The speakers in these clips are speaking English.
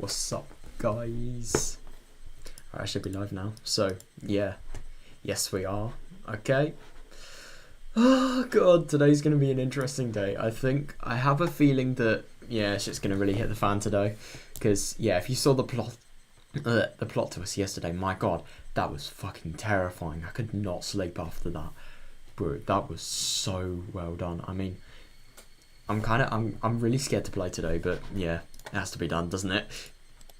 What's up, guys? I should be live now. So, yeah. Yes, we are. Okay. Oh, God. Today's going to be an interesting day. I have a feeling that, yeah, shit's going to really hit the fan today. Because, yeah, if you saw the plot twist yesterday, my God, that was fucking terrifying. I could not sleep after that. Bro, that was so well done. I mean, I'm really scared to play today, but yeah, it has to be done, doesn't it?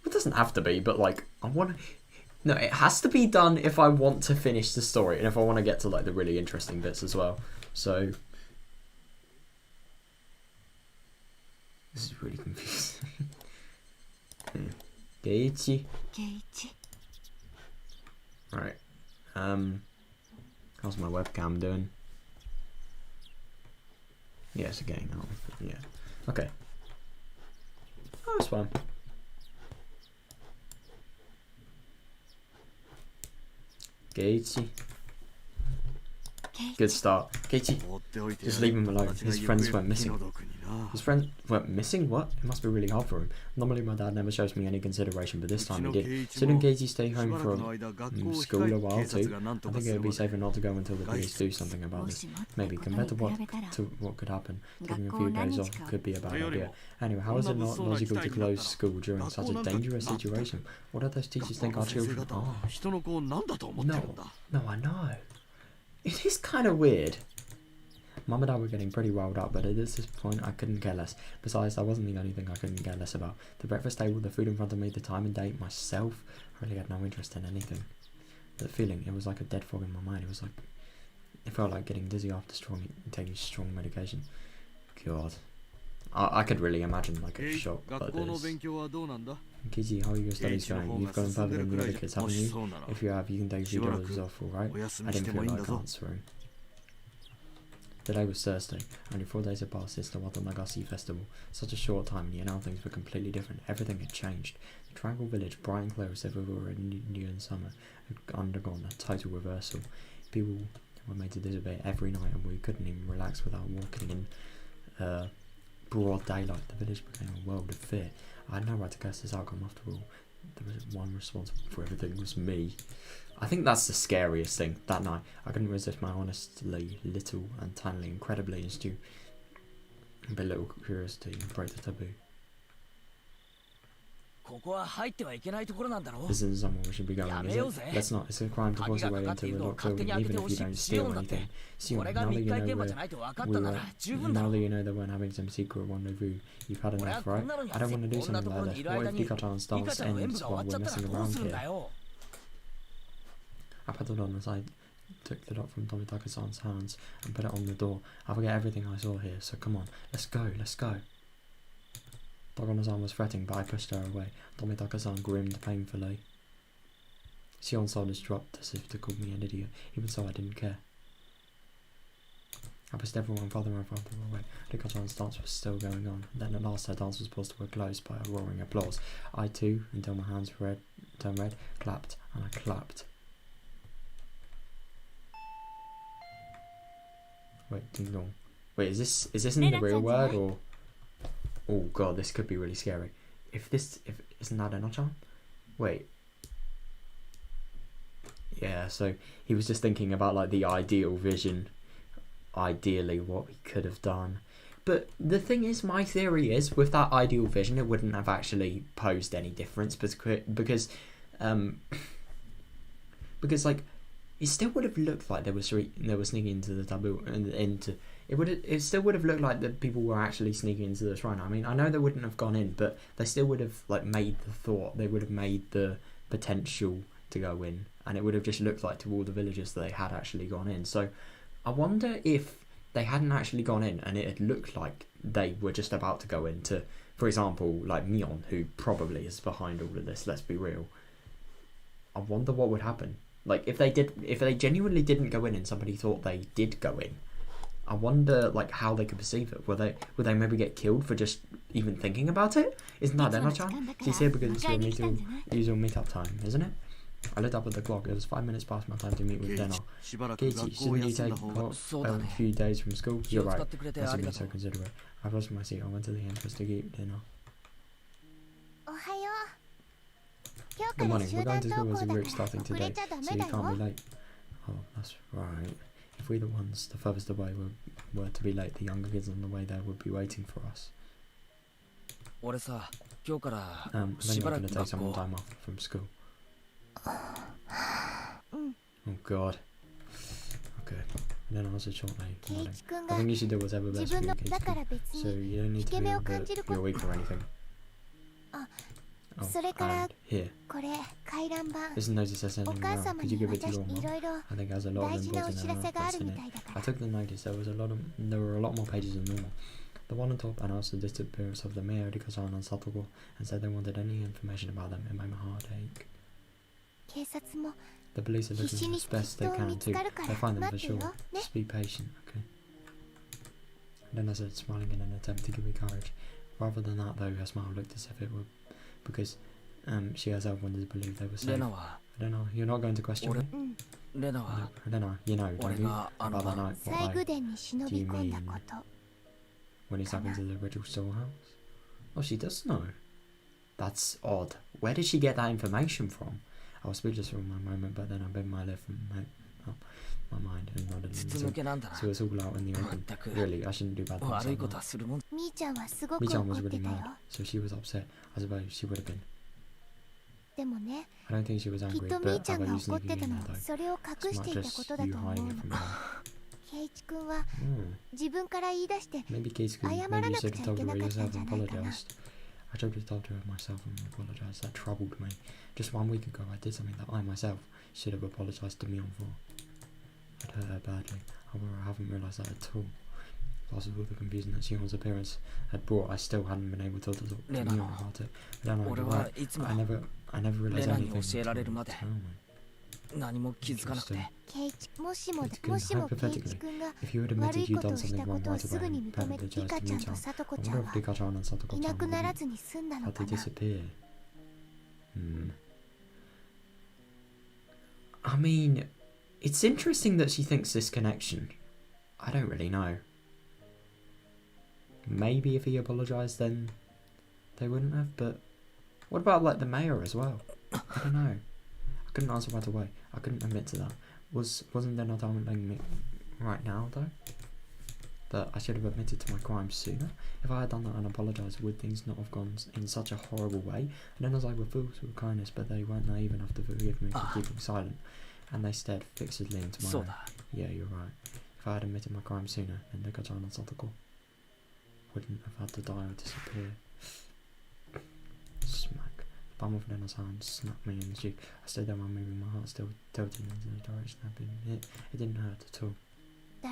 It doesn't have to be, but like, no, it has to be done if I want to finish the story and if I want to get to like the really interesting bits as well. So this is really confusing. Geichi. Right. How's my webcam doing? Yeah, it's a getting on. Yeah. Okay. Oh, it's fine. Geichi. Good start. Geichi, just leave him alone. His friends went missing. His friends went missing? What? It must be really hard for him. Normally my dad never shows me any consideration, but this time he did. Shouldn't Geichi stay home from school a while too? I think it would be safer not to go until the police do something about this. Maybe, compared to what could happen, giving a few days off could be a bad idea. Anyway, how is it not logical to close school during such a dangerous situation? What do those teachers think our children are? No, I know. It is kind of weird. Mum and Dad were getting pretty riled up, but at this point I couldn't care less. Besides, that wasn't the only thing I couldn't care less about. The breakfast table, the food in front of me, the time and date, myself. I really had no interest in anything. The feeling, it was like a dead fog in my mind. It felt like getting dizzy after taking strong medication. God. I could really imagine like a shock like this. Kizzy, how are your studies going? You've gotten further than the other kids, haven't you? If you have, you can take $2 off, alright? I didn't feel like answering. The day was Thursday. Only 4 days had passed since the Wataganashi festival. Such a short time, and yet now things were completely different. Everything had changed. The tranquil village, bright and clear as if it were in Indian summer, had undergone a total reversal. People were made to disappear every night, and we couldn't even relax without walking in broad daylight. The village became a world of fear. I had no right to curse this outcome after all. There was one responsible for everything, was me. I think that's the scariest thing. That night, I couldn't resist my honestly little and tiny, incredibly astute, but little curiosity and break the taboo. This isn't somewhere we should be going, is it? Let's not. It's a crime to force your way into a locked building, even if you don't steal anything. Shion, now that you know that we're having some secret rendezvous, you've had enough, right? I don't want to do something like this. What if Higurashi dance ends while we're messing around here? I paddled on as I took the dot from Tomitaka-san's hands and put it on the door. I forget everything I saw here, so come on, let's go. Dogona-san was fretting, but I pushed her away. Tomitaka-san grinned painfully. Shion's shoulders dropped as if to call me an idiot. Even so, I didn't care. I pushed everyone farther and farther away. Higurashi-san's dance was still going on. Then at last her dance was brought to a close by a roaring applause. I too, until my hands turned red, clapped, and I clapped. Wait, ding dong. Wait, is this in the real world or? Oh God, this could be really scary. If isn't that Eno-chan? Wait. Yeah, so he was just thinking about like the ideal vision, ideally what we could have done. But the thing is, my theory is with that ideal vision, it wouldn't have actually posed any difference because like. It still would have looked like they were sneaking into the taboo and it still would have looked like that people were actually sneaking into the shrine. I mean, I know they wouldn't have gone in, but they still would have like made the thought. They would have made the potential to go in, and it would have just looked like to all the villagers that they had actually gone in. So I wonder if they hadn't actually gone in and it had looked like they were just about to go into, for example, like Mion, who probably is behind all of this. Let's be real. I wonder what would happen. Like if they genuinely didn't go in and somebody thought they did go in, I wonder like how they could perceive it. Would they maybe get killed for just even thinking about it? Isn't that Eno-chan? She's here because it's your usual meet-up time, isn't it? I looked up at the clock. It was 5 minutes past my time to meet with dinner. Keiichi, shouldn't you take a few days from school? You're right. That's being so considerate. I rose from my seat. I went to the entrance to eat dinner. Good morning. We're going to school as a group starting today, so you can't be late. Oh, that's right. If we the ones the furthest away were to be late, the younger kids on the way there would be waiting for us. I think I'm going to take some more time off from school. Oh god. Okay. And then I was a short night. I think you should do whatever best for you, Kate. So you don't need to feel that you're weak or anything. Oh, and here. This notice says something wrong. Could you give it to your mom? I think it has a lot of important announcements in it. I took the notice. There were a lot more pages than normal. The one on top announced the disappearance of the mayor, Higurashi and Satoko, and said they wanted any information about them. It made my heart ache. The police are looking as best they can too. They'll find them for sure. Just be patient, okay? Then I said, smiling in an attempt to give me courage. Rather than that though, her smile looked as if it were because she herself wanted to believe they were safe. I don't know, you're not going to question me? No, I don't know, you know, don't you? About the night, what do you mean? When he's up into the original storehouse? Oh, she does know. That's odd. Where did she get that information from? I was speechless for a moment, but then I bent my lip and my mind and nodded and listened. So it's all out in the open. Really, I shouldn't do bad things like that. Mi-chan was really mad, so she was upset. I suppose she would have been. I don't think she was angry, but I bet you sneaking in there though. It's not just you hiding it from her. Maybe Keiichi-kun, maybe you should have told her yourself and apologized. I tried to talk to her myself and apologise. That troubled me. Just 1 week ago I did something that I myself should have apologised to Mion for. I'd hurt her badly. However, I haven't realised that at all. Plus with all the confusion that Shion's appearance had brought, I still hadn't been able to talk to Mion about it. I don't know, you're right. I never realised anything until you told me. Interesting. Hypothetically, if you had admitted you'd done something wrong right away and apologised to Mi-chan, I wonder if Higurashi and Satoko-chan wouldn't had to disappear. I mean, it's interesting that she thinks this connection. I don't really know. Maybe if he apologised then they wouldn't have, but what about like the mayor as well? I don't know. I couldn't answer right away. I couldn't admit to that. Wasn't there no time letting me right now though? That I should have admitted to my crimes sooner? If I had done that and apologised, would things not have gone in such a horrible way? And then as I were filled with kindness, but they weren't naive enough to forgive me for keeping silent, and they stared fixedly into my eye. Yeah, you're right. If I had admitted my crimes sooner, then Higurashi and Satoko wouldn't have had to die or disappear. Smack. The palm of Lena's hand snapped me in the cheek. I stayed there while moving, my heart still tilting into the direction I'd been hit. It didn't hurt at all. I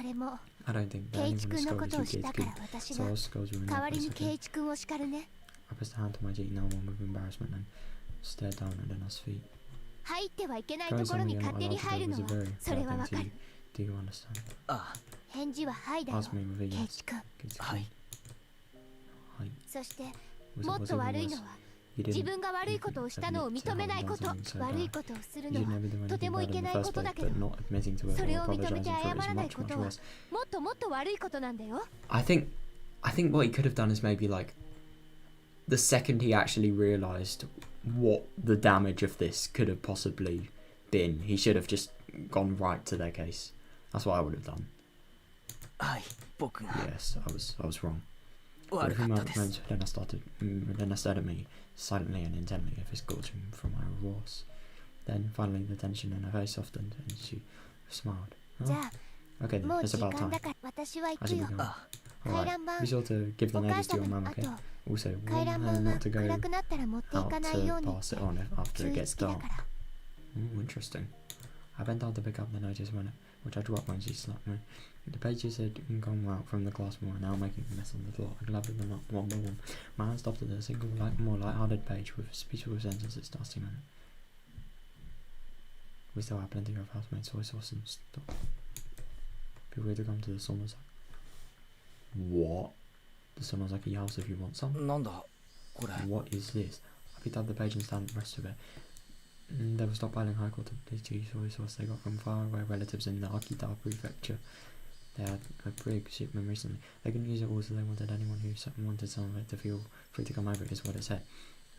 don't think that anyone scolds you, Keiichi-kun, so I'll scold you in your place, okay? I pressed a hand to my cheek, now one with embarrassment, and stared down at Lena's feet. Going somewhere you're not allowed to go was a very bad thing to you. Do you understand? Ask me with a yes. Keiichi-kun. Was it even worse? You didn't admit to having done something so bad. You should never do anything bad in the first place, but not admitting to it or apologising for it is much, much worse. I think what he could have done is maybe like the second he actually realised what the damage of this could have possibly been, he should have just gone right to their case. That's what I would have done. Yes, I was wrong. For a few moments, then I stared at me silently and intently, a fist gorging from my remorse. Then finally the tension in her face softened and she smiled. Oh. Okay then, it's about time. I should be going. Alright, be sure to give the notice to your mum, okay? Also, warn her not to go out to pass it on after it gets dark. Interesting. I bent down to pick up the notice which I dropped when she slapped me. The pages had gone out from the class more, now making a mess on the floor. I gathered them up one by one. My hand stopped at a single more light-hearted page with speechful sentences starting on it. We still have plenty of housemates, so I saw some stuff. Feel free to come to the Sonosaki. What? The Sonosaki house if you want some? What is this? I picked up the page and scanned the rest of it. They were stockpiling high quality source they got from faraway relatives in the Akita prefecture. They had a big shipment recently. They couldn't use it all, so they wanted anyone who wanted some of it to feel free to come over, is what it said.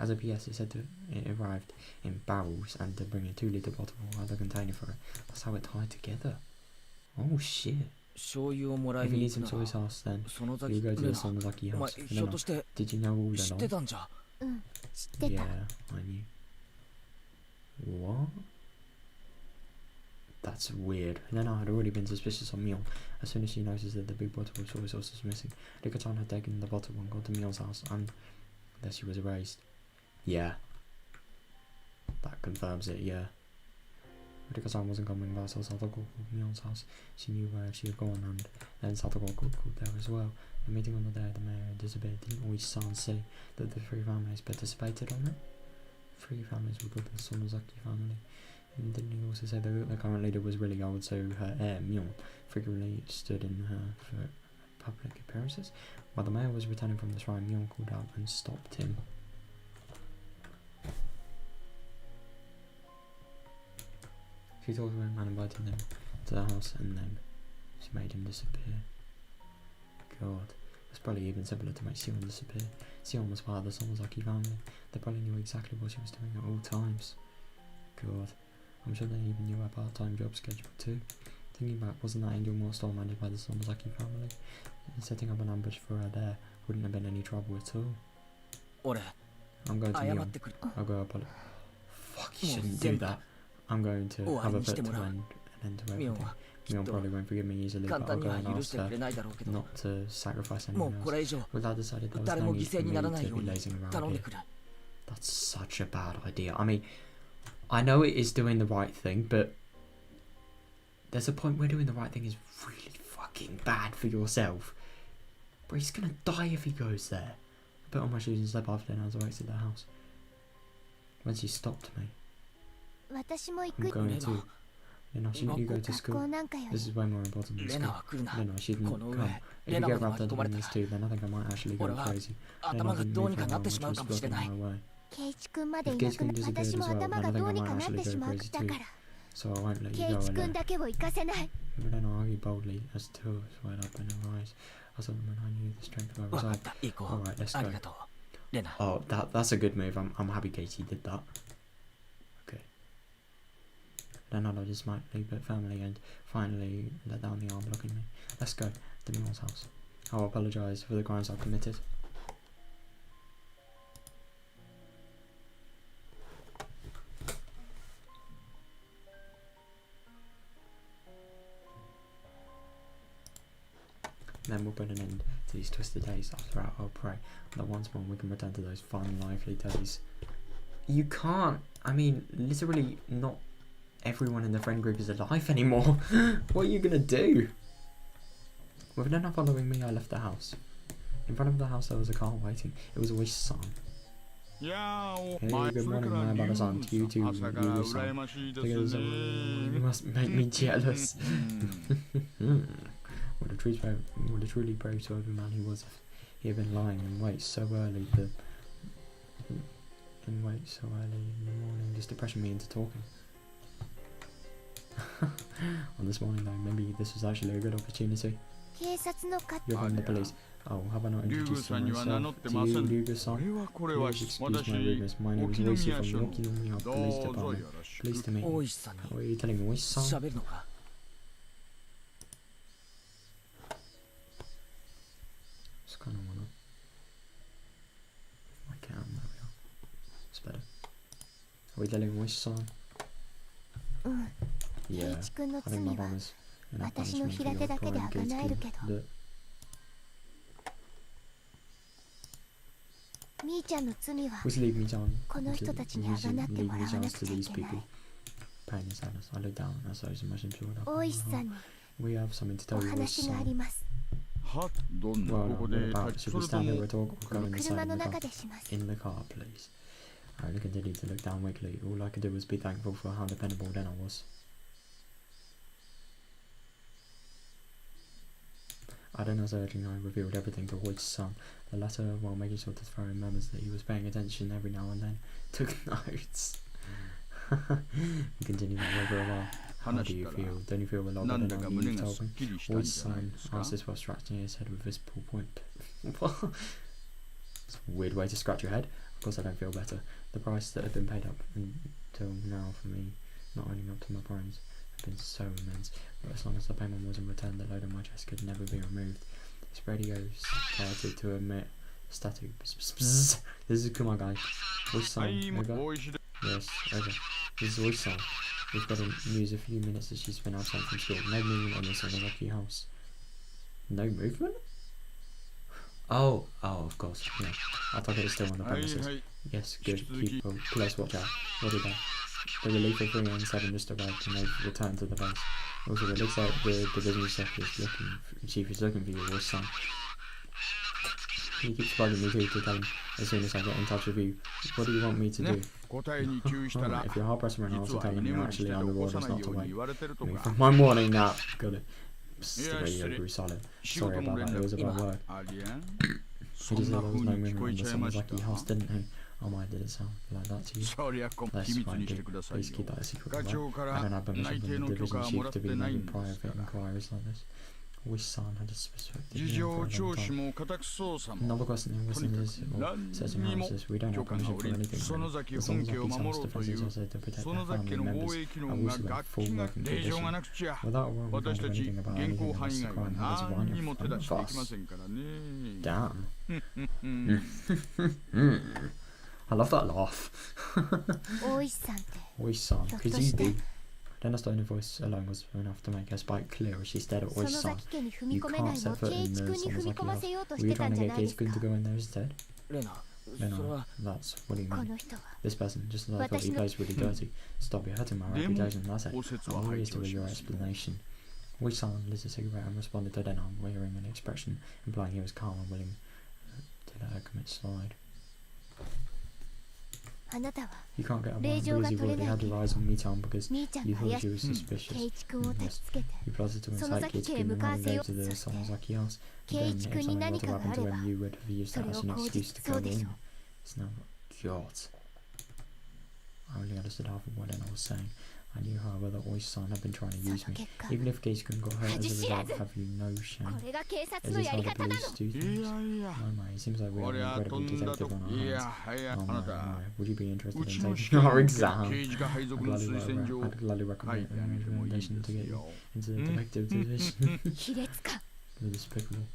As a PS, it said that it arrived in barrels and to bring a 2-litre bottle or other container for it. That's how it tied together. Oh shit. If you need some soy sauce, then you go to the Sonozaki house. Did you know all along? Yeah, I knew. What? That's weird. Lena had already been suspicious of Mion. As soon as she noticed that the big bottle of soy sauce was missing, Rika-chan had taken the bottle and gone to Mion's house, and there she was erased. Yeah. That confirms it, yeah. Rika-chan wasn't coming back, so Satoko called Mion's house. She knew where she had gone, and then Satoko called there as well. The meeting on the day the mayor had disappeared. Didn't Oishi-san say that the 3 families participated on it? 3 families were called the Sonozaki family. And didn't he also say that the current leader was really old, so her heir, Mion, frequently stood in her for public appearances? While the mayor was returning from the shrine, Mion called out and stopped him. She talked to him and invited him to the house, and then she made him disappear. God, it's probably even simpler to make Shion disappear. Shion was part of the Sonozaki family. They probably knew exactly what she was doing at all times. God, I'm sure they even knew her part-time job schedule too. Thinking back, wasn't that Angel More store managed by the Sonozaki family? And setting up an ambush for her there wouldn't have been any trouble at all. I'm going to Mion. I'll go apologize. Fuck, you shouldn't do that. I'm going to have a put to an end to everything. Mion probably won't forgive me easily, but I'll go and ask her not to sacrifice anyone else. Well, I decided there was no need for me to be lazing around here. That's such a bad idea. I mean, I know it is doing the right thing, but there's a point where doing the right thing is really fucking bad for yourself. But he's gonna die if he goes there. I put on my shoes and slept after dinner as I exited the house. When she stopped me, I'm going to. Lena, shouldn't you go to school? This is way more important than school. Lena, she didn't come. If you get wrapped up in this too, then I think I might actually go crazy. Lena didn't leave for a while, which was blocking my way. If Gage-kun disappeared as well, then I think I might actually go crazy too. So I won't let you go alone. But Lena argued boldly as tears welled up in her eyes. I saw them and I knew the strength of her resolve. Alright, let's go. Oh, that's a good move. I'm happy Katie did that. Okay. Then I just slightly but firmly and finally let down the arm blocking me. Let's go to Mion's house. I'll apologise for the crimes I've committed. Then we'll put an end to these twisted days. After that, I'll pray that once more we can return to those fun, lively days. You can't. I mean, literally not everyone in the friend group is alive anymore. What are you gonna do? With Lena following me, I left the house. In front of the house there was a car waiting. It was Oishi-san. Hey, good morning, my brother-san. To you too, Yugo-san. You must make me jealous. What a truly brave sober man he was. He had been lying in wait so early in the morning, just to pressure me into talking. On this morning though, maybe this was actually a good opportunity. You're from the police. Oh, have I not introduced myself to you, Yugo-san? Please excuse my rudeness. My name is Oishi from the Okinomiya Police Department. Pleased to meet you. What are you telling me, Oishi-san? Just kind of wanna. I can, there we are. It's better. Are we telling Oishi-san? Yeah, I think my mom is enough punishment for your crime, Gage-kun. We should leave Mi-chan to these people. Pain and sadness. I look down as those emotions poured up. We have something to tell you, Oishi-san. Well, no, what about? Should we stand here or talk or go inside in the car, please? I only continued to look down weakly. All I could do was be thankful for how dependable Lena was. I don't know, urging I revealed everything to Oishi-san. The latter, while making sure to throw in murmurs that he was paying attention every now and then, took notes. We continued that way for a while. How do you feel? Don't you feel a lot better now you've told me? Oishi-san asked this while scratching his head with a visible point. What? It's a weird way to scratch your head. Of course I don't feel better. The price that had been paid up until now for me not owning up to my crimes had been so immense, but as long as the payment wasn't returned, the load on my chest could never be removed. This radio started to emit static. This is Kumagai. Oishi-san, over? Yes, over. This is Oishi-san. We've got to use a few minutes as she's been absent from school. No movement on this Sonozaki house. No movement? Oh, of course, yeah. I thought it was still on the premises. Yes, good. Keep a close watch out. What is that? The relief of 3 and 7 just arrived and they've returned to the base. Also, it looks like the division chief is looking for you, or son. He keeps bugging me to tell him as soon as I get in touch with you. What do you want me to do? Alright, if you're hard pressed around, I'll also tell him you're actually under orders not to wait. From my morning nap. Got it. The radio grew silent. Sorry about that, it was about work. He just said there was no movement on the Sonozaki house, didn't he? Oh my, did it sound like that to you? That's fine, please keep that a secret. I don't have permission from the division chief to be making private inquiries like this. Wish-san had a suspected me for a long time. Another question in witnesses or searching houses. We don't have permission for anything. The Sonozaki's house defenses are said to protect their family members. I've also got full working condition. Without a warrant, we can't do anything about anything unless the crime has run in front of us. Damn. I love that laugh. Oishi-san, could you be? Then the only voice alone was enough to make her spite clear as she stared at Oishi-san. You can't set foot in the Sonozaki house. Were you trying to get Keiji-kun to go in there instead? Lena, that's what do you mean? This person, just as I thought he plays really dirty. Stop, you're hurting my reputation, that's it. I'm always to your explanation. Oishi-san lit a cigarette and responded to Lena, wearing an expression implying he was calm and willing to let her commit slide. You can't get around because you've already had your eyes on Mitan because you thought she was suspicious. Yes. You plotted to incite Keiji-kun and run and go to the Sonozaki house. And then if something were to happen to him, you would have used that as an excuse to go in. It's now God. I only understood half of what Anna was saying. I knew, however, that Oishi-san had been trying to use me. Even if Keiji-kun got hurt as a result, have you no shame? Is this how the police do things? My, it seems like we have an incredible detective on our hands. My. Would you be interested in taking our exam? I'd gladly recommend a recommendation to get you into the detective division. You're despicable.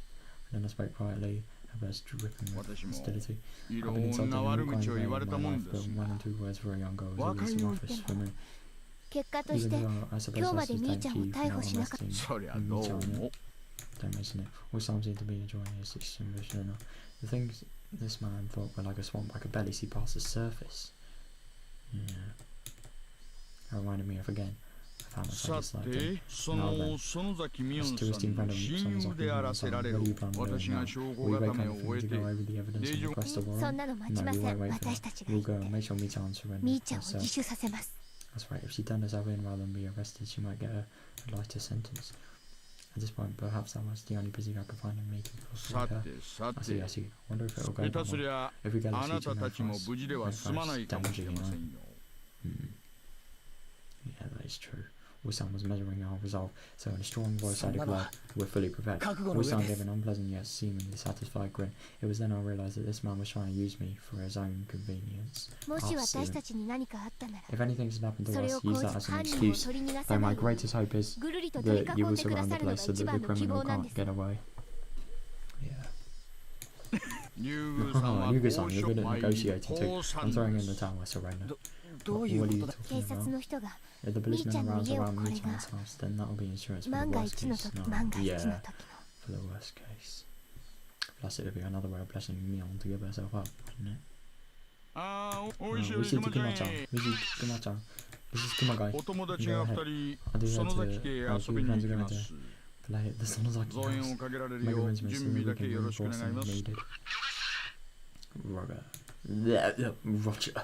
And then I spoke quietly, her voice dripping with hostility. I've been insulted in all kinds of ways in my life, but 1 and 2 words for a young girl is always too office for me. Even though I suppose I should thank you for not arresting Michan yet. Don't mention it. Oishi-san seemed to be enjoying his extinguisher. The things this man thought were like a swamp, I could barely see past the surface. Yeah. That reminded me of again. I found myself disliked him. Now then, as to esteemed friend of Sonozaki, what do you plan on doing now? Will you wait for him to go over the evidence and request a warrant? No, we won't wait for that. We'll go and make sure Michan surrenders herself. That's right, if she turned herself in rather than be arrested, she might get a lighter sentence. At this point, perhaps that was the only busy I could find in making people like her. I see. I wonder if it'll go well. If we get a seat in her face, damaging, you know. Yeah, that is true. Oishi-san was measuring our resolve, so in a strong voice I declared, we're fully prepared. Oishi-san gave an unpleasant yet seemingly satisfied grin. It was then I realised that this man was trying to use me for his own convenience. If anything should happen to us, use that as an excuse. Though my greatest hope is that you will surround the place so that the criminal can't get away. Yeah. Yuga-san, you're good at negotiating too. I'm throwing in the towel, I surrender. What are you talking about? If the policeman arrives around Michan's house, then that'll be insurance for the worst case. No, yeah, for the worst case. Plus it would be another way of blessing Mion to give herself up, wouldn't it? Wishi to Kuma-chan. This is Kumagai. Go ahead. I do have to our two friends are going to play at the Sonozaki house. Make arrangements so that we can reinforce them if needed. Roger. I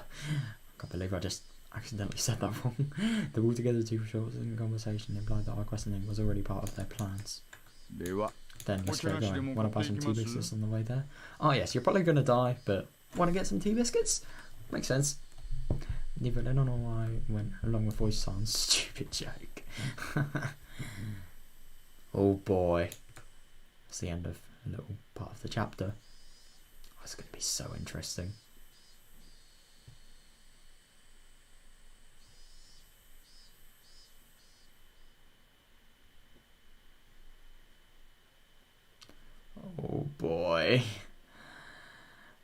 can't believe I just accidentally said that wrong. The altogether too short conversation implied that our questioning was already part of their plans. Then let's get going. Want to buy some tea biscuits on the way there? Oh yes, you're probably going to die, but want to get some tea biscuits? Makes sense. Neither Lennon or I went along with Oishi-san's stupid joke. Oh boy. That's the end of a little part of the chapter. it's going to be so interesting. Oh boy.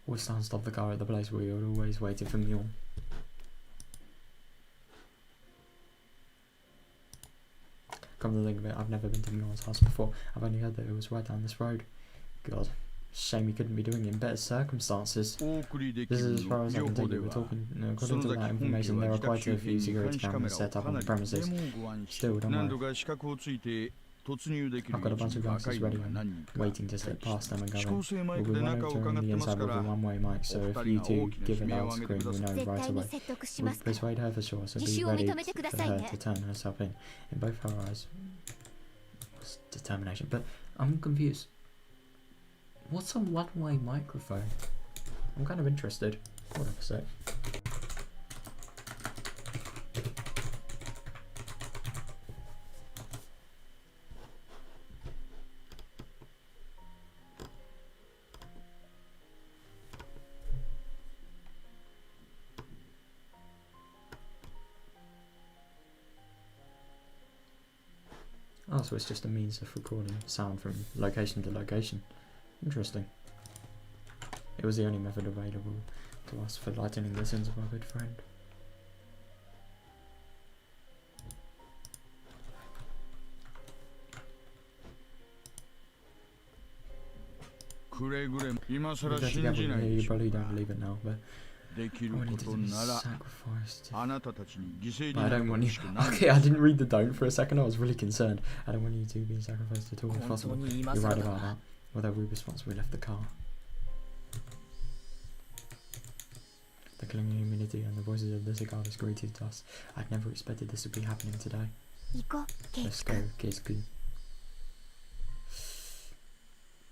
We'll stop the car at the place where you're always waiting for Mule. Come to think of it, I've never been to Mule's house before. I've only heard that it was right down this road. God, shame he couldn't be doing it in better circumstances. This is as far as I can take it. We're talking, according to that information, there are quite a few security cameras set up on the premises. Still, don't worry. I've got a bunch of youngsters ready and waiting to slip past them and go in. We'll be monitoring the inside with a one-way mic, so if you two give a loud scream, we know right away. We'll persuade her for sure, so be ready for her to turn herself in. In both her eyes was determination. But I'm confused. What's a one-way microphone? I'm kind of interested. Hold on a sec. Oh, so it's just a means of recording sound from location to location. Interesting. It was the only method available to us for lightening the sins of our good friend. You probably don't believe it now, but I want you to be sacrificed. But I don't want you. Okay, I didn't read the don't for a second. I was really concerned. I don't want you to be sacrificed at all if possible. You're right about that. Although we responsibly left the car. The clinging humidity and the voices of the cicadas greeted us. I'd never expected this to be happening today. Let's go, Keisuke.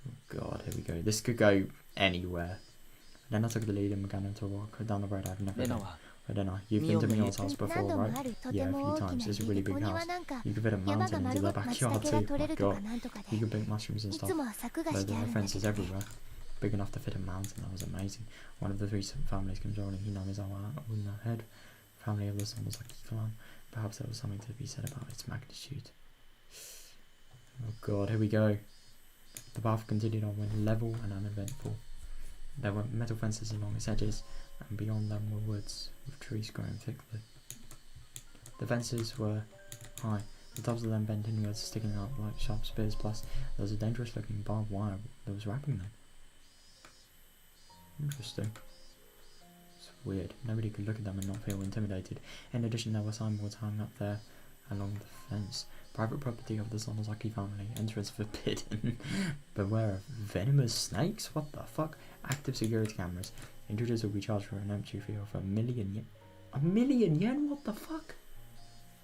Oh god, here we go. This could go anywhere. Then I took the lead and began to walk down the road I've never been. I don't know. You've been to Mion's house before, right? Yeah, a few times. It's a really big house. You could fit a mountain into the backyard too. Oh my god. You could pick mushrooms and stuff. But there are fences everywhere. Big enough to fit a mountain. That was amazing. One of the three families controlling Hinamizawa on the head. Family of the Sonozaki clan. Perhaps there was something to be said about its magnitude. Oh god, here we go. The path continued on when level and uneventful. There were metal fences along its edges, and beyond them were woods with trees growing thickly. The fences were high, the tops of them bent inwards, sticking out like sharp spears, plus there was a dangerous looking barbed wire that was wrapping them. Interesting. It's weird. Nobody could look at them and not feel intimidated. In addition, there were signboards hung up there along the fence. Private property of the Sonozaki family. Entrance forbidden. Beware of venomous snakes? What the fuck? Active security cameras. Intruders will be charged for an entry fee of 1,000,000 yen. 1,000,000 yen? What the fuck?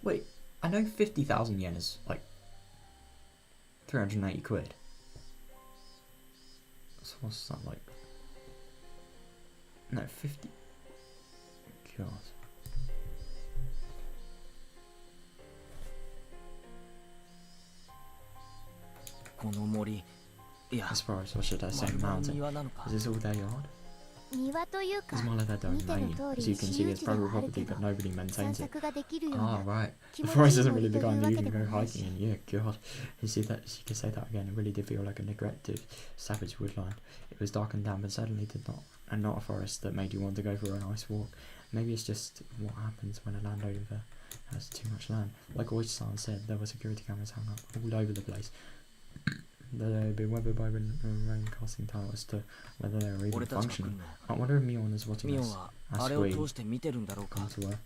Wait, I know 50,000 yen is like 380 quid. So what's that like? No, 50. God. As far as, what should I say, mountain? Is this all their yard? It's more like their domain. As you can see, it's private property, but nobody maintains it. Ah, right. The forest isn't really the kind that you can go hiking in. Yeah, God. You see that? You can say that again. It really did feel like a neglected, savage woodland. It was dark and damp, and certainly did not, and not a forest that made you want to go for a nice walk. Maybe it's just what happens when a landowner has too much land. Like Oyster-san said, there were security cameras hung up all over the place. They had been weathered by rain casting tile as to whether they were even functional. I wonder if Mion is watching us as we come to her.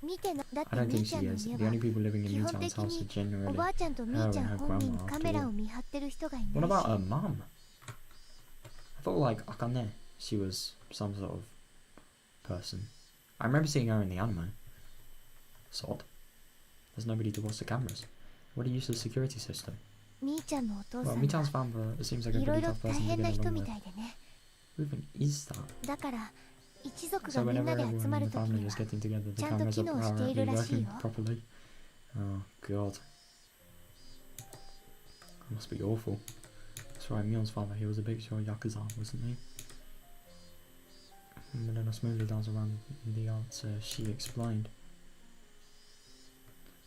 I don't think she is. The only people living in Michan's house are generally her and her grandma after all. What about her mum? I thought like Akane, she was some sort of person. I remember seeing her in the anime. Sod. There's nobody to watch the cameras. What a useless security system. Well, Michan's father seems like a pretty tough person to get along with. Who even is that? So whenever everyone in the family is getting together, the cameras are apparently working properly. Oh god. That must be awful. That's right, Mion's father, he was a big sure Yakuza, wasn't he? And then I smoothly dance around the answer she explained.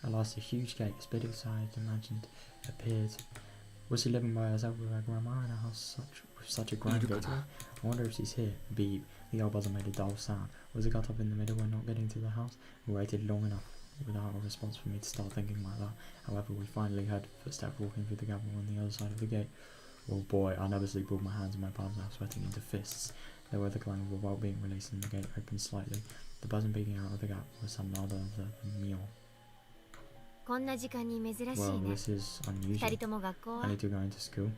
At last, a huge gate, as big as I had imagined, appeared. Was she living by herself with her grandma in a house with such a grand gateway? I wonder if she's here. Beep. The old buzzer made a dull sound. Was it cut up in the middle when not getting to the house? We waited long enough without a response for me to start thinking like that. However, we finally heard footsteps walking through the gravel on the other side of the gate. Oh boy, I nervously pulled my hands and my palms out, sweating into fists. There were the clang of a bolt being released and the gate opened slightly. The buzzing peeking out of the gap was some other than Mio. Well, this is unusual. I need to go into school.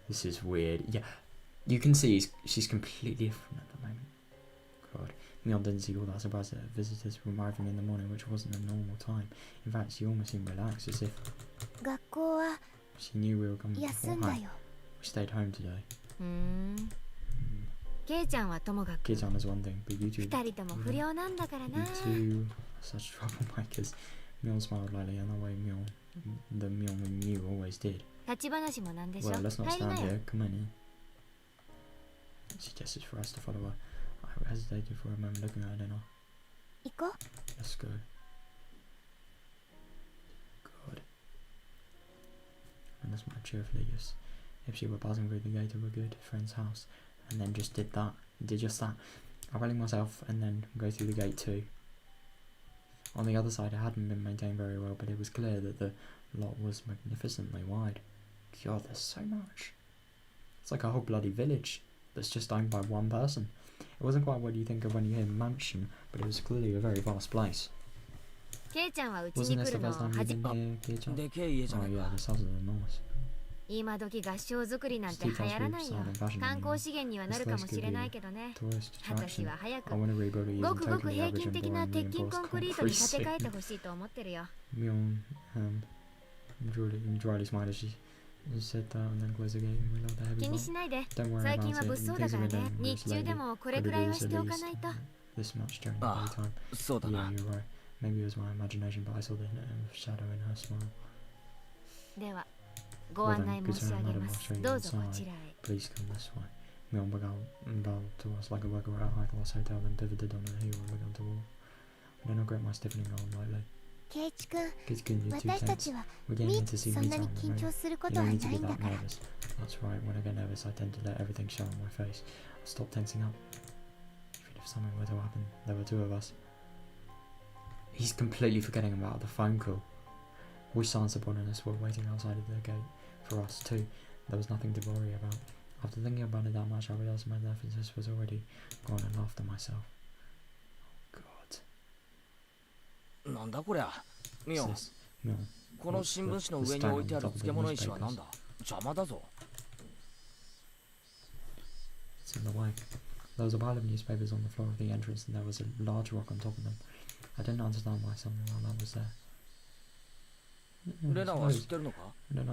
This is weird. Yeah, you can see she's completely different at the moment. God. Mio didn't seem all that surprised at her visitors arriving in the morning, which wasn't a normal time. In fact, she almost seemed relaxed, as if she knew we were coming beforehand. We stayed home today. Kei-chan is one thing, but you two are such troublemakers. Mio smiled lightly, and the way the Mio we knew always did. Well, let's not stand here. Come on in. She gestures for us to follow her. I hesitated for a moment, looking at her, then let's go. God. And that's my cheerfully, yes. If she were passing through the gate of a good friend's house, and then just did just that. I rallied myself and then go through the gate too. On the other side, it hadn't been maintained very well, but it was clear that the lot was magnificently wide. God, there's so much. It's like a whole bloody village that's just owned by one person. It wasn't quite what you think of when you hear mansion, but it was clearly a very vast place. Wasn't this the first time you've been here, Kei-chan? Oh yeah, this house is enormous. 今時合掌造りなんて流行らないよ。観光資源にはなるかもしれないけどね。私は早くごくごく平均的な鉄筋コンクリートに建て替えてほしいと思ってるよ。Myeon dryly smiled as she said that and then closed the gate and went out the heavy 気にしないで。 Don't worry 最 about 近は it. 物騒だ Things から have been ね。 done 日中でもこれくらいはしておかないと。 This much during the daytime. そうだ Yeah, な。 you're right. Maybe it was my imagination, but I saw the shadow in her smile. ではご案内申し上げます。どうぞこちらへ。 Please come this way. Myeon bowed to us like a worker at a high-class hotel, then pivoted on a heel and began to walk. I don't regret my stiffening arm lightly. Keiichi-kun, you're too tense. We're getting in to see me down the road. You don't need to be that nervous. That's right, when I get nervous I tend to let everything show on my face. I'll stop tensing up. Even if something were to happen, there were two of us. He's completely forgetting about the phone call. We subordinates were waiting outside of the gate for us too. There was nothing to worry about. After thinking about it that much, I realized my nervousness was already gone and laughed at myself. Oh God. なんだこりゃ。ミオン。 Myeon, この新聞紙の上に置いてある漬物石はなんだ。邪魔だぞ。 It's in the way. There was a pile of newspapers on the floor of the entrance, and there was a large rock on top of them. I didn't understand why something like that was there. レナは知ってるのか？ Then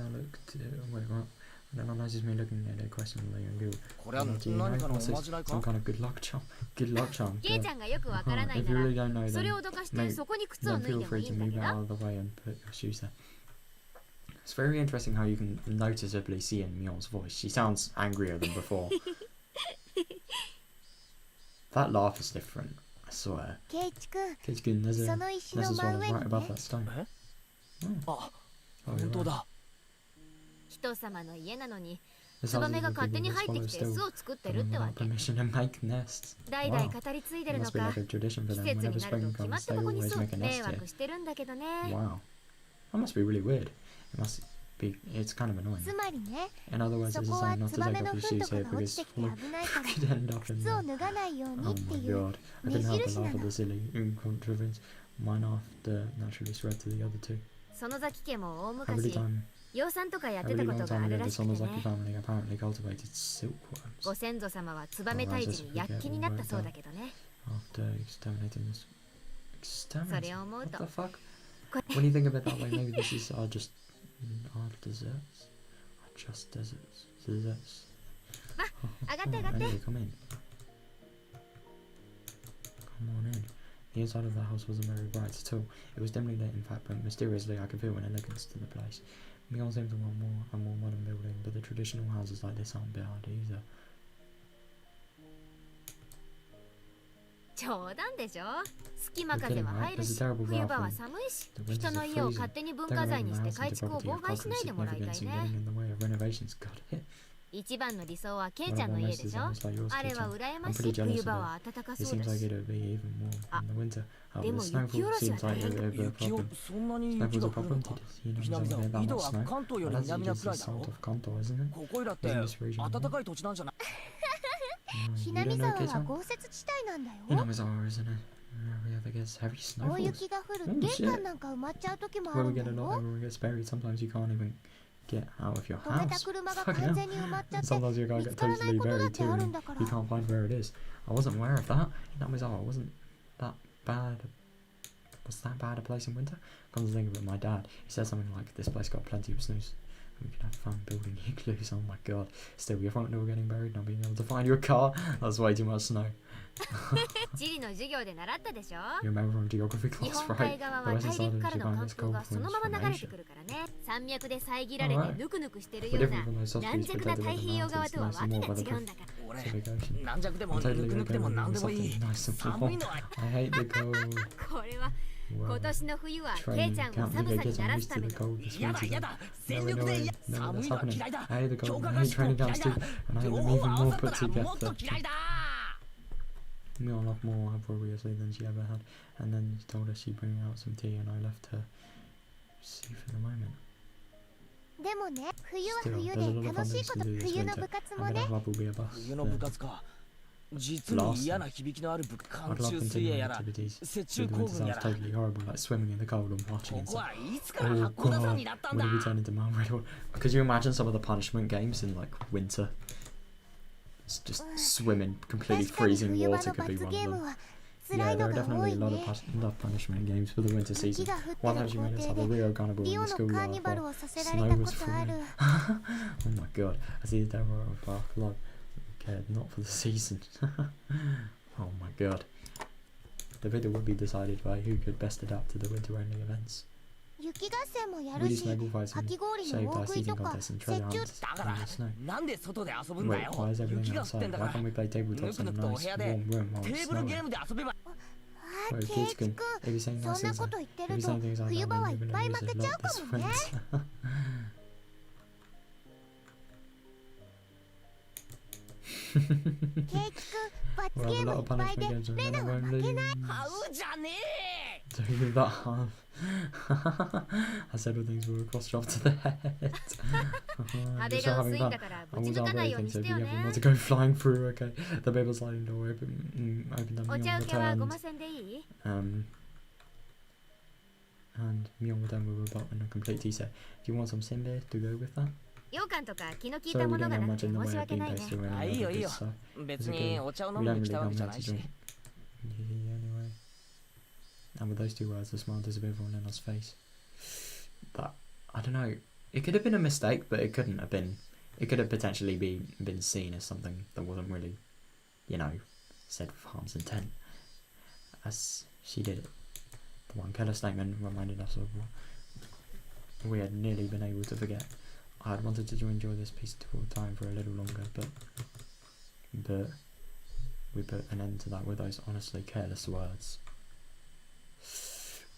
I looked at wait, what? And then I noticed me looking at it questioningly and go, これは何かのおまじないか？ some kind of good luck charm. Good luck charm. ケイちゃんがよくわからない If な you ら really don't know それ then, をどかしてそこに靴を then 脱い feel でも free いい to んだ move け it ど out of the way and put your shoes there. It's very interesting how you can noticeably see in Myeon's voice. She sounds angrier than before. That laugh is different, I swear. Keiichi-kun, there's this one right above that stone. あ、 Oh, 本 you're 当 right. だ。人様の家なのに This ツ house バ is メが for 勝手 people に who 入って swallow きて still 巣を作ってる from ってわ without け permission and make nests. 代 Wow. 々語り継いで It るの must be か like a tradition for 季 them. 節 Whenever になる spring と決ま comes, った they とこに always 巣 make a 迷 nest 惑 here. してるんだけどね Wow. That must be really weird. It must be, it's kind of annoying. つまりね、 In other words, そ it's こ a は sign not ツ to バ take メ off の your 糞 shoes とか here が落 because ちてきて you 危ないから could end up in 靴を there. 脱がないよう Oh にって my いう god. I couldn't help but 目印 laugh な at の。 the silly contrivance. Mine after naturally spread to the other two. 園崎家も大 A really 昔 time, 養蚕とかやっ a てた really こ long とがあ time る ago, ら the しくて Sonozaki ね family apparently cultivated silkworms ご先祖様はツバメ退治に躍起になったそうだけどね after exterminating this. そ Exterminating? れを思う What と the fuck? これ When you think of it that way, maybe this is our just our desserts. Our just deserts. Desserts. 上がって上がって Anyway, come in. Come on in. The inside of the house wasn't very bright at all. It was dimly lit, in fact, but mysteriously I could feel an elegance to the place. Myeon seems to want a more modern building, but the traditional houses like this aren't bad either. 冗談でしょ。隙間風は入るし、冬場は寒いし、人の家を勝手に文化財にして改築を妨害しないでもらいたいね。一番の理想はケイちゃんの家でしょ。あれは羨ましい。冬場は暖かそうだし。あ、でも雪下ろしは大変だ。雪をそんなに雪が降るのか。ひなみさん、井戸は関東より南なくらいだろ。ここいらって暖かい土地なんじゃない。ひなみ沢は豪雪地帯なんだよ。大雪が降る玄関なんか埋まっちゃう時もあるんだよ。Get out of your 止めた house. 車が完全に埋まっちゃって Sometimes your car 見 gets つからない totally ことだっ buried て too ある and んだから。 you can't find where it is. I wasn't aware of that. That was all. I wasn't that bad. Was that bad a place in winter? Come to think of it, my dad, he said something like, this place got plenty of snows. We could have fun building igloos. Oh my god. Still, your front door getting buried, not being able to find your car. That's way too much snow. 地理の授業で習ったでしょ。 You remember from geography 日 class, 本 right? 海側は大陸からの寒風がそのまま流れてくるからね。山脈で遮られてぬくぬくしてるような軟弱な太平洋側とはわけが違うんだから。俺、軟弱でもぬくぬくでも何でもいい。寒いのは。I hate the cold. これは今年の冬はケイちゃんを寒さに慣らすための。やだやだ、全力で寒いのは嫌いだ。 I hate the 強 cold. 化 I 合 hate 宿 training camps too. And I hate them even more put もっと together. 嫌いだ。 Myeon laughed more obviously than she ever had, and then she told us she'd bring out some tea, and I left her see for the moment. でもね、冬は Still, 冬 there's a lot で of 楽 fun しい things こ to と、 do this 冬の winter. 部活も And ね。 that club will be a bus. 冬の部活か。実に嫌な響きのある寒 I'd love 中水泳 continuing やら activities. 雪中 But the 行 winter 軍や sounds ら。 totally horrible, like swimming in the cold and こ marching こ inside. はいつから Oh 八甲田山 god, になったん when だ。 did we turn into Mount Red? Could you imagine some of the punishment games in like winter? It's just swimming, completely 確かに freezing 冬場 water の could be 罰 one ゲー of ム them. は辛 Yeah, い there の are が definitely 多 a い lot ね。 of punishment games for the winter 雪 season. が降って One る time she 校 made us have 庭 a で Rio carnival リ in オ the の schoolyard カーニバル while をさせられ snow た was ことある。 falling. Oh my god, I see the terror of our club. Okay, not for the season. Oh my god. The video would be decided by who could best adapt to the winter-only events. 雪合戦もや We る do し、 snowball fights か and き氷の shaved 大 ice 食い eating とか、 contests and 雪 treasure 中 hunts だか in ら the snow. なんで外で遊ぶんだ Wait, よ。 why is everything 雪が降ってん outside? だ Why から。 can't we play ぬ tabletops く in ぬ a くとお部 nice 屋で warm room while テ it's ーブルゲー snowing? ムで遊べば。あ Wait, ー、ケ kids イチ can く maybe saying ん、 nice そんな things こ like と言って maybe ると saying things like 冬 that 場は means い we're っ gonna ぱい lose 負 a けちゃ lot うか this もね。 winter.ケイチくん、罰 We'll ゲ have a ーム lot い of っぱい punishment で games and レ then ナ I は won't 負けない。 lose. 買うじゃねえ。 Do that half. I said all things were a cross job to the head. 壁 Just が for 薄 having いん fun. だから I ぶち was 抜か out ないよう waiting, にし so て be よ careful ね。 not to go flying through, okay? The paper sliding door opened up, お Myeon 茶受けはご returned. ませんでいい？ And Myeon returned with a bottle and a complete tea set. Do you want some Simbe to go with that? 羊羹とか気の利い Sorry, た we もの don't が have なく much て in the 申し way of 訳 bean ないね。 pastry or あ、 any いいよ other いい good よ。 stuff. 別にお茶を飲 We み don't に really 来たわ come けじゃ here な to いし。 drink. Anyway. And with those two words, the smile disappeared from Lena's face. That, I don't know, it could have been a mistake, but it couldn't have been. It could have potentially been seen as something that wasn't really, you know, said with harm's intent. As she did it. The one careless statement reminded us of what we had nearly been able to forget. I had wanted to enjoy this peaceful time for a little longer, but we put an end to that with those honestly careless words.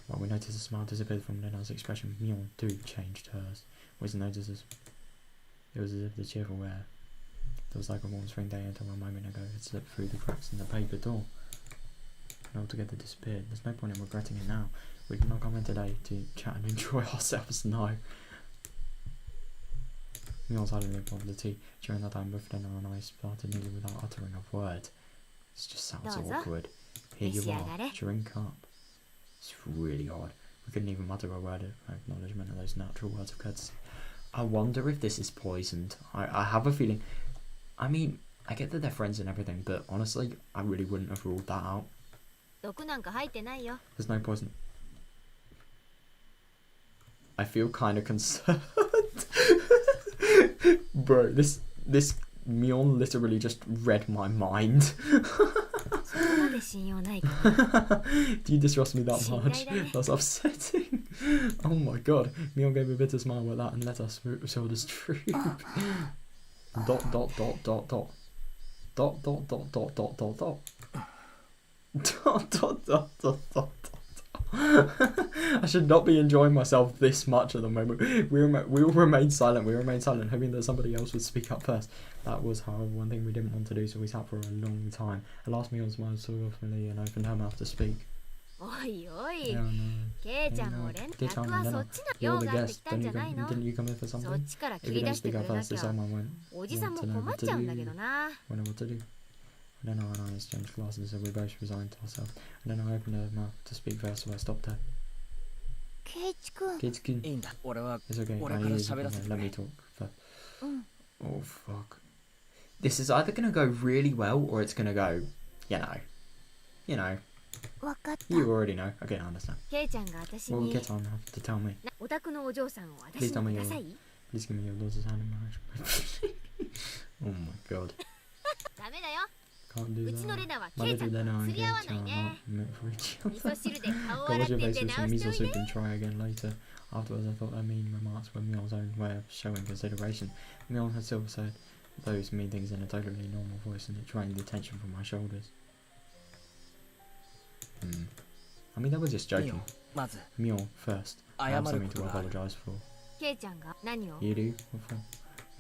Well, we noticed a smile disappeared from Lena's expression. Myeon too changed hers. Was noticed as it was as if the cheerful air that was like a warm spring day until a moment ago had slipped through the cracks in the paper door and altogether disappeared. There's no point in regretting it now. We did not come in today to chat and enjoy ourselves, no. Myeon silently poured the tea. During that time, both Lena and I started nearly without uttering a word. This just sounds awkward. Here you are, drink up. It's really odd. We couldn't even mutter a word of acknowledgement of those natural words of courtesy. I wonder if this is poisoned. I have a feeling. I mean, I get that they're friends and everything, but honestly, I really wouldn't have ruled that out. 毒なんか入ってないよ。 There's no poison. I feel kind of concerned. Bro, this Myeon literally just read my mind. そこまで信用ないか。Do you distrust me that much? 信頼だね。 That's upsetting. Oh my god. Mion gave a bitter smile at that and let us shoulders droop. Dot dot dot dot dot. Dot dot dot dot dot dot dot. Dot dot dot dot dot. I should not be enjoying myself this much at the moment. We all remained silent. We remained silent, hoping that somebody else would speak up first. That was, however, one thing we didn't want to do, so we sat for a long time. At last, Mion smiled softly and opened her mouth to speak. Oi, oi. No, no. Kei-chanも連絡はそっちの You're 用 the があって guest. きたんじゃないの Didn't you come here for そ something? っちから If 切 you り don't 出して speak く up れな first, き the ゃ someone won't おじさんも want to know 困っ what ちゃうん to だけ do. どな Wonder what to do. I don't know, and I exchanged glasses, so we both resigned to ourselves. And then I opened her mouth to speak first, so I stopped her. ケイチ君 Kids-kun. いいんだ。俺は It's okay. 俺 I から need 喋らせ to て let く me れ。 talk first. うん Oh fuck. This is either gonna go really well or it's gonna go, you know. 分かった You already know. Okay, I understand. ケイちゃんが私 Well, に get on have to tell me. お宅のお嬢さんを私 Please tell に me くだ your. さい Please give me your daughter's hand in marriage. Oh my god. ダメだよ Can't do うちの that. レナは My ケイちゃ little んと Lena は and 釣り合わ Kate ない are ね not meant for each 味 other. 噌汁で顔を Go 洗 wash っ your て face 出 with some 直し miso ておい soup で and try again later. Afterwards, I thought that mean remarks were Mion's own way of showing consideration. Mion had still said those mean things in a totally normal voice, and it drained the tension from my shoulders. I mean, they were just いいよ joking. まず Mion first. I 謝 have る something こと to がある。 apologize for. ケイちゃんが何を You do? What for?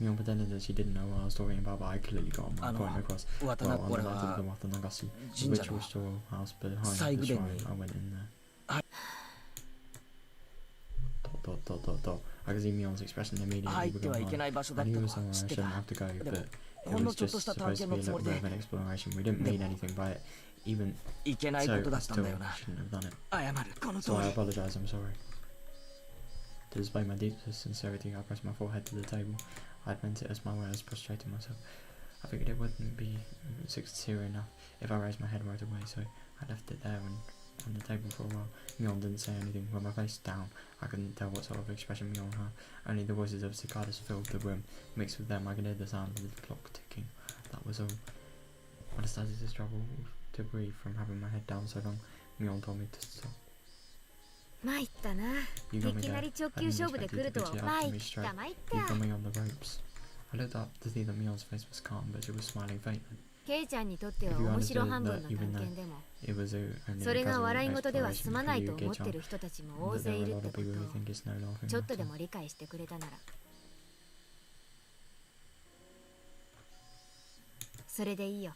Mion pretended that she didn't know what I was talking about, but I clearly got my point across. 渡 Well, 辺 on 俺 the night は of the Wataganashi, the 神社 ritual の storehouse behind the 最後殿 shrine, に I went in there. Dot dot dot dot dot. I could see Mion's expression 入 immediately ってはいけ become ない場所 high. だ I っ knew た it の was は知 somewhere って I た shouldn't have to go, で but も it ほん was のちょっ just とした supposed 探 to 検 be の a つも little り bit で of an exploration. We didn't mean anything by it, even いけない so ことだったん still だよな shouldn't have done it. 謝るこの通 So I り apologize, I'm sorry. To display my deepest sincerity, I pressed my forehead to the table. I'd meant it as my way of prostrating myself. I figured it wouldn't be sincere enough if I raised my head right away, so I left it there and on the table for a while. Mion didn't say anything. With my face down, I couldn't tell what sort of expression Mion had. Only the voices of cicadas filled the room. Mixed with them, I could hear the sound of the clock ticking. That was all. When I started to struggle to breathe from having my head down so long, Mion told me to stop. 参ったな You い got me きな there. り直 I 球 didn't 勝負で expect 来 you る to と be は too 参 up to me っ straight. た参っ You got た me on the ropes. I looked up to see that Mion's face was calm, but she was smiling faintly. ケイちゃんにとっては If you 面白 understood 半分 that の even 探 though 検でも it was only そ a れが casual 笑い事では済 exploration ま for ない you, と思って Gechan, る人たちも大 that 勢 there い are る a っ lot て of こ people と who think it's no laughing ちょっと matter. でも理解してくれたならそれでいいよ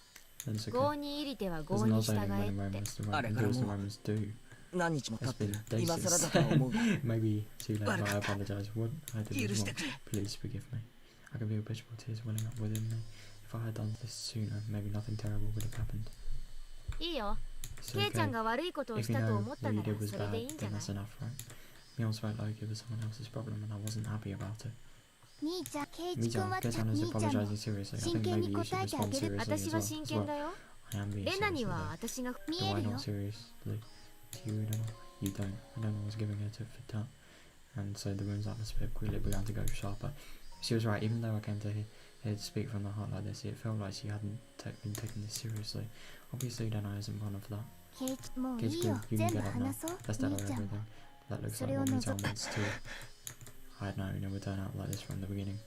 Then it's 郷 okay. に入りては There's 郷 no に従 saying when え the って Romans do あれから what the もう Romans do. 何日も経 It's って been る days 今更だ since とは思うが maybe too late, but I apologize. What I did 許 was して wrong. くれ Please forgive me. I can feel pitiful tears welling up within me. If I had done this sooner, maybe nothing terrible would have happened. いいよ It's ケイちゃん okay. が悪いことを If し you たと know 思った what な you ら did was それでいい bad, んじゃ then ない that's enough, right? Mion felt like it was someone else's problem and I wasn't happy about it. 兄ちゃんケイチ君 Mija, は Gechan 兄ちゃん is の apologizing seriously. I 真 think 剣に maybe you should 答えてあ respond げる seriously as 私 well. は真剣だよ I am being レナ serious に with は that. 私が 見 So え why るよ not seriously? To you, Elena? You don't. Elena was giving her tit for tat. And so the room's atmosphere quickly began to go sharper. She was right, even though I came to hear her speak from the heart like this, it felt like she hadn't been taking this seriously. Obviously, Elena isn't one of that. ケイチもうい Cage いよ you 全 can 部 get up now. 話そう Let's tell 兄 her ちゃんも everything. That looks So like they what all Mija know- wants too. I had known it would turn out like this from the beginning.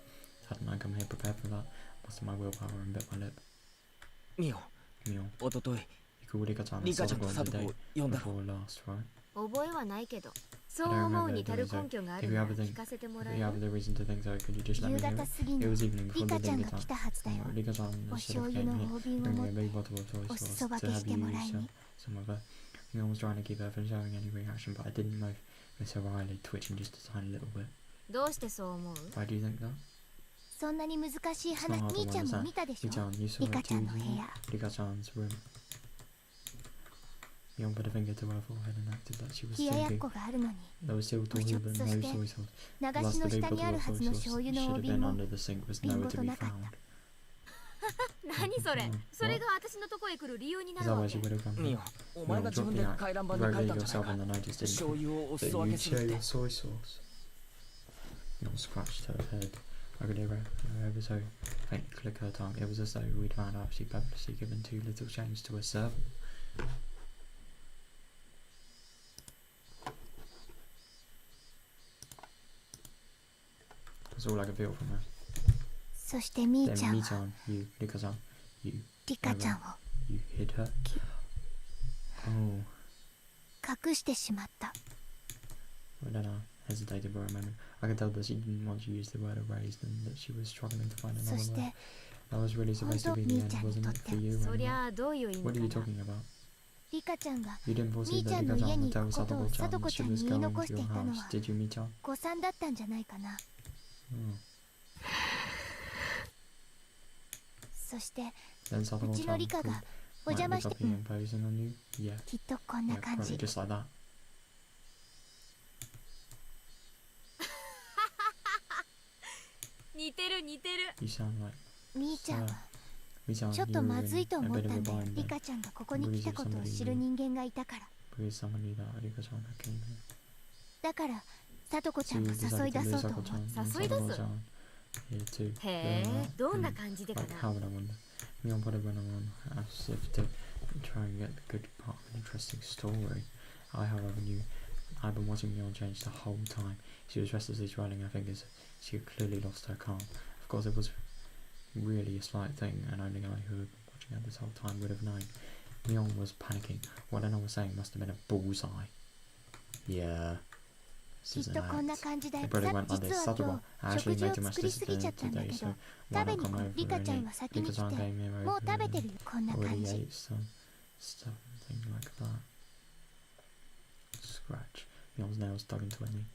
Hadn't I come here prepared for that? Mustered my willpower and bit my lip. ミオ Mion, おととい you called Rika-chan リ and カちゃんと Sadako サ on ト the コを day 呼んだろ before last, right? 覚えはないけどそう思うに足る根拠があるなら聞かせても If らえ you る have the reason to think so, could you just let 夕 me hear 方 it? 過ぎ It の was evening リ before カ the ちゃん dinner が time. 来たはずだよ Rika-chan お should have 醤油 came の here, 大瓶を bringing 持 a って big bottle of soy おし sauce そば to 消し have ても you らい use に some of her. Mion was trying to keep her from showing any reaction, but I didn't know miss her eyelid twitching just a tiny little bit. どうしてそう思う Why do you think that? そんなに難しい It's 話 not hard 兄 to ちゃんも understand. 見たでしょ Rika-chan, you saw リ it カち too, ゃんの部 didn't you? 屋 Rika-chan's room. Mion put a finger to her forehead and acted like she was 冷ややっ thinking. こがあるのに There was still toilet but no soy sauce. 流 Plus, し the の big 下に bottle ある of は soy ずの sauce 醤油 should の大 have 瓶 been も under the sink was 瓶 nowhere ご to と be なかっ found. 何それ What? それが私のとこへ来る理由にな Is る that わ why け she would have come ミ here? オお前が自分で回覧板 You に書 wrote い it たんじゃない yourself か and then I just didn't 醤油をお that 裾分 you'd けする share って your soy sauce. Mion scratched her head. I could hear her ever so faintly click her tongue. It was as though we'd found out she'd purposely given too little change to a servant. That's all I could feel from her. そしてみー Then ちゃんは Mii-chan, you, Rika-san, you, リカちゃんを you hid her. Oh, 隠してしまった。 Renana hesitated for a moment. I could tell that she didn't want to use the word erased and that she was struggling to find そ another し word. て That was really supposed to be the end, wasn't it, for you? そり Renana? ゃあどういう意 What 味 are か you な。 talking about? リカちゃんが You didn't み foresee ーち that ゃんの家 Rika-chan に would 行 tell くことを Sadako-chan さと that こ she ちゃん was に言い going 残 to してい your たの house. は Did you, Mii-chan? 誤算だったんじゃないかな。そして Then うちの Sadako-chan リカ could がお might 邪魔 Rika して、 be imposing on you? Yeah, きっとこんな yeah, 感 probably じ。 just like that. 似てる似てる。 You sound like みーちゃんは Mii-chan, ちょっ you と were まずい in と a 思っ bit た of a んだよ。 bind リ then. カちゃんがここに来たことを知る人間がいたから。 Because someone knew that Rika-chan came here. だからさとこち So ゃん you を誘い decided 出 to そう lose と思う。 Sadako-chan and 誘い出す Sadako-chan here too. へえ、どんな感じでか Like な。 how would I wonder? Mion put a run on as if to try and get the good part of an interesting story. I, however, knew I'd been watching Mion change the whole time. She was restlessly twirling her fingers. She had clearly lost her calm. Of course, it was really a slight thing, and only I, who had been watching her this whole time, would have known. Mion was panicking. What Anna was saying must have been a bullseye. Yeah. きっとこんな感じで、 It さ probably went like 実 this. は今 Sadako, I 日食 actually 事を made too much 作りすぎちゃったんだ today, け so ど、 why 食べ not に come 来 over る。リカ and ちゃん eat? は先に来て、 Rika-chan came here もう over 食べて and るよ。こんな already 感じ。 ate some something like that. Scratch. Mion's nails dug into her knee.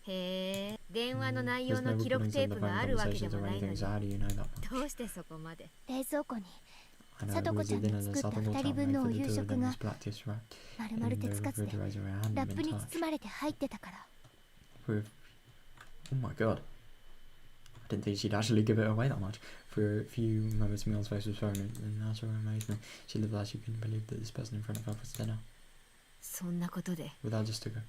へえ、電話の内 There's 容 no の記録 recordings テ of ー the プが phone あるわけで conversations も or ないの anything, に so how do you know that? どうしてそこまで。冷蔵庫に I know it さとこ was ちゃん the の dinner 作 that った Sadako 2 chan 人分 made の for お the 夕 two of 食 them が was practice wrapped 丸々 in the 手つかずで refrigerator and ラ hadn't ップ been に touched. 包まれて入ってたから。 For oh my god. I didn't think she'd actually give it away that much. For a few moments, Mion's face was thrown in utter amazement. She looked like she couldn't believe that this person in front of her was dinner. そんなことで Without just to go.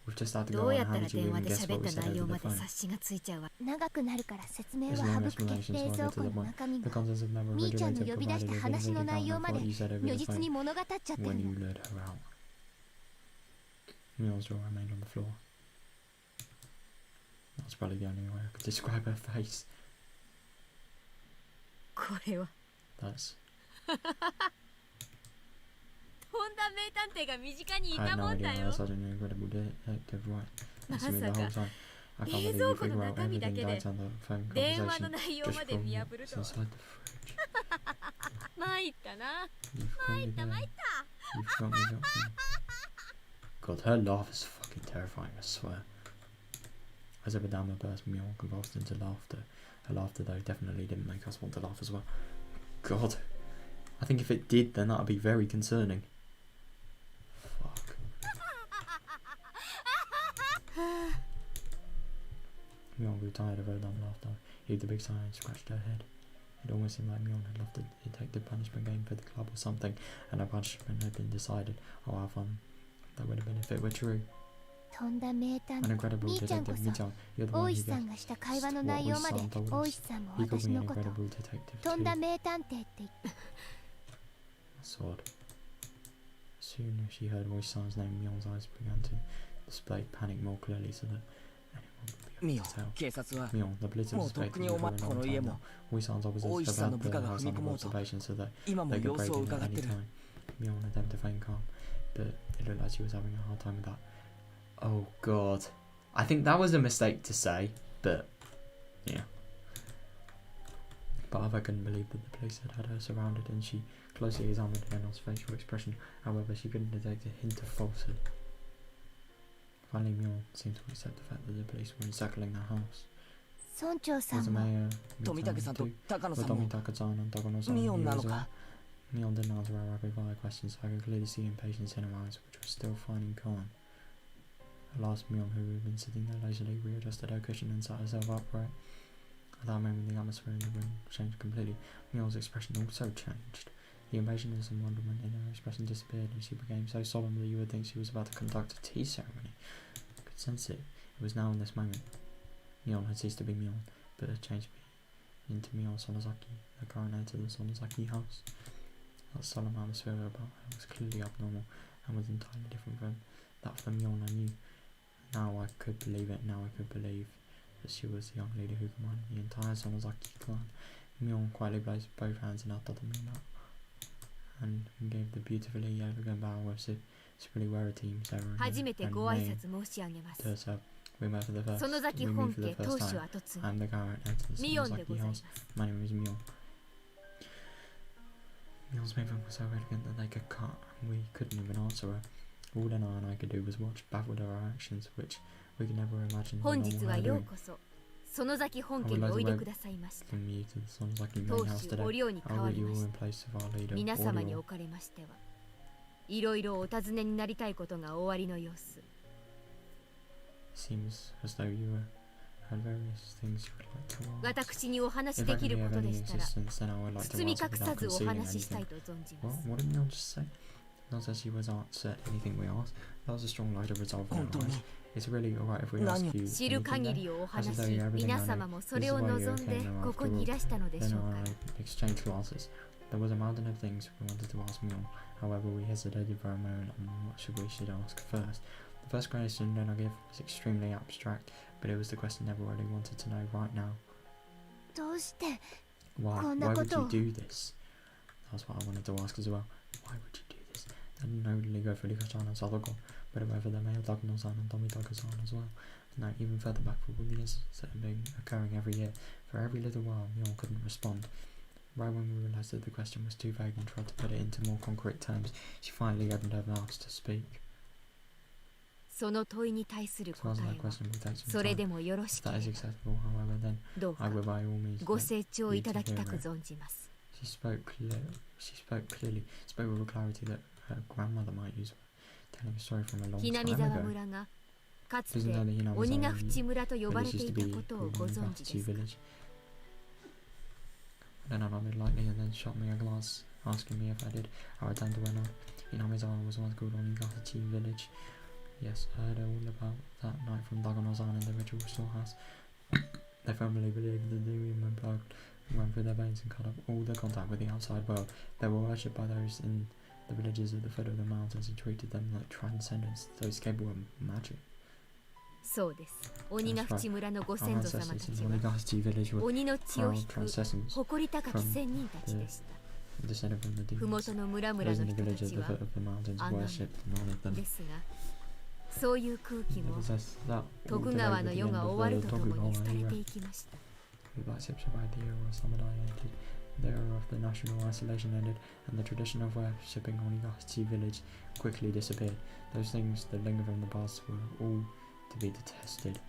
We've just had to ど go う on. やった How ら did you 電話 even で guess 喋 what っ we た said 内容 over ま the で phone? 察しがついちゃうわ。長くなるから説明 As は long 省 as くけ。 relations 冷 were 蔵 to 庫 the の point. 中身 The が contents of the みーちゃんの refrigerator 呼び出し provided て a 話の vivid 内容 account ま of で what you said over 如 the 実 phone に物語っちゃってる when の。 you lured her out. Mion's jaw remained on the floor. That's probably the only way I could describe her face. これは That's とんだ名探偵が身近にい I た had も no んだ idea よ。 that's such an incredible detective, right? ま It's さ me the か whole time. I can't 冷 believe 蔵 you 庫の figure out 中身だ everything けで died on the phone 電話の conversation 内容 just まで from 見破るとは。 inside the fridge. 参ったな。 You've got me 参った there. 参った。 You've got me there. God, her laugh is fucking terrifying, I swear. As if a dam burst, Mion convulsed into laughter. Her laughter, though, definitely didn't make us want to laugh as well. God. I think if it did, then that would be very concerning. Fuck. Mion grew tired of her dumb laughter, heaved a big sigh and scratched her head. It almost seemed like Mion had loved the detective punishment game for the club or something, and her punishment had been decided. Oh, how fun that would have been if it were true. とんだ名探 An 偵。 incredible みーちゃんこ detective, そ Mii-chan. You're the 大 one 石 who さ gets んがした会話の内容まで大石さんも He called 私 me の an こと incredible detective とん too. だ名探偵って言って。 That's odd. As soon as she heard Oisan's name, Mion's eyes began to display panic more clearly so that anyone would be able to tell. 警察は Mion, the police have もうとっ suspected くに you お for 前 a こ long の家 time も now. Oisan's officers 大石 have さんの had 部 the 下が house 踏み込 under もうと observation so that 今も they could 様 break 子を in 伺 at って any る。 time. Mion attempted to feign calm, but it looked like she was having a hard time with that. Oh god. I think that was a mistake to say, but yeah. But I couldn't believe that the police had her surrounded, and she closely examined Renon's facial expression. However, she couldn't detect a hint of falsehood. Finally, Mion seemed to accept the fact that the police were encircling the house. 村長さ Was ん the も mayor 富武さんと too? 高野 Were さんも Tomitaka-san and Takano-san ミオン here なの as well? か。 Mion didn't answer our rapid-fire questions, so I could clearly see impatience in her eyes, which was still fine and calm. At last, Mion, who had been sitting there lazily, readjusted her cushion and sat herself upright. At that moment, the atmosphere in the room changed completely. Mion's expression also changed. The impatience and wonderment in her expression disappeared, and she became so solemn that you would think she was about to conduct a tea ceremony. I could sense it. It was now in this moment. Mion had ceased to be Mion, but had changed into Mion Sonozaki, the current heir to the Sonozaki house. That solemn atmosphere about her was clearly abnormal, and was entirely different from that of the Mion I knew. Now I could believe it, now I could believe that she was the young lady who commanded the entire Sonozaki clan. Mion quietly placed both hands in Atatamina and gave the beautifully elegant bow with superiority ceremony and named herself. We met for the first time. I'm the current head of the Sonozaki house. My name is Mion. Mion's movement was so elegant that they could cut, and we couldn't even answer her. All Lena and I could do was watch, baffled at her actions, which we could never imagine. 本日はようこそ園崎本家においでくださいました。当主お領に代わりました。皆様におかれましては、いろいろお尋ねになりたいことがおありの様子。私にお話しできることでしたら、包み隠さずお話ししたいと存じます。Not that she was answered anything we asked. That was a strong light of resolve in her eyes. It's really alright if we ask you 知る限りをお話し、皆様もそれを望んでここにいらしたのでしょうか。Exchange classes. There was a mountain of things we wanted to ask Mion. However, we hesitated for a moment on what should ask first. The first question Lena gave was extremely abstract, but it was the question everyone really wanted to know right now. どうして Why こんな would こ you とを do this? That's what I wanted to ask as well. Why would you do this? They didn't only go for Higurashi and Sadako, but it went for the male Wataganashi and Tomitaka-san as well. No, even further back for all the incidents that had been occurring every year. For every little while, Mion couldn't respond. Right when we realised that the question was too vague and tried to put it into more concrete terms, she finally opened her mouth to speak. その問いに対する To 答 answer え that は question will take some それ time. でもよろし If け that れ is ば acceptable, however, then どう I か will by all means ご let 清聴いただきたく you to hear 存じます。 She spoke clearly, spoke with a clarity that her grandmother might use, telling a story from a long ひな time み沢 ago. 村がかつ Isn't て that the Hinamizawa 鬼ヶ淵村と呼ばれ village て used い to た be ことを called ご存知 Wataganashi ですか。 village? Then I nodded lightly and then shot me a glance, asking me if I did. I returned to her nod. Hinamizawa was once called Wataganashi village. Yes, I heard all about that night from Dagono-san in the ritual storehouse. They firmly believed that the human blood ran through their veins and cut off all the contact with the outside world. They were worshipped by those in the villages at the foot of the mountains and treated them like transcendents, those capable of magic. そうです。鬼ヶ淵村のご Our 先祖様た ancestors ち in は Wataganashi village were 鬼の血を proud 引く transcendents 誇り高き仙人たちでした。 descended from the ふ demons. もとの村々 Those の in the 人た village at ち the は foot of the mountains Amen. worshipped and honored them. ですが、そういう空気 They も possessed that all 徳 today 川 with の the 世 end が of 終わる the とともに Tokugawa 廃れて era. いきました。 With that September idea of Samurai ended, the era of the national isolation ended, and the tradition of worshipping Onigashiki village quickly disappeared. Those things that linger from the past were all to be detested.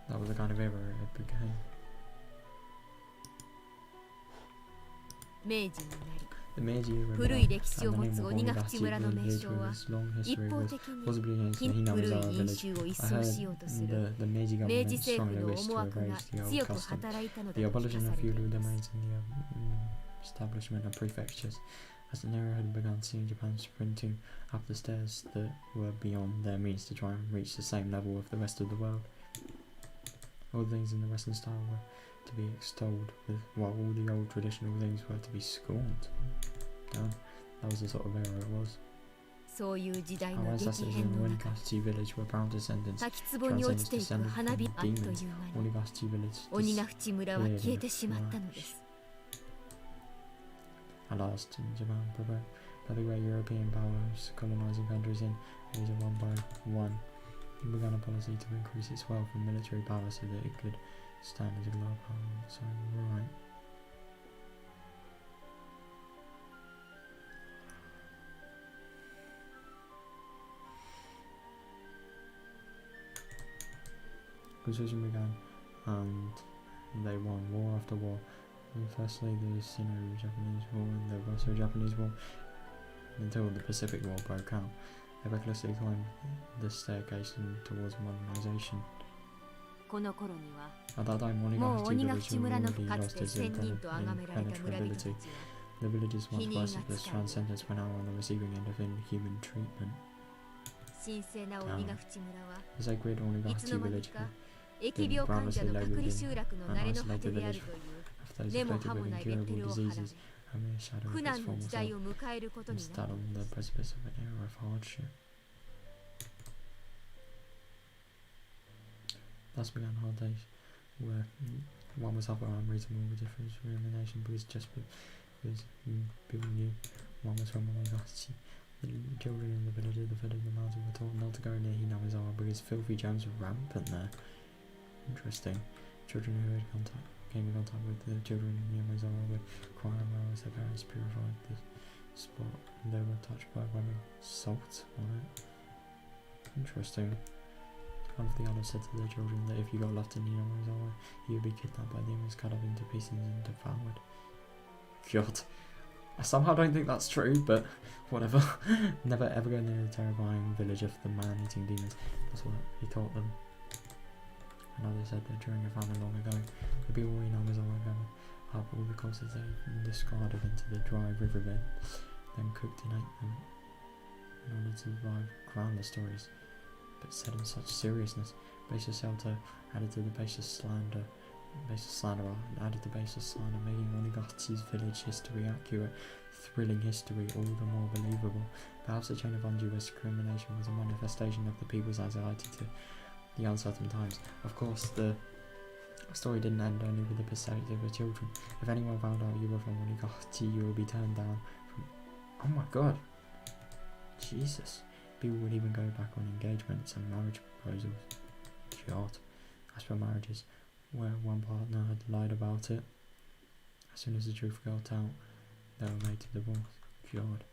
That was the kind of era it became. 明治になり、 The Meiji era 古い began, 歴史を and 持 the つ name of 鬼ヶ淵 Onigashiki 村の名 village 称は with its long 一 history 方 was 的に possibly against the 古い Hinamizawa 飲 village. 酒を一 I 掃 heard しようとする the Meiji 明 government 治政府 strongly の wished 思 to 惑が erase the old 強く custom. 働いたの The だと聞 abolition かさ of れてい feudal ます。 domains and the establishment of prefectures. As the era had begun seeing Japan sprinting up the stairs that were beyond their means to try and reach the same level of the rest of the world. All the things in the Western style were to be extolled, while all the old traditional things were to be scorned. Damn, that was the sort of era it was. そういう時代 Our の激 ancestors 変 in の中、 Onigashiki village were proud descendants. 滝壺に落ちていく花火あっという間に Onigashiki village 鬼ヶ淵村は消えてしまったのです。 At last, in Japan, provoked by the great European powers colonizing countries in Asia one by one, it began a policy to increase its wealth and military power so that it could stand as a global power in its own right. Construction began, and they won war after war. Firstly, the Sino-Japanese War and the Russo-Japanese War, until the Pacific War broke out. They recklessly climbed the staircase towards modernization. この頃には At that time, もう Onigashiki 鬼ヶ village 淵 had 村の already かつ lost て its 仙人と崇められた村人たち impenetrability. は The village's once 否認が worshipped as 使え transcendents were now on the receiving end of inhuman treatment. 神聖な鬼ヶ淵村は The sacred いつ Onigashiki の間に village か疫病患者の隔離集落の慣れの果てであるという after those 根も afflicted 葉も with ないレッテ incurable ルを貼られ diseases, a mere shadow 苦 of its 難の former 時代 self, を迎えることに and な stood る on the precipice of an era of hardship. Thus began hard days, where one was half unreasonable difference for elimination because people knew one was from Wataganashi. The children in the village at the foot of the mountain were told not to go near Hinamizawa because filthy germs were rampant there. Interesting. Children who came in contact with the children in Hinamizawa would cry out as their parents purified the spot and they were touched by women. Salt on it. Interesting. One of the others said to their children that if you got left in Hinamizawa, you would be kidnapped by demons, cut up into pieces and devoured. God. I somehow don't think that's true, but whatever. Never ever go near the terrifying village of the man-eating demons. That's what he taught them. Another said that during a famine long ago, the people in Hinamizawa gathered up all the corpses they discarded into the dry riverbed, then cooked and ate them in order to survive. Groundless stories, but said in such seriousness. Baseless shelter added to the baseless slander. Baseless slander added to baseless slander, making Wataganachi's village history accurate, thrilling history all the more believable. Perhaps the chain of undue discrimination was a manifestation of the people's anxiety to the uncertain times. Of course, the story didn't end only with the perspective of children. If anyone found out you were from Wataganashi, you would be turned down from... Oh my god! Jesus. People would even go back on engagements and marriage proposals. God. As for marriages, where one partner had lied about it, as soon as the truth got out, they were made to divorce. God.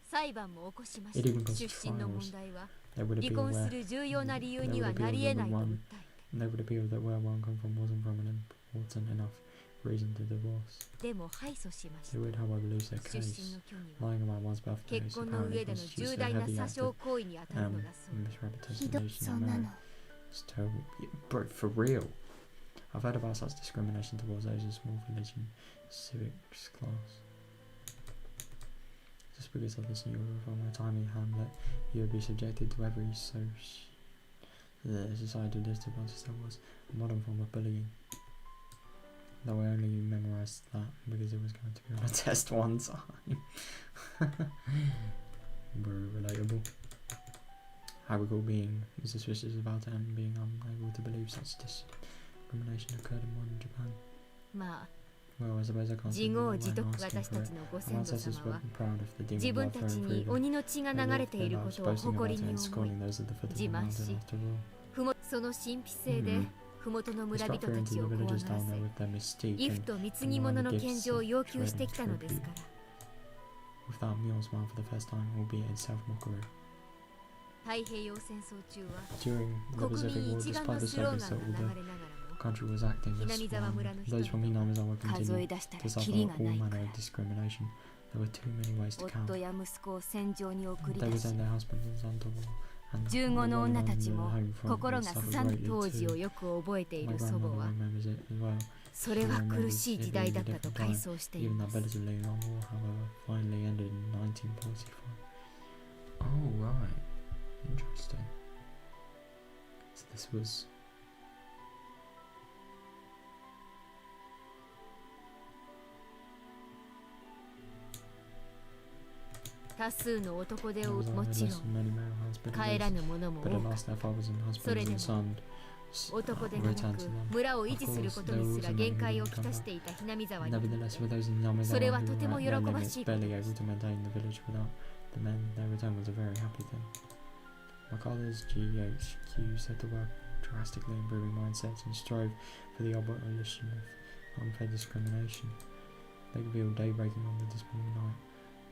裁判も起こしまし It た。 even 出 goes to 身の問 trials. 題は They would 離 appeal 婚す where る重要な理由にはなり得ないと訴えて they would appeal that where one come from wasn't from an important enough reason to divorce. でも敗訴しまし They た。 would, however, lose their 出身 case. の虚偽は Lying about one's birthday 結 is 婚の apparently 上での constitutes 重 a 大な heavy 詐 act 称 of 行為に当たるのだそう。 misrepresentation そ of うな marriage. の It's terrible. Bro, for real. I've heard about such discrimination towards those in small village and civics class. Just because others knew you were from a tiny hamlet, you would be subjected to every societal disadvantage there was. A modern form of bullying. Though I only memorised that because it was going to be on a test one time. Very relatable. I recall being suspicious about it and being unable to believe such discrimination occurred in modern Japan. まあ Well, I suppose I can't 自業自得私たちのご先 Our 祖 ancestors 様 were は proud of the 自 demon 分 blood た flowing ちに freely. 鬼の血が They 流れ lived ている their こ lives とを boasting 誇り about it に and 思い scorning those at the foot of the 自慢し mountain after all. その神秘性で麓の They 村 struck 人 fear た into ち the を怖がら villagers せ down there with their mystique ギフ and と貢ぎ物の献上を要求してきたのですから without Mion's smile for the first time, albeit in self-mockery. 太平洋戦争中は During the 国 Pacific 民 War, 一丸 despite の the スロー Soviets ガ that ン all が流 the れながらも country was acting as 南沢村の人 those from Hinamizawa 数え continued 出したら to キ suffer リが all ないか manner ら of discrimination. There were too many ways to 夫 count. や息子を戦場に送り They 出 would し send their husbands and sons to war, and 15の the 女 women た on ち the も home front 心 would が suffer すさん greatly 当時を too. よく覚えてい My る祖母 grandmother は remembers it as well. それは苦しい時代だったと回想してい Even ま that す relatively long war, however, finally ended in 1945. Oh, right. Interesting. So this was... 多数の男手 There を was も only ちろ less ん than many male husbands, 帰らぬ者も but 多 at かっ last their fathers and それ husbands でも and sons た男手がな returned く to them. 村を維持することにすら限界をきたしていたひなみ沢に Nevertheless, for those in Yamazawa それは who とて were も at 喜 their ば limits, しいこと barely で able す to maintain the village without the men, their return was a very happy thing. Makada's GHQ set to work drastically improving mindsets and strove for the abolition of unfair discrimination. They revealed daybreaking on the dismal night.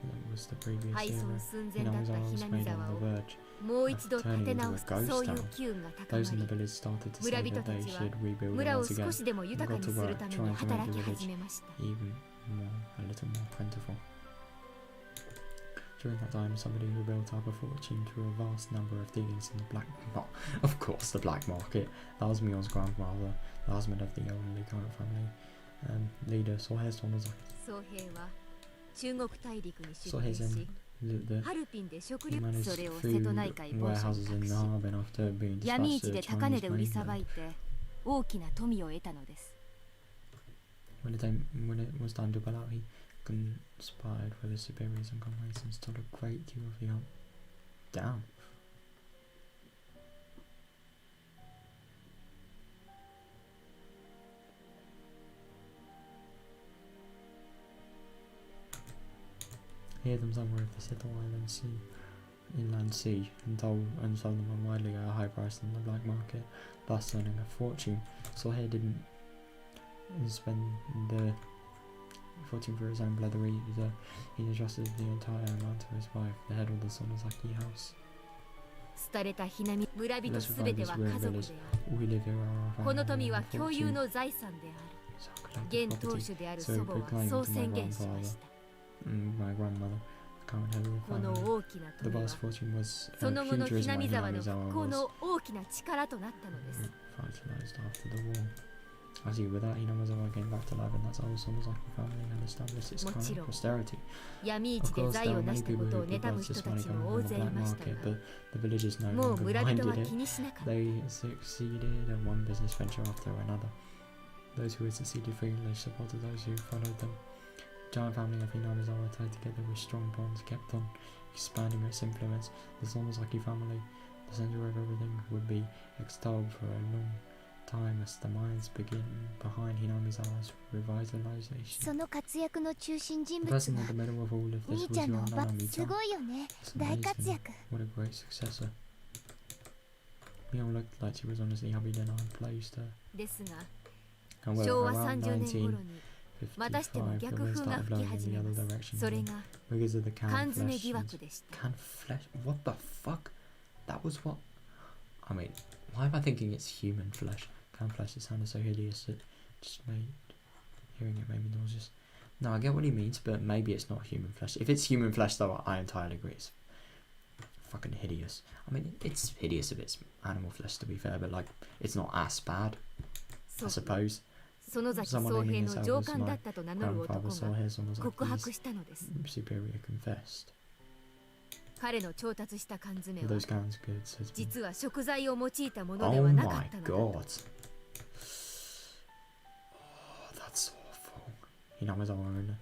That was the previous 敗 era. 損寸前だった Hinamizawa ひ was なみ made 沢 on the を verge. もう一度立て直すそういう機運が高 Those in ま the り village started to 村 say 人 that た they ちは should rebuild 村 it を once 少 again, しでも豊かにするために働き始めました even more, a little more plentiful. During that time, somebody who built up a fortune through a vast number of dealings in the black market. Of course, the black market. That was Mion's grandfather, the husband of the elderly current family, leader Sohei's Sonozaki. Sohei's in the managed food warehouses in the harbour after being dispatched to the Chinese mainland. When it was time to bail out, he conspired with his superiors and comrades and stole a great deal of the art. Damn. He hid them somewhere of the Seattle inland sea and sold them unwidely at a high price on the black market, thus earning a fortune. Sohei didn't spend the fortune for his own blood either. He entrusted the entire amount to his wife, the head of the Sonozaki house. Let's revive this weird village. We live here are our family and fortune. So collective property. So he proclaimed to my grandmother, the current head of the family. The vast fortune was huge reason why Hinamizawa was revitalized after the war. As he with that, Hinamizawa came back to life, and that's how the Sonozaki family had established its current posterity. Of course, there were many people who begrudged this money coming from the black market, but the villagers no longer minded it. They succeeded in one business venture after another. Those who had succeeded freely supported those who followed them. The giant family of Hinamizawa tied together with strong bonds kept on expanding its influence. The Sonozaki family, the center of everything, would be extolled for a long time as the minds begin behind Hinamizawa's revitalization. The person in the middle of all of this was your Nanami-chan. It's amazing. What a great successor. Mio looked like she was honestly happy that I placed her. However, around 1955, the wind started blowing in the other direction because of the canned flesh. Canned flesh? What the fuck? That was what? I mean, why am I thinking it's human flesh? Canned flesh, it sounded so hideous that just hearing it made me nauseous. No, I get what he means, but maybe it's not human flesh. If it's human flesh though, I entirely agree. It's fucking hideous. I mean, it's hideous if it's animal flesh, to be fair, but like, it's not as bad, I suppose. Someone naming himself as my grandfather saw his Sonozaki's superior confessed. Those canned goods has been... Oh my god. Oh, that's awful. Hinamizawa owned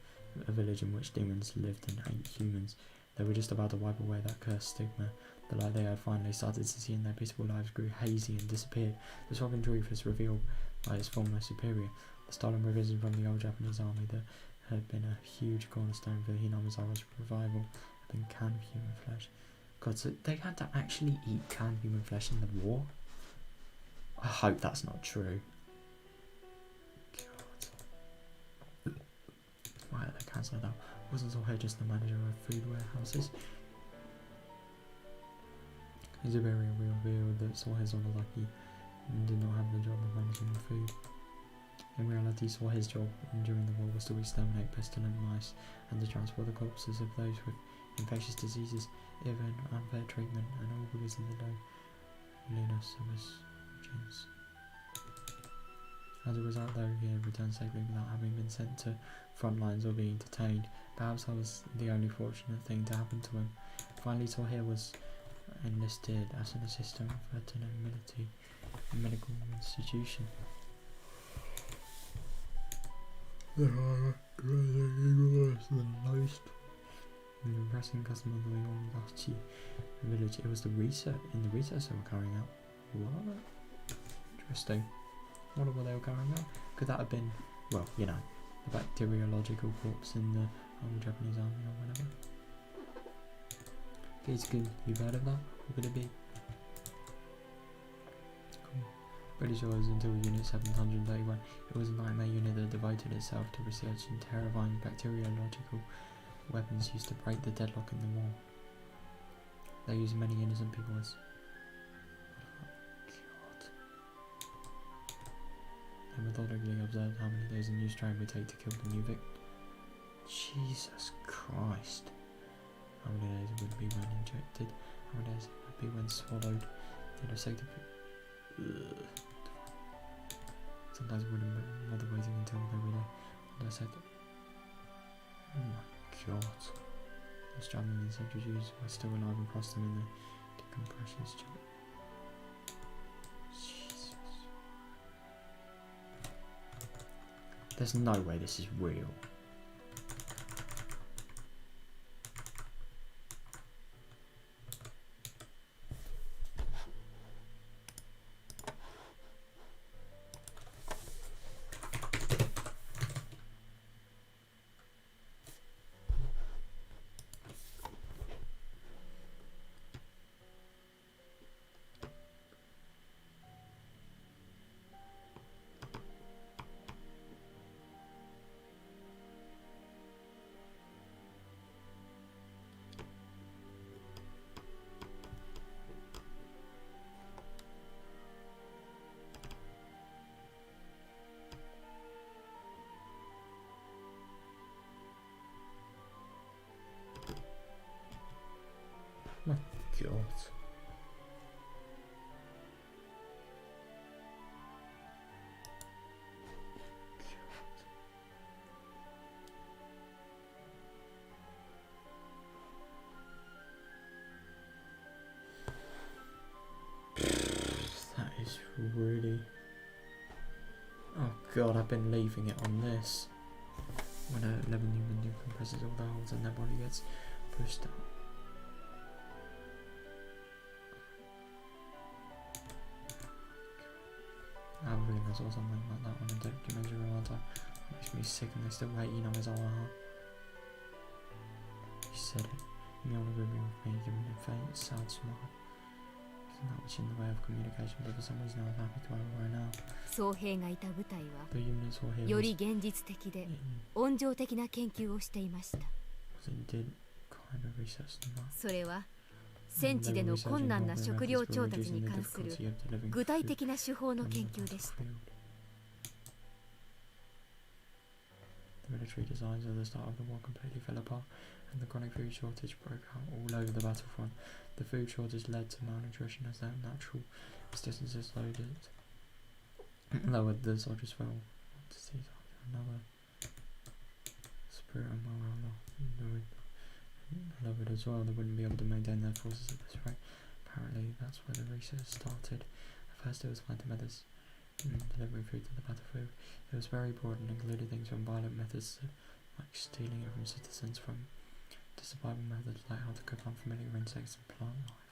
a village in which demons lived and ate humans. They were just about to wipe away that cursed stigma. The light they had finally started to see in their peaceful lives grew hazy and disappeared. The shocking truth was revealed by its former superior. The stolen provision from the old Japanese army that had been a huge cornerstone for Hinamizawa's revival had been canned human flesh. God, so they had to actually eat canned human flesh in the war? I hope that's not true. God. Why are they cancelled out? Wasn't Sohei just the manager of food warehouses? His superior revealed that Sohei Sonozaki did not have the job of managing the food. In reality, Sohei's job during the war was to exterminate pestilent mice and to transport the corpses of those with infectious diseases, even unfair treatment, and all because of the lowliness of his origins. As a result, though, he had returned safely without having been sent to front lines or being detained. Perhaps that was the only fortunate thing to happen to him. Finally, Sohei was enlisted as an assistant at a medical institution. There are worse than most. In the impressing custom of the Higurashi village, it was the research they were carrying out. What? Interesting. What were they carrying out? Could that have been, well, you know, the bacteriological corpse in the old Japanese army or whatever? It's good. You've heard of that? What could it be? Cool. British orders until Unit 731. It was a nightmare unit that devoted itself to researching terrifying bacteriological weapons used to break the deadlock in the war. They used many innocent people as... God. They methodically observed how many days a new strain would take to kill the new victim. Jesus Christ. How many days it would be when injected, how many days it would be when swallowed. They dissected Sometimes it wouldn't bother waiting until they were there. And I said, oh my god. The struggling these introduced were still alive and crossed them in the decompressions chart. Jesus. There's no way this is real. My god. That is really... Oh god, I've been leaving it on this. When a 11 human compresses all the holes and their body gets pushed out. I really saw something like that on a documentary one time. It makes me sick and they still hate you know his old heart. He said it. In the older room with me, giving me a faint, sad smile. Isn't that much in the way of communication, but for some reason I was happy to have it right now. 僧兵がいた部隊は The human saw him より現実的で温情的な研究をしていました。 was indeed kind of research in that. それは戦地での困難な食料調達に関する具体的な手法の研究でした。 The military designs at the start of the war completely fell apart, and the chronic food shortage broke out all over the battlefront. The food shortage led to malnutrition as their natural distances lowered. The soldiers fell to see another spirit and morale lowered as well. They wouldn't be able to maintain their forces at this rate. Apparently, that's where the research started. At first, it was finding methods delivering food to the battlefield. It was very broad and included things from violent methods like stealing it from citizens to survival methods like how to cook unfamiliar insects and plant life.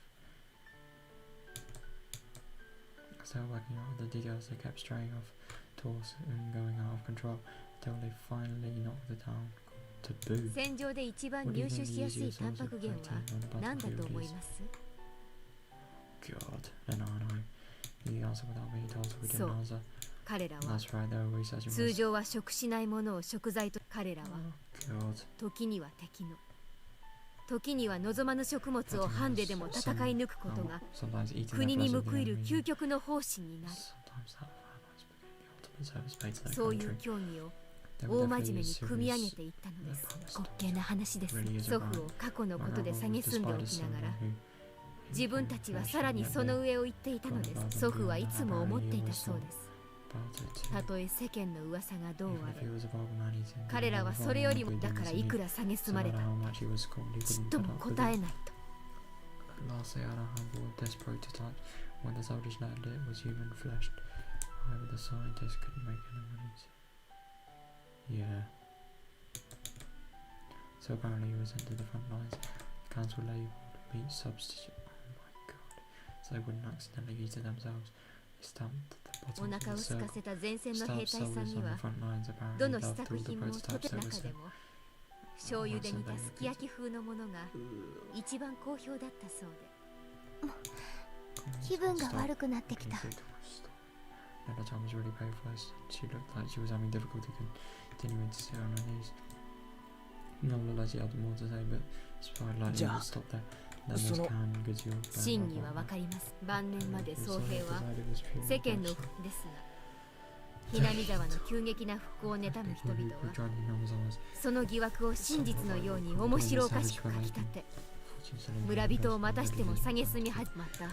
As they were working out the details, they kept straying off course and going out of control until they finally knocked the town taboo. 戦場で一番入手しやすいタンパク源は何だと思います？ God, then I know. The answer without being told, so we didn't answer. 彼らは That's right, they were researching. 通常は食しないものを食材と彼らは God. 時には敵の時には望まぬ食物をハンデでも戦い抜くことが国に報いる究極の方針になる。そういう競技を大真面目に組み上げていったのです。滑稽な話です。祖父を過去のことで蔑んでおきながら自分たちはさらにその上を言っていたのです。祖父はいつも思っていたそうです。たとえ世間の噂がどうあれ彼らはそれよりもだからいくら蔑まれたちっとも答えないと。 Lastly, I don't have a test prototype. When the soldiers landed, it was human flesh. However, the scientists couldn't make anyone eat it. Yeah. So apparently, he was sent to the front lines. The cans were labelled meat substitute. Oh my god! So they wouldn't accidentally eat it themselves. They stamped the bottom of the circle. Stamped soldiers on the front lines. Apparently, loved all the prototypes that were sent. 醤油で煮たすき焼き風のものが一番好評だったそうで。気分が悪くなってきた。 At the time was really painful as she looked like she was having difficulty continuing to sit on her knees. No, looked like she had more to say, but it's probably likely to stop there. Then there's canned goods you'll 真偽はわかります。晩年まで僧兵は世間のですが。 南沢の急激な復興を妬む人々はその疑惑を真実のように面白おかしく書き立て村人をまたしても蔑み始まった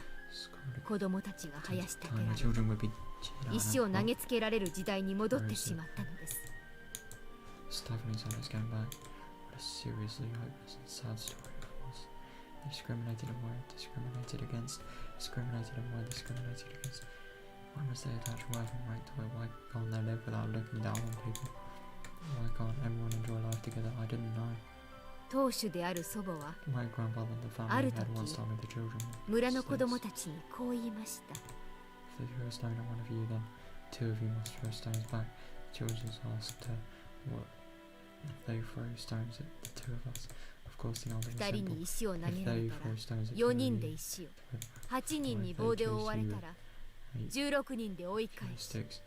子供たちが生やし立てられ、石を投げつけられる時代に戻ってしまったのです。Stifling silence going back. What a seriously hopeless and sad story it was. They discriminated and were discriminated against. Discriminated and were discriminated against. Why must they attach worth and rank to it? Why can't they live without looking down on people? Why can't everyone enjoy life together? I didn't know. 当主である祖母は My grandfather and the あ family る had 時 once time with the children. 村の子供たちにこう言いました。 If they throw a stone at one of you, then two of you must throw stones back. The children asked her, what if they throw stones at the two of us? Of course, the answer was 2人 simple. に石を投げ If られ they た throw ら stones at 4 two of 人で you, 石を、8人に棒で覆われたら16人で追い返し、 sticks.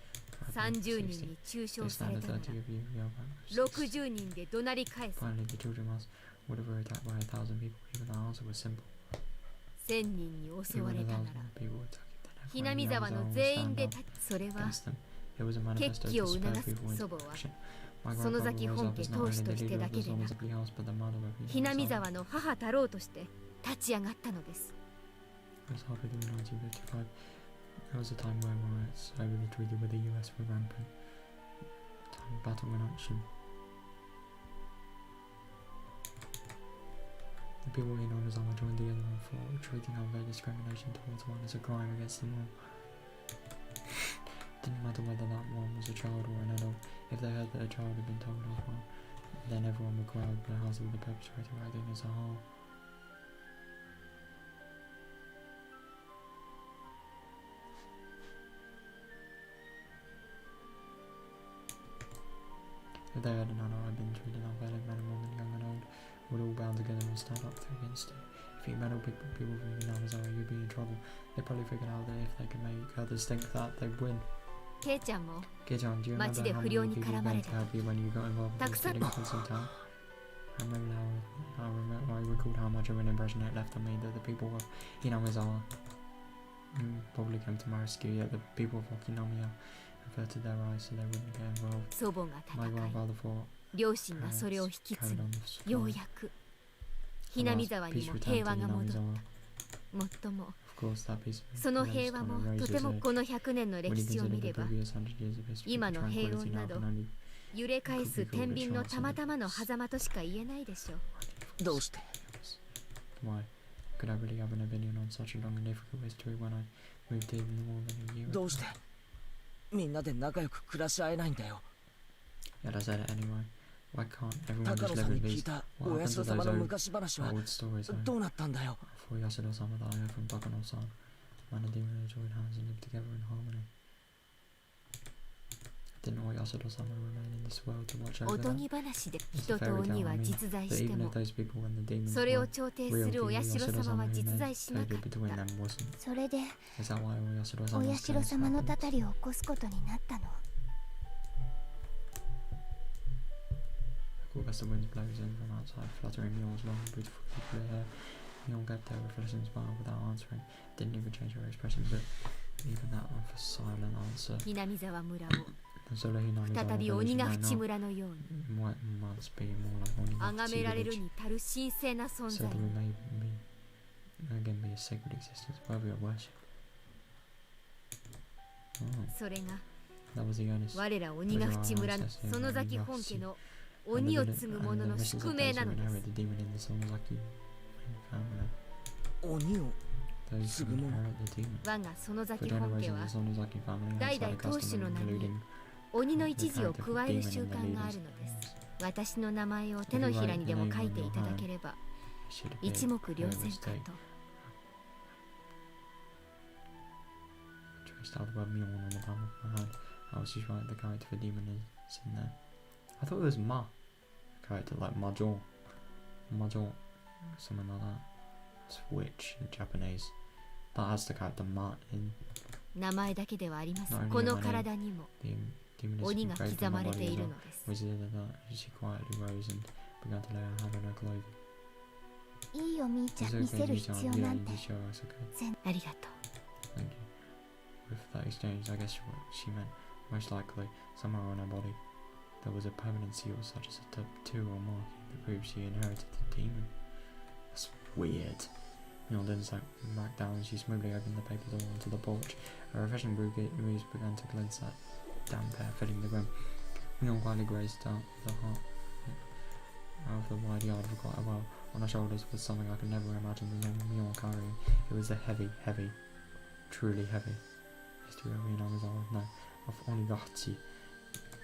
30人に中傷されたなら of you, yeah, 60人で怒鳴り返す。 Finally, the children asked, what if we were attacked by 1,000 people? Even the answer was simple. 1000人に襲 Even われたな 1,000 ら people were attacked, then ひなみ everyone 沢 in の Yamazawa would 全員 stand で up 立ち、それは against them. It was a manifesto 決起 to を促 spur す people into 祖母は action. My 園 grandfather 崎 rose 本 up 家 as not 当 only 主 the として leader だ of け the でなく、 Zonozaki house, but the mother of ひなみ Yamazawa. 沢の母太郎として立ち上がったのです。 It was halfway through 1955. There was a time where riots over the treaty with the US were rampant. Time battle in action. The people in Yamazawa joined together and fought, treating unfair discrimination towards one as a crime against them all. Didn't matter whether that one was a child or an adult. If they heard that a child had been told off, well, then everyone would crowd the house of the perpetrator acting as a whole. If they heard an adult had been treated unfairly, men and women, young and old, would all band together and stand up against it. If you meddle with people from Yamazawa, you'd be in trouble. They probably figured out that if they could make others think that, they'd win. ケイちゃんも Keichan, do you 街 remember で how 不良 many に people 絡まれ came た to help you when you got involved with たく those さん delinquents in town? I recalled how much of an impression it left on me that the people of Hinamizawa probably came to my rescue, yet the people of Okinamiya averted their eyes so they wouldn't get involved. 祖母が My 戦い、 grandfather fought, 両親がそれを引き carried 継ぎ、 on the よう fight. やくひなみ沢に Peace も returned 平 to 和が戻った。 Hinamizawa. もっとも Of course, that peace その平和も managed と to ても erase この100年の When 歴 you 史を consider 見 the れば previous 100 years of history, 今 the の平 tranquility 穏な now ど can only 揺れ返す天秤のたまたまの狭間としか言えないでしょう。どうして Why? Could I really have an opinion on such a long and difficult history when I moved here more than a year ど ago? うしてみんなで仲良く暮らし合えないんだよ。 Yet I said it anyway. Why can't everyone 高 just 野 live さん in に聞い peace? た What お happened 社 to 様 those の old 昔話は old stories I どうなったんだよ。 for Yasuda-sama that I heard from Takano-san? Man and demon joined hands and lived together in harmony. Didn't all Yasuda-sama remain in this world to watch お over と that? ぎ話で It's 人 a と fairy 鬼 tale, は I mean. 実在 But して even も if those people and the demons それを were 調停す real るお to you, 社様 Yasuda-sama は who 実 made 在しなか faded っ between た。 them wasn't. それで Is that why all お Yasuda-sama's 社 case 様の happened? たたりを起こすことになったの。 A cool gust of wind blows in from outside, fluttering Mjoln's long, beautiful clear hair. Mjoln kept her reflection smile without answering. Didn't even change her expression, but even that one for silent answer. ひなみ沢村を And so Hinamizawa 再び village 鬼ヶ right 淵 now 村のように must be more like 崇められる Onigachi に足る神聖な存 so 在 that we may again be a sacred existence worthy of worship. Oh, それが that was the earnest 我ら鬼ヶ淵村の園崎本家の鬼を継ぐ者の宿命なのです。 the demon in the Sonozaki family. 鬼を Those who 継ぐ者 inherit the demon. 我が園 For 崎本家 generations, は the Sonozaki family 代 has 々 had a 当主 custom の of 名に including 鬼の the 一字を character of 加 the える demon 習 in the 慣があ leader's るのです。 names. 私の名前を手のひらにでも書いていただければ It should appear 一目瞭 no 然 mistake. かと。 Traced out the word Mjoln on the palm of my hand. I was just right, the character for demon is in there. I thought it was Ma. Character like Mahjong. Mahjong. Something like that. It's witch in Japanese. That has the character Ma in 名前だけではありませ Not ん。 only この my name. 体にも the demon is 鬼が engraved 刻 on ま my れて body い as る well. のです。 Was it that she quietly rose and began to lay her hand on her clothing? いいよみーちゃ It's ん見 okay, せる Mii-chan, 必要 you な don't ん need て to show us, okay? ありがとう。 Thank you. With that exchange, I guess what she meant, most likely, somewhere on her body, there was a permanent seal such as a tattoo or marking that proved she inherited the demon. That's weird. Myeon then sat back down and she smoothly opened the paper door onto the porch. A refreshing breeze began to cleanse that damp air filling the room. Myeon quietly grazed out the heart out of the wide yard for quite a while. On her shoulders was something I could never imagine the young Myeon carrying. It was the heavy, truly heavy history of no, of Higurashi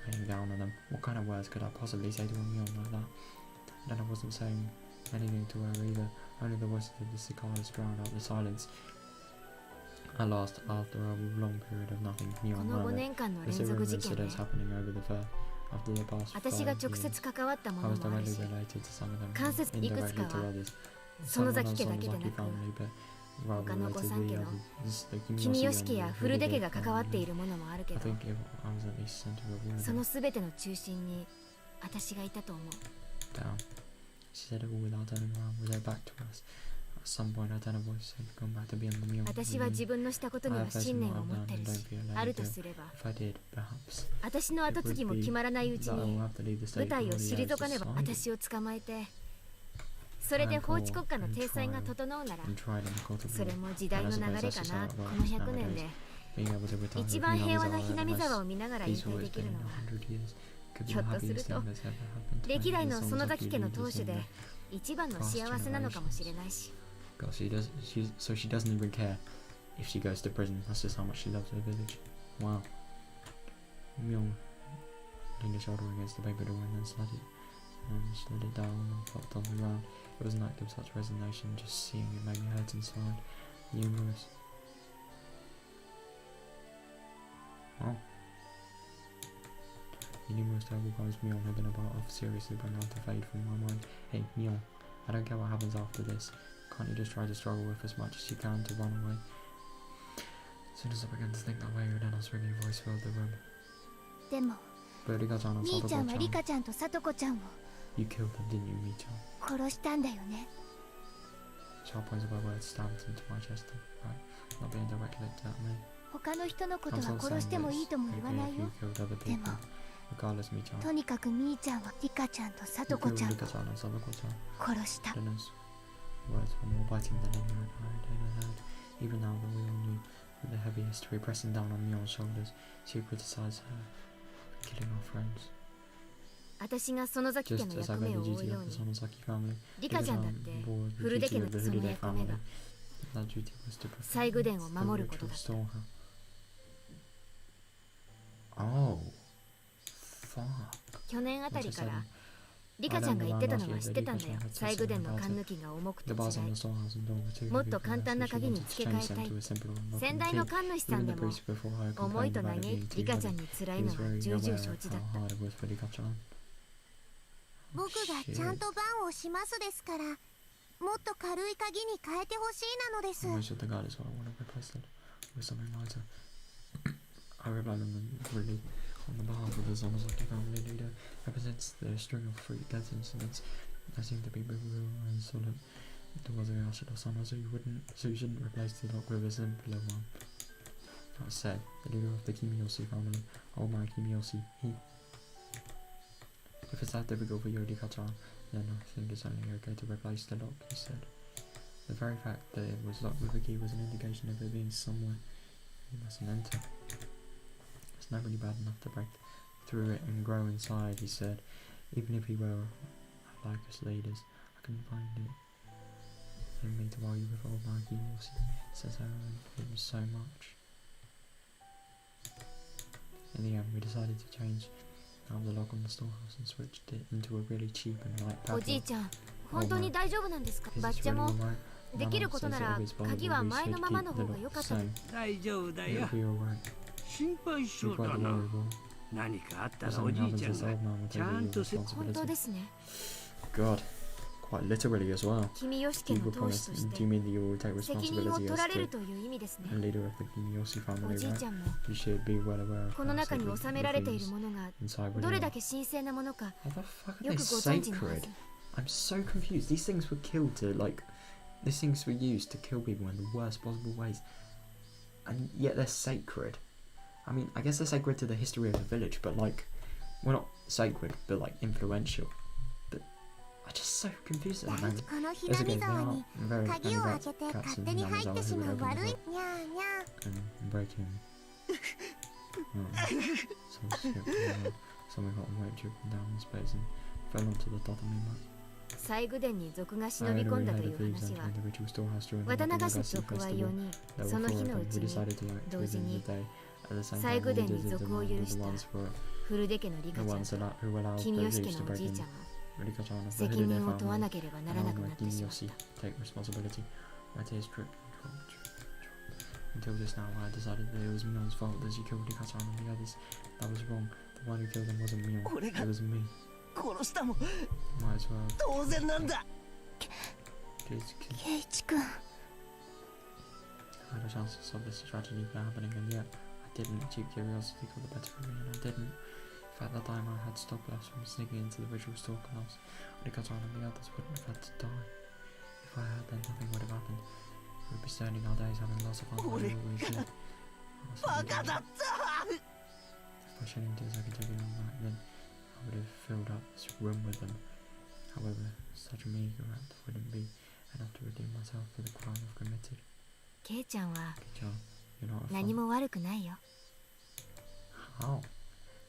weighing down on them. What kind of words could I possibly say to a Myeon like that? Then I wasn't saying anything to her either. Only the voices of the cicadas drowned out the silence. At last, after a long period of nothing, Myeon murmured, "The serial incidents happening over the fair after the past 5 years. I was directly related to some of them, indirectly to others. Some of them Sonozaki family, but rather related to the others. The Kimiyoshi and Furude family. I think if I was at least center of all of them. Down. She said it all without turning around, with her back to us. At some point, her tenor voice had gone back to being the Myeon. I have faced what I've done and don't feel like to. If I did, perhaps, it would be that I will have to leave the stage before the year is decided. それで法治国家の体裁が整うなら、それも時代の流れかな。この100年で一番平和なひなみ沢を見ながら引退できるのは、ひょっとすると歴代の園崎家の当主で一番の幸せなのかもしれないし。So she doesn't even care if she goes to prison. That's just how much she loves her village. Wow. Myeon leaned a shoulder against the paper door and then slid it down and flopped on the ground. It was an act of such resignation, just seeing it made me hurt inside. Numerous. Wow. The numerous terrible poems Myeon had been a part of seriously began to fade from my mind. Hey, Myeon, I don't care what happens after this. Can't you just try to struggle with as much as you can to run away? As soon as I began to think that way, Urena's ringing voice filled the room. But Rika-chan and Sadako-chan, you killed them, didn't you, Mi-chan? Sharp points of her words stabbed into my chest. Right, not being directed at me. I'm so saying this, even if you killed other people. Regardless, Mi-chan. You killed Rika-chan and Sadako-chan. Urena's words were more biting than anyone I had ever heard. Even now that we all knew, with the heavy history pressing down on Myeon's shoulders, she criticized her for killing our friends. Just as I read the duty of the Sonozaki family, Rika-chan bore the duty of the Furude family. That duty was to protect the ritual restore her. Oh, fuck. 去年あたりからリカちゃんが言ってたのは知ってたんだよ。西宮殿の缶抜きが重くて辛い。もっと簡単な鍵に付け替えたい。先代の神主さんでも思いと嘆いリカちゃんに辛いのは重々承知だった。僕がちゃんと番をしますですから、もっと軽い鍵に変えてほしいなのです。On the behalf of the Sonozaki family leader, represents the string of 3 death incidents. I seem to be real and solid. It was a Wataganashi son, so you shouldn't replace the lock with a simpler one. That said, the leader of the Kimiyoshi family, old man Kimiyoshi, if it's that difficult for you, Rika-chan, then I think it's only okay to replace the lock, he said. The very fact that it was locked with a key was an indication of it being somewhere you mustn't enter. It's not really bad enough to break through it and grow inside, he said. Even if he were like us leaders, I couldn't find it in me to argue with old man Kimiyoshi, says Aaron. It was so much. In the end, we decided to change out the lock on the storehouse and switched it into a really cheap and light padlock. おじいちゃん、本当に大丈夫なんですか？バッチャもできることなら鍵は前のままの方が良かった。大丈夫だよ。心配性だな。何かあったらおじいちゃんがちゃんと本当ですね。God, quite literally as well. 君吉家の当主として責任を取られるという意味ですね。おじいちゃんもこの中に収められているものがどれだけ神聖なものかよくご存知のはず。I'm so confused. These things were killed to these things were used to kill people in the worst possible ways, and yet they're sacred. I mean, I guess they're sacred to the history of the village, but well, not sacred, but influential. But I'm just so confused at the 第 moment. 一この It's ひな okay, み they 沢 are に very 鍵 many を開 cats けて and 勝手に入ってしまう Yamazawa who 悪い opened に the ゃ door ーにゃ and breaking some shit. Someone got away dripping down his face and fell onto the tatami mat. 西宮殿に賊が I 忍び had 込ん already だと heard い of う thieves 話 entering は the ritual storehouse during the 渡長 Wataganashi 氏族は festival. 4人 There そ were の four 日 of のう them ち who に decided to act 同時 within に the day. At the same 西 time, 宮 the 殿に leaders of the 賊を mind 許 were し the た ones who 古出家のリ the カちゃん ones と who allowed the 君吉 thieves 家 to のお break じい in. ちゃんは Rika-chan of the 責 Hidden 任を問わ family なければなら and なく all な my ってしまっ Kiyoshi た。 take responsibility. My tears dripped. Until just now, I decided that it was Mion's fault that she killed Rika-chan and the others. That was wrong. The one who killed them wasn't Mion. It was me. 殺したも Might as well. 当然なんだ Please, 圭一君 I had a chance to stop this tragedy from happening, and yet I didn't. Cheap curiosity got the better of me, and I didn't. If at that time I had stopped us from sneaking into the ritual storehouse, Rika-chan and the others wouldn't have had to die. If I had, then nothing would have happened. We would be spending our days having lots of fun like we always did. バカだった If by shedding tears I could take it all back, then I would have filled up this room with them. However, such a meager act wouldn't be enough to redeem myself for the crime I've committed. ケイちゃんは John, you're not a 何 fan. も悪くないよ。 How?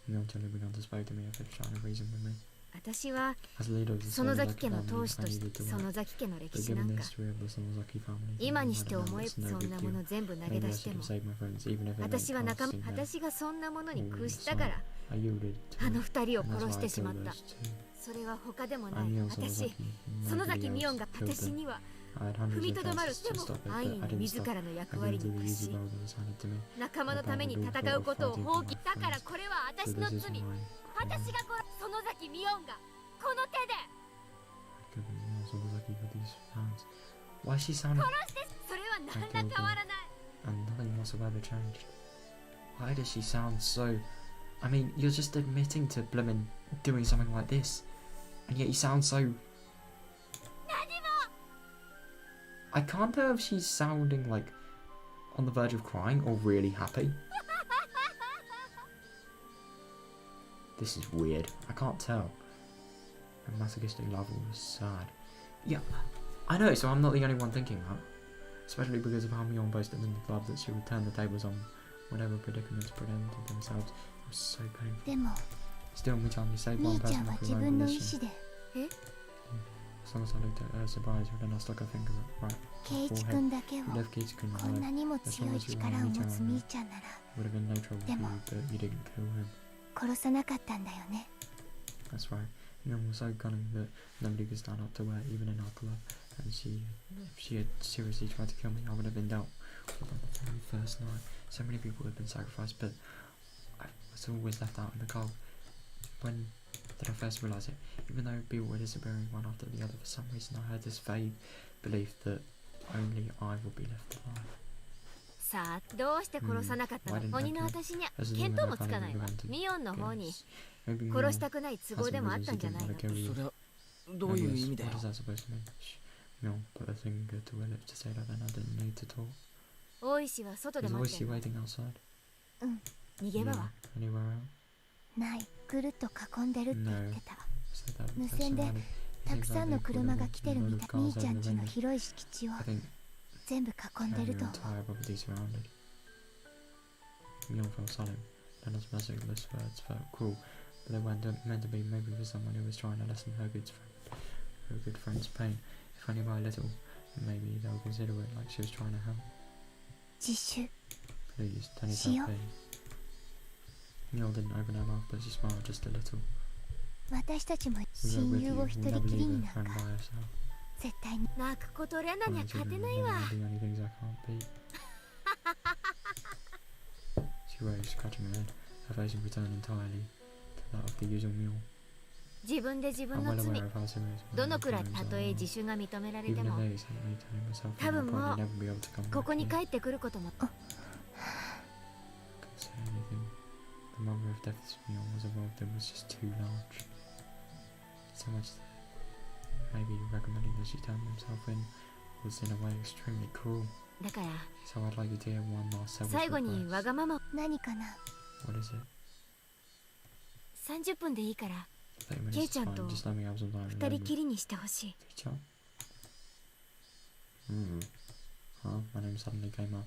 Mion gently began to speak to me if it's trying to reason with me. 私は As leader of the 園崎 Sonozaki 家の family, 当主 I として needed to 園 work. 崎家の歴 But 史な given ん the か history of the Sonozaki family, 今にして I 思 know え it's ば no そん big なも deal. の全部投げ Maybe 出 I して should も have saved my friends, even if it meant 私は casting them 私がそんなものに all 屈 the したから I yielded to あの it, 二人を and that's 殺し why て I しまっ killed た。 those two. それは他でもな I い。 knew 私 Sonozaki, 園 nobody 崎ミオン else が killed 私 them. には I had 踏 hundreds み of とどまる。 chances で to も stop it, 安易 but I に didn't 自 stop. らの役 I 割 gave に to the 屈 easy し road that was handed to me. 仲間のために戦うことを放棄。だからこれは So 私の this 罪。 is my 私 crime. が園崎ミオンがこの手で I'd given Mion Sonozaki with these hands. Why is she sounding 殺してそれは何ら変わらない。 and nothing whatsoever changed? Why does she sound so... I mean, you're just admitting to blimmin' doing something like this, and yet you sound so... I can't tell if she's sounding like on the verge of crying or really happy. This is weird. I can't tell. A masochistic level is sad. Yeah, I know, so I'm not the only one thinking that. Especially because of how Mion boasted in the club that she would turn the tables on whatever predicaments presented themselves. It was so painful. でも Still, Michan, you saved み one ーちゃ person んは off 自 your 分 own の意 volition. 志で As long as I looked at her surprise, then I stuck her finger right 圭一 forehead. 君だけを You left Kiichikun こんな alive. にも強い力を持つみーちゃんなら Would have been no trouble for you, Demo. but you didn't kill him. 殺さなかったんだよね That's right. Mion was so cunning that nobody could stand up to her, even in our club. And if she had seriously tried to kill me, I would have been dealt with on the very first night. So many people had been sacrificed, but I was always left out in the cold. When did I first realise it? Even though people were disappearing one after the other, for some reason I had this vague belief that only I would be left alive. さあどうして殺さなかったの。鬼の私には As 見 the 当 woman も I つか found ないわ。 prevented ミオンの方に guess. Maybe 殺 Mion したくない都 has 合で some もあっ reasons た he んじゃない didn't の want to kill you. それはどういう意味だ What よ is that supposed to mean? Mion put a finger to her lips to say that then I didn't need to talk. 大石は外で Is 待って Oishi る。 waiting outside? 逃げ場 No. は Anywhere else? ないぐるっと囲んでるって言ってた Said that 無 they're 線で surrounded. た It く seems さん like の they've put 車 a が来てる load み of たいみー cars ちゃ over ん the 家の window. 広い敷地を I think 全部囲んで your ると思う entire property surrounded. Mion fell silent. Then his merciless words felt cruel, but they weren't meant to be. Maybe for someone who was trying to lessen her good friend's pain, if only by a little. Maybe they'll consider it like she was trying to help. 自首 Please, Tony Shion? felt pain. Mion didn't open her mouth, but she smiled just a little. 私たちも We were 親 with 友 you. を We'll 一 never 人きり leave に a なん friend か by herself. 絶対に泣くことレナには Honestly, 勝て there ないわ。 are the only things I can't beat. She rose, scratching her head. Her face had returned entirely to that of the usual Mion. 自分で自 I'm 分の well 罪 aware of how serious どのくらい my た crimes と are. え自首が認められて Even if も they sent me telling myself that 多 I'd 分も probably う never be able to come こ back こに here. 帰ってくることも Couldn't say anything. The number of deaths Mion was involved in was just too large. So much that maybe recommending that she turn himself in was in a way extremely cruel. だから So I'd like you to hear one last selfish 最後にわ request. がまま何かな What is it? 30分でいいから minutes is fine. Just let me have some time. 二人きりにしてほしい。 Teacher? Huh? My name suddenly came up.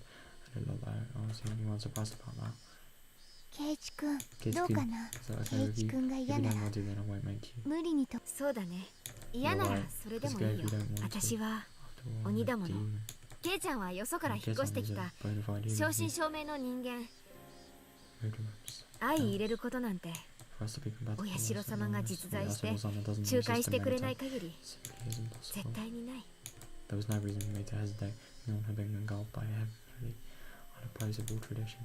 I didn't look like I was the only one surprised about that. ケイチくん、どうかな。 So okay ケ with イチ you? くんが If you 嫌な don't ら want to, then I won't make you. 無理にと。そうだね。嫌ならそれでもいいよ。私は鬼だもの。ケイちゃんはよそから引っ越してきた正真正銘の人間。相入れることなんてお社様が実在して仲介してくれない限り絶対にない。 There was no reason for me to hesitate. Mjoln had been engulfed by a heavily unopposable tradition.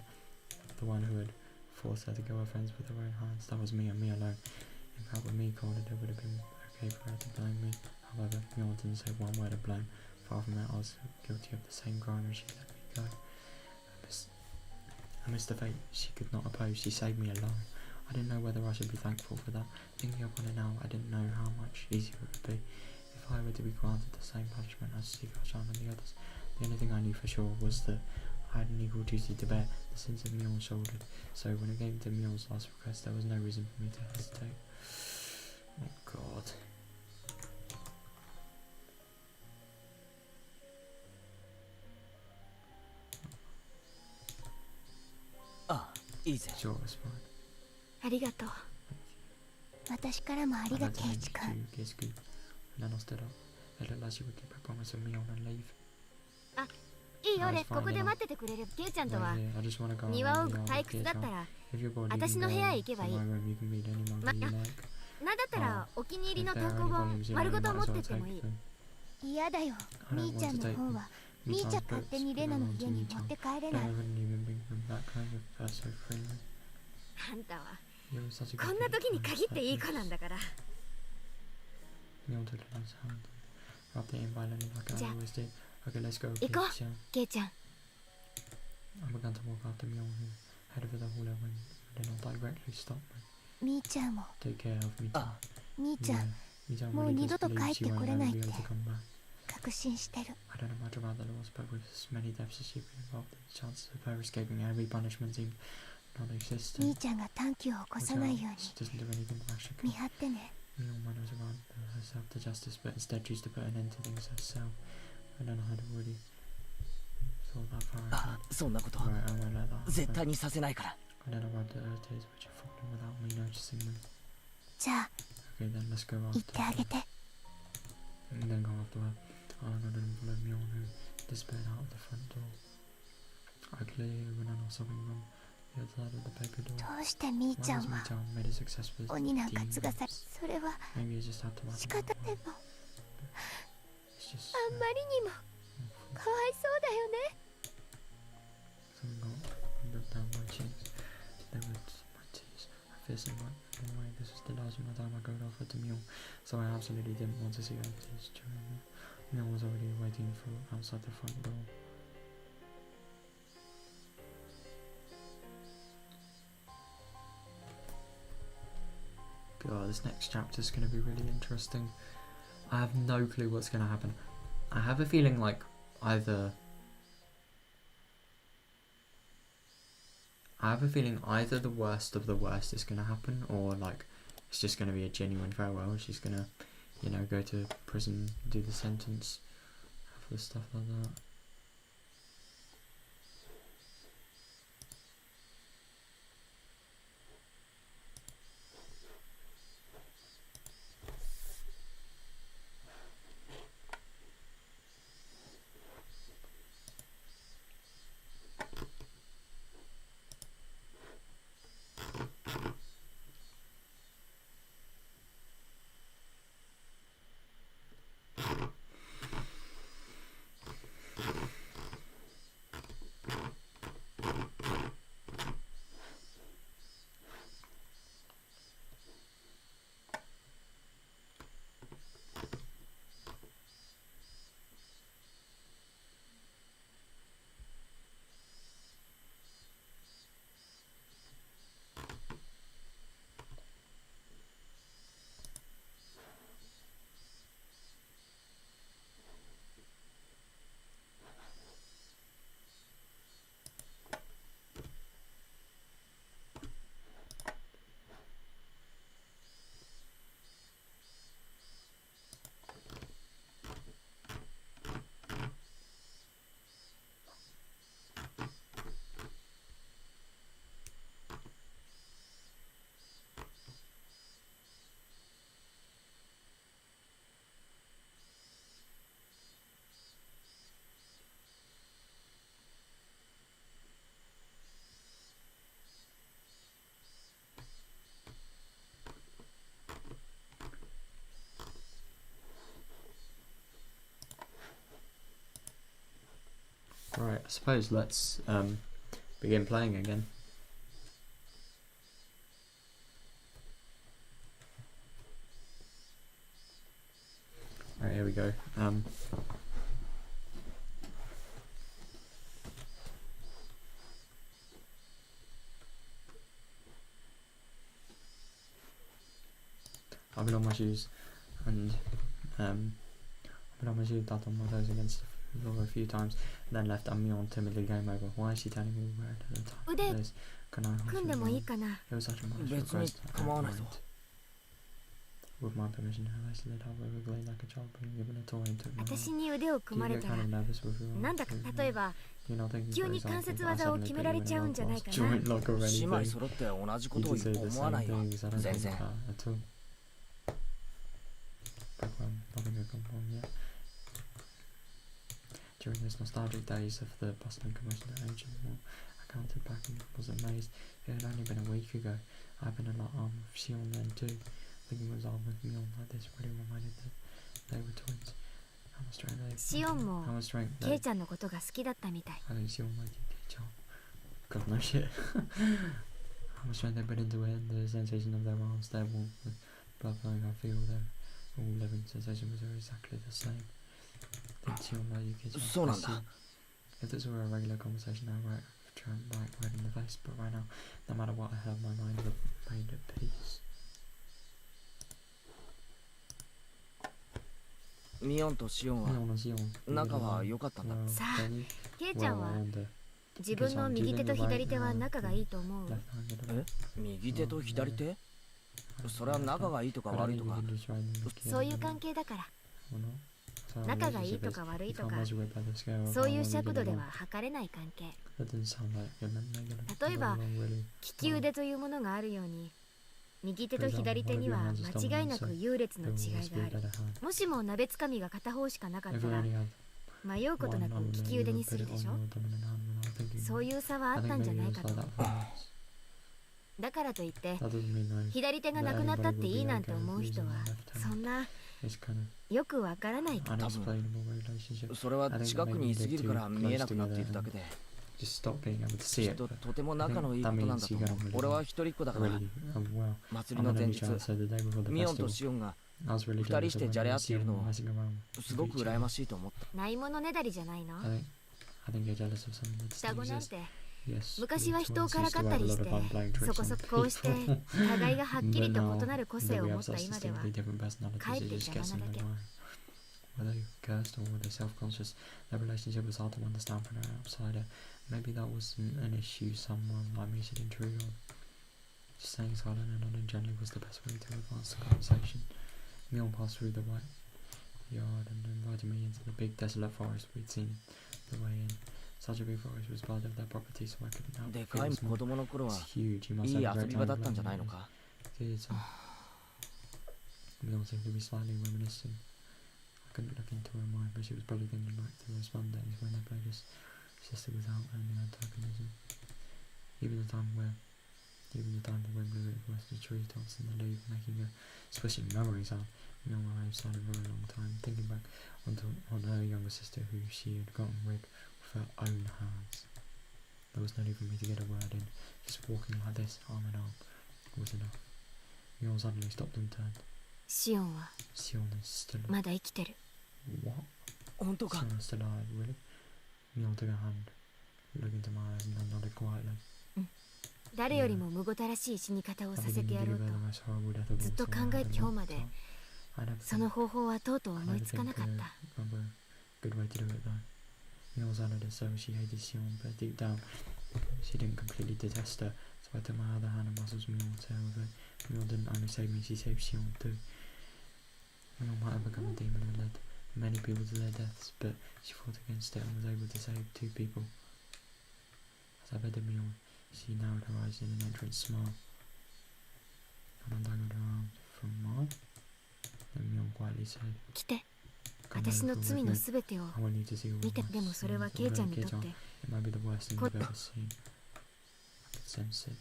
The one who had forced her to kill her friends with her own hands. That was me and me alone. In fact, with me cornered, it would have been okay for her to blame me. However, Mjoln didn't say one word of blame. Far from it, I was guilty of the same crime and she let me go. I missed the fate she could not oppose. She saved me alone. I didn't know whether I should be thankful for that. Thinking upon it now, I didn't know how much easier it would be if I were to be granted the same punishment as Higurashi and the others. The only thing I knew for sure was that I had an equal duty to bear the sins of Mjoln shouldered. So when it came to Mjoln's last request, there was no reason for me to hesitate. Oh God. いいぜ。Sure, it's fine. ありがとう。私からもありがケイチくん。 And then I stood up. It looked like she would keep her promise of Mjoln and leave. あ、いいよ、俺ここで待っててくれる。ケイちゃんとは Yeah, I just wanna go 庭を around the 退屈だったら If you're bored, you 私 can の go 部屋へ行け to ばい my い。 room. You can read any manga you like. なんだったらお気に入りの If 単 there 行 are any 本 volumes you 丸 like, ご you と might 持 as って well ってもい take い。 them. 嫌だよ。 I don't みー want ちゃん to の take 方 them. はみーちゃん勝手にレナの家に持って帰れ Then な I い。 wouldn't even bring them back home with her so freely. あんたは You're such a こ good んな kid. 時に限っていい子なんだから。 Mjoln took Lena's hand and rubbed it in violently like I Ja. always did. Okay, let's go. 行こう Kids, yeah. ケイちゃん。 I began to walk after Mjoln, who headed for the hallway when Lena directly stopped me. みーちゃんも Take care of me. あ、みーちゃ Yeah. ん Mii-chan もう really 二 does 度と believe 帰 she ってこ won't れ ever ないっ be て able to come back. 確信してる。 I don't know much about the laws, but with as many deaths as she'd been involved in, the chances of her escaping every punishment seemed み non-existent. ーちゃんが短期を起こ Watch さない out, ように she doesn't do anything rash. 見張ってね。 Mjoln manners around herself to justice, but instead chose to put an end to things herself. I don't know how to already thought that far あ ahead. そんなこと Right, I won't let that 絶 happen. 対にさせないから。 I then I rubbed at her tears, which had fallen without me noticing them. じゃあ Okay, then let's go 行って after あげ her. て。 And then go after her. I nodded and followed Mjoln, who disappeared out of the front door. I clearly when I saw something wrong. The other side of the paper door. どうしてみー Why ちゃ was んは Mii-chan made a success with 鬼なんか継がさ demons? それは Maybe you just have to 仕 let 方 them でも go. It's just あんまりにもかわいそうだよね。 something got down my cheeks. They were my tears. I fiercely wiped them away. This was the last of my time I got offered to Mjoln, so I absolutely didn't want to see her tears during it. Mjoln was already waiting for outside the front door. God, this next chapter is going to be really interesting. I have no clue what's going to happen. I have a feeling like either the worst of the worst is going to happen, or like it's just going to be a genuine farewell. She's going to, you know, go to prison, do the sentence, have the stuff like that. Right, I suppose let's begin playing again. Right, here we go. I've been on my shoes, and I've been on my shoes, dot on my toes against the floor a few times, and then left Amion timidly game over. Why is she turning me red at the time? This, can I hold you on? It was such a modest request. I mind. With my permission, I slid halfway wiggling like a child being given a toy and took my hand. Do you get kind of nervous with your own? You're not thinking, for example, I suddenly put you in a lost joint lock or anything. You can say the same things, I don't think at all. Nothing had gone wrong yet. During those nostalgic days of the bustling commotion at ancient war, I counted back and was amazed. It had only been a week ago. I'd been in the arm of Shion then too. Thinking it was all with me on like this, really reminded that they were twins. How much strength they had. How much strength they had. I think Shion liked Kei-chan. God, no shit. How much strength they put into it, and the sensation of their arms, their warmth, the blood flowing, I feel their all living sensations are exactly the same. I think Shion liked you, Kei-chan. If this were a regular conversation, I would try and bite right in the face, but right now, no matter what I have, my mind made at peace. ミオンとシオンは仲は良かったんだ。さあ、ケイちゃんは自分の右手と左手は仲がいいと思う。え？右手と左手？それは仲がいいとか悪いとか。そういう関係だから。仲がいいとか悪いとか、そういう尺度では測れない関係。例えば、利き腕というものがあるように。右手と左手には間違いなく優劣の違いがある。もしも鍋つかみが片方しかなかったら迷うことなく利き腕にするでしょ。そういう差はあったんじゃないかと。だからといって左手がなくなったっていいなんて思う人はそんなよくわからないと。多分それは近くにいすぎるから見えなくなっているだけで。とても仲のいいことなんだと思う。俺は一人っ子だから祭りの前日ミオンとシオンが二人してじゃれ合っているのをすごく羨ましいと思った。ないものねだりじゃないの。双子なんて昔は人をからかったりしてそこそここうして互いがはっきりと異なる個性を持った今ではかえって邪魔なだけ。Whether you cursed or whether self-conscious, their relationship was hard to understand from an outsider. Maybe that wasn't an issue someone like me should intrude on. Just staying silent and nodding gently was the best way to advance the conversation. Mion passed through the white yard and invited me into the big desolate forest we'd seen the way in. Such a big forest was part of their property, so I couldn't help but feel small. It's huge, you must have a great time playing it. Kids, Mion seemed to be slightly reminiscing. I couldn't look into her mind, but she was probably thinking back to those fun days when they played as sister without any antagonism. Even the time when the wind blew across the treetops in the leaf, making a swishing murmuring sound. Mion and I silent for a long time, thinking back on her younger sister who she had gotten rid with her own hands. There was no need for me to get a word in. Just walking like this, arm in arm, was enough. Mion suddenly stopped and turned. シオンはまだ生きてる。What? 本当か。Shion is still alive, really? Mion took a hand, looked into my eyes and then nodded quietly. 誰よりもむごたらしい死に方をさせてやろうとずっと考えて今日までその方法はとうとう思いつかなかった。Good way to do it though. Mion sounded as though she hated Shion, but deep down she didn't completely detest her. So I took my other hand and muscles Mion's hair with it. Mion didn't only save me, she saved Shion too. Mion might have become a demon and led many people to their deaths, but she fought against it and was able to save 2 people. As I petted Mion, she narrowed her eyes in an entrance smile and untangled her arms from mine. Then Mion quietly said, 来て、私の罪のすべてを見て。でもそれはケイちゃんにとって It might be the worst thing you've ever seen. I could sense it.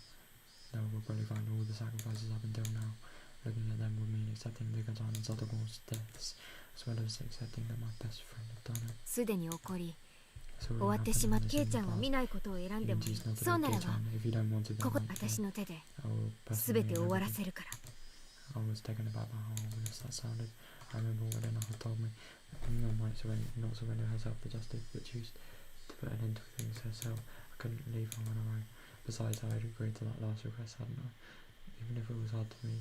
Though we'll probably find all the sacrifices up until now. Looking at them would mean accepting the Katanas Otogon's deaths, as well as accepting that my best friend had done it. すでに起こり、終わってしまってケイちゃんは見ないことを選んでもいい。そうならばここ私の手で全て終わらせるから。 I was taken aback by how ominous that sounded. I remember what Enoch had told me. Mio might not surrender herself to justice, but choose to put an end to things herself. I couldn't leave her on her own. Besides, I had agreed to that last request, hadn't I? Even if it was hard to me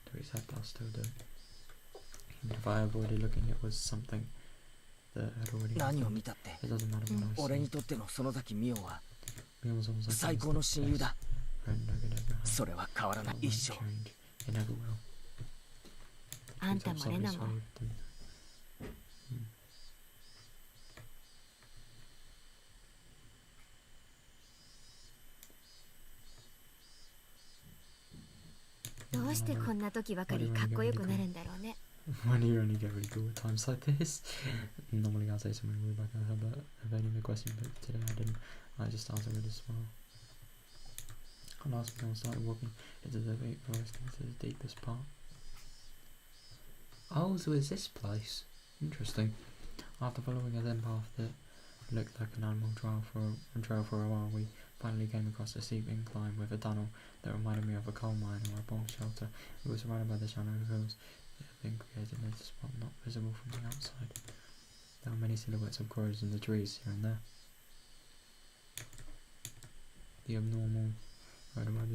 to accept, I'll still do it. Even if I avoided looking, it was something that had already happened. It doesn't matter what I see. 俺にとっての園崎美桜は Mio was almost like 最高の親友だ。 friend I could ever have. それは変わらない。 That 一 won't 生。 change. It never will. あんたもレナもどうしてこんな時ばかりかっこよくなるんだろうね。 When you only get really cool at times like this. Normally I'll say something rude like I have evading the question, but today I didn't. I just answered with a smile. I last time I started walking into the deep forest, into the deepest part. Oh, so is this place? Interesting. After following a thin path that looked like an animal trail for a while, we finally came across a steep incline with a tunnel that reminded me of a coal mine or a bomb shelter. It was surrounded by the shallow hills that had been created in a spot not visible from the outside. There were many silhouettes of crows in the trees here and there. The abnormal odor I've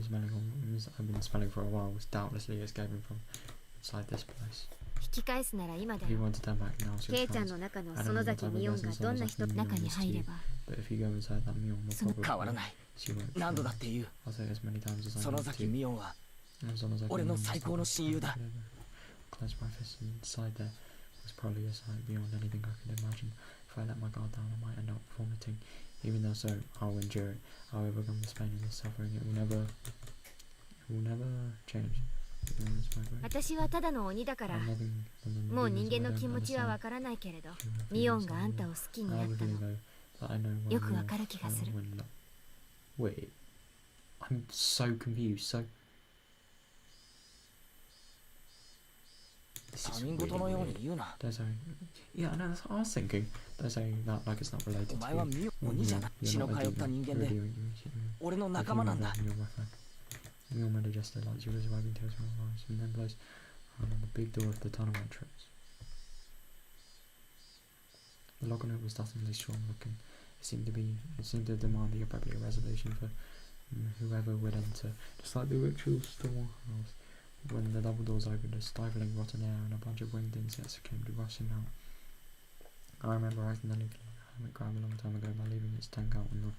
been smelling for a while was doubtlessly escaping from inside this place. 引き返すなら今だ If you よ。 want to turn back now, it's ケ your イちゃん chance. の中の園崎美音がどんな人の中に入れば But if you go inside that Mion, will 変わら probably ない。 she won't. 何度だって言う。 I'll say as many times as I 園 need 崎 to. 美音は Sonozaki 俺の Mion 最 was 高の親友だ。 Clench my fist inside there was probably a sight beyond anything I could imagine. If I let my guard down, I might end up vomiting. Even though so, I'll endure it. I'll overcome this pain and this suffering. It will never change. 私はただの鬼だから Nothing もう人間の気持ちはわからないけれどミオンがあんたを好きになったのよくわかる気がする。 Wait, I'm so confused. So 他人事のように言うな。 don't say. Yeah, I know. That's what I was thinking. Don't say that like it's not お related 前 to は you. 美音鬼じゃない。 You're 血の not 通 a った人 demon. 間 You're で a demon. 俺の If 仲 you 間 were なんだ。 wrong, you're my friend. Your mother just like she was waving to us from our eyes and then blows on the big door of the tunnel entrance. The lock on it was startlingly strong looking. It seemed to demand the appropriate resolution for whoever would enter, just like the ritual storehouse. When the double doors opened, a stifling rotten air and a bunch of winged insects came rushing out. I remember accidentally killing a hermit crab a long time ago by leaving its tank out on the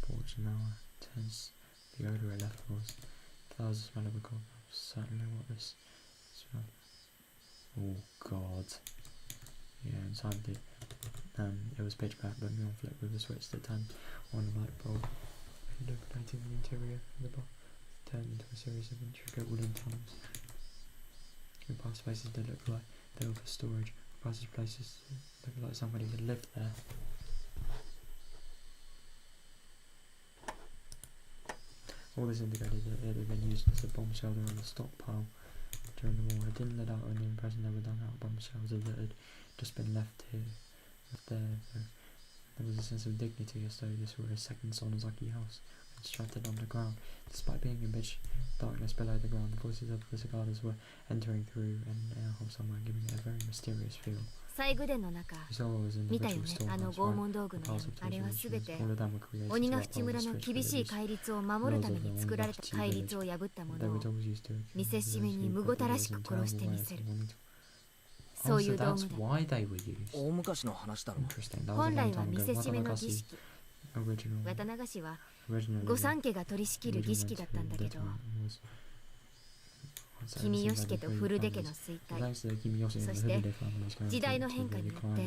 porch, and now I tense the odour it left was. If that was the smell of a corpse, that's certainly what this smelled. Oh God. Yeah, inside it was pitch black, but Mion flicked with a switch that turned on a light bulb, illuminating the interior of the box. Turned into a series of intricate wooden tunnels. We passed places that looked like they were for storage. We passed places that looked like somebody had lived there. All this indicated that it had been used as a bomb shelter on a stockpile during the war. It didn't let out on the impression they were dug out bomb shelters that had just been left here. There was a sense of dignity as though this were a second Sonozaki house, constructed underground. Despite being in pitch darkness below the ground, the voices of the cicadas were entering through an air hole somewhere, giving it a very mysterious feel. 最具殿の中 We saw what was in the 見たよ ritual ね。あの storehouse, 拷 right? 問道具の The よ piles of あれは tools すべ and て all of them were created 鬼 to ヶ uphold 淵村 the の strict 厳しい religious 戒律を守るために作られた戒律を破ったも They の were を always used to 見せしめに those む who ご put たら the し laws く in 殺して terrible み ways せる and wanted to- そ Oh, うい so う道 that's 具だ。 why they were used. 大昔の話だろ。 Interesting. That was a 本 long 来は time 見 ago. せしめの儀 Wataganashi 式 original. 渡流しは Originally. 御三家が取り仕切る儀式だったんだけど君吉家と古出家の衰退そして時代の変化によって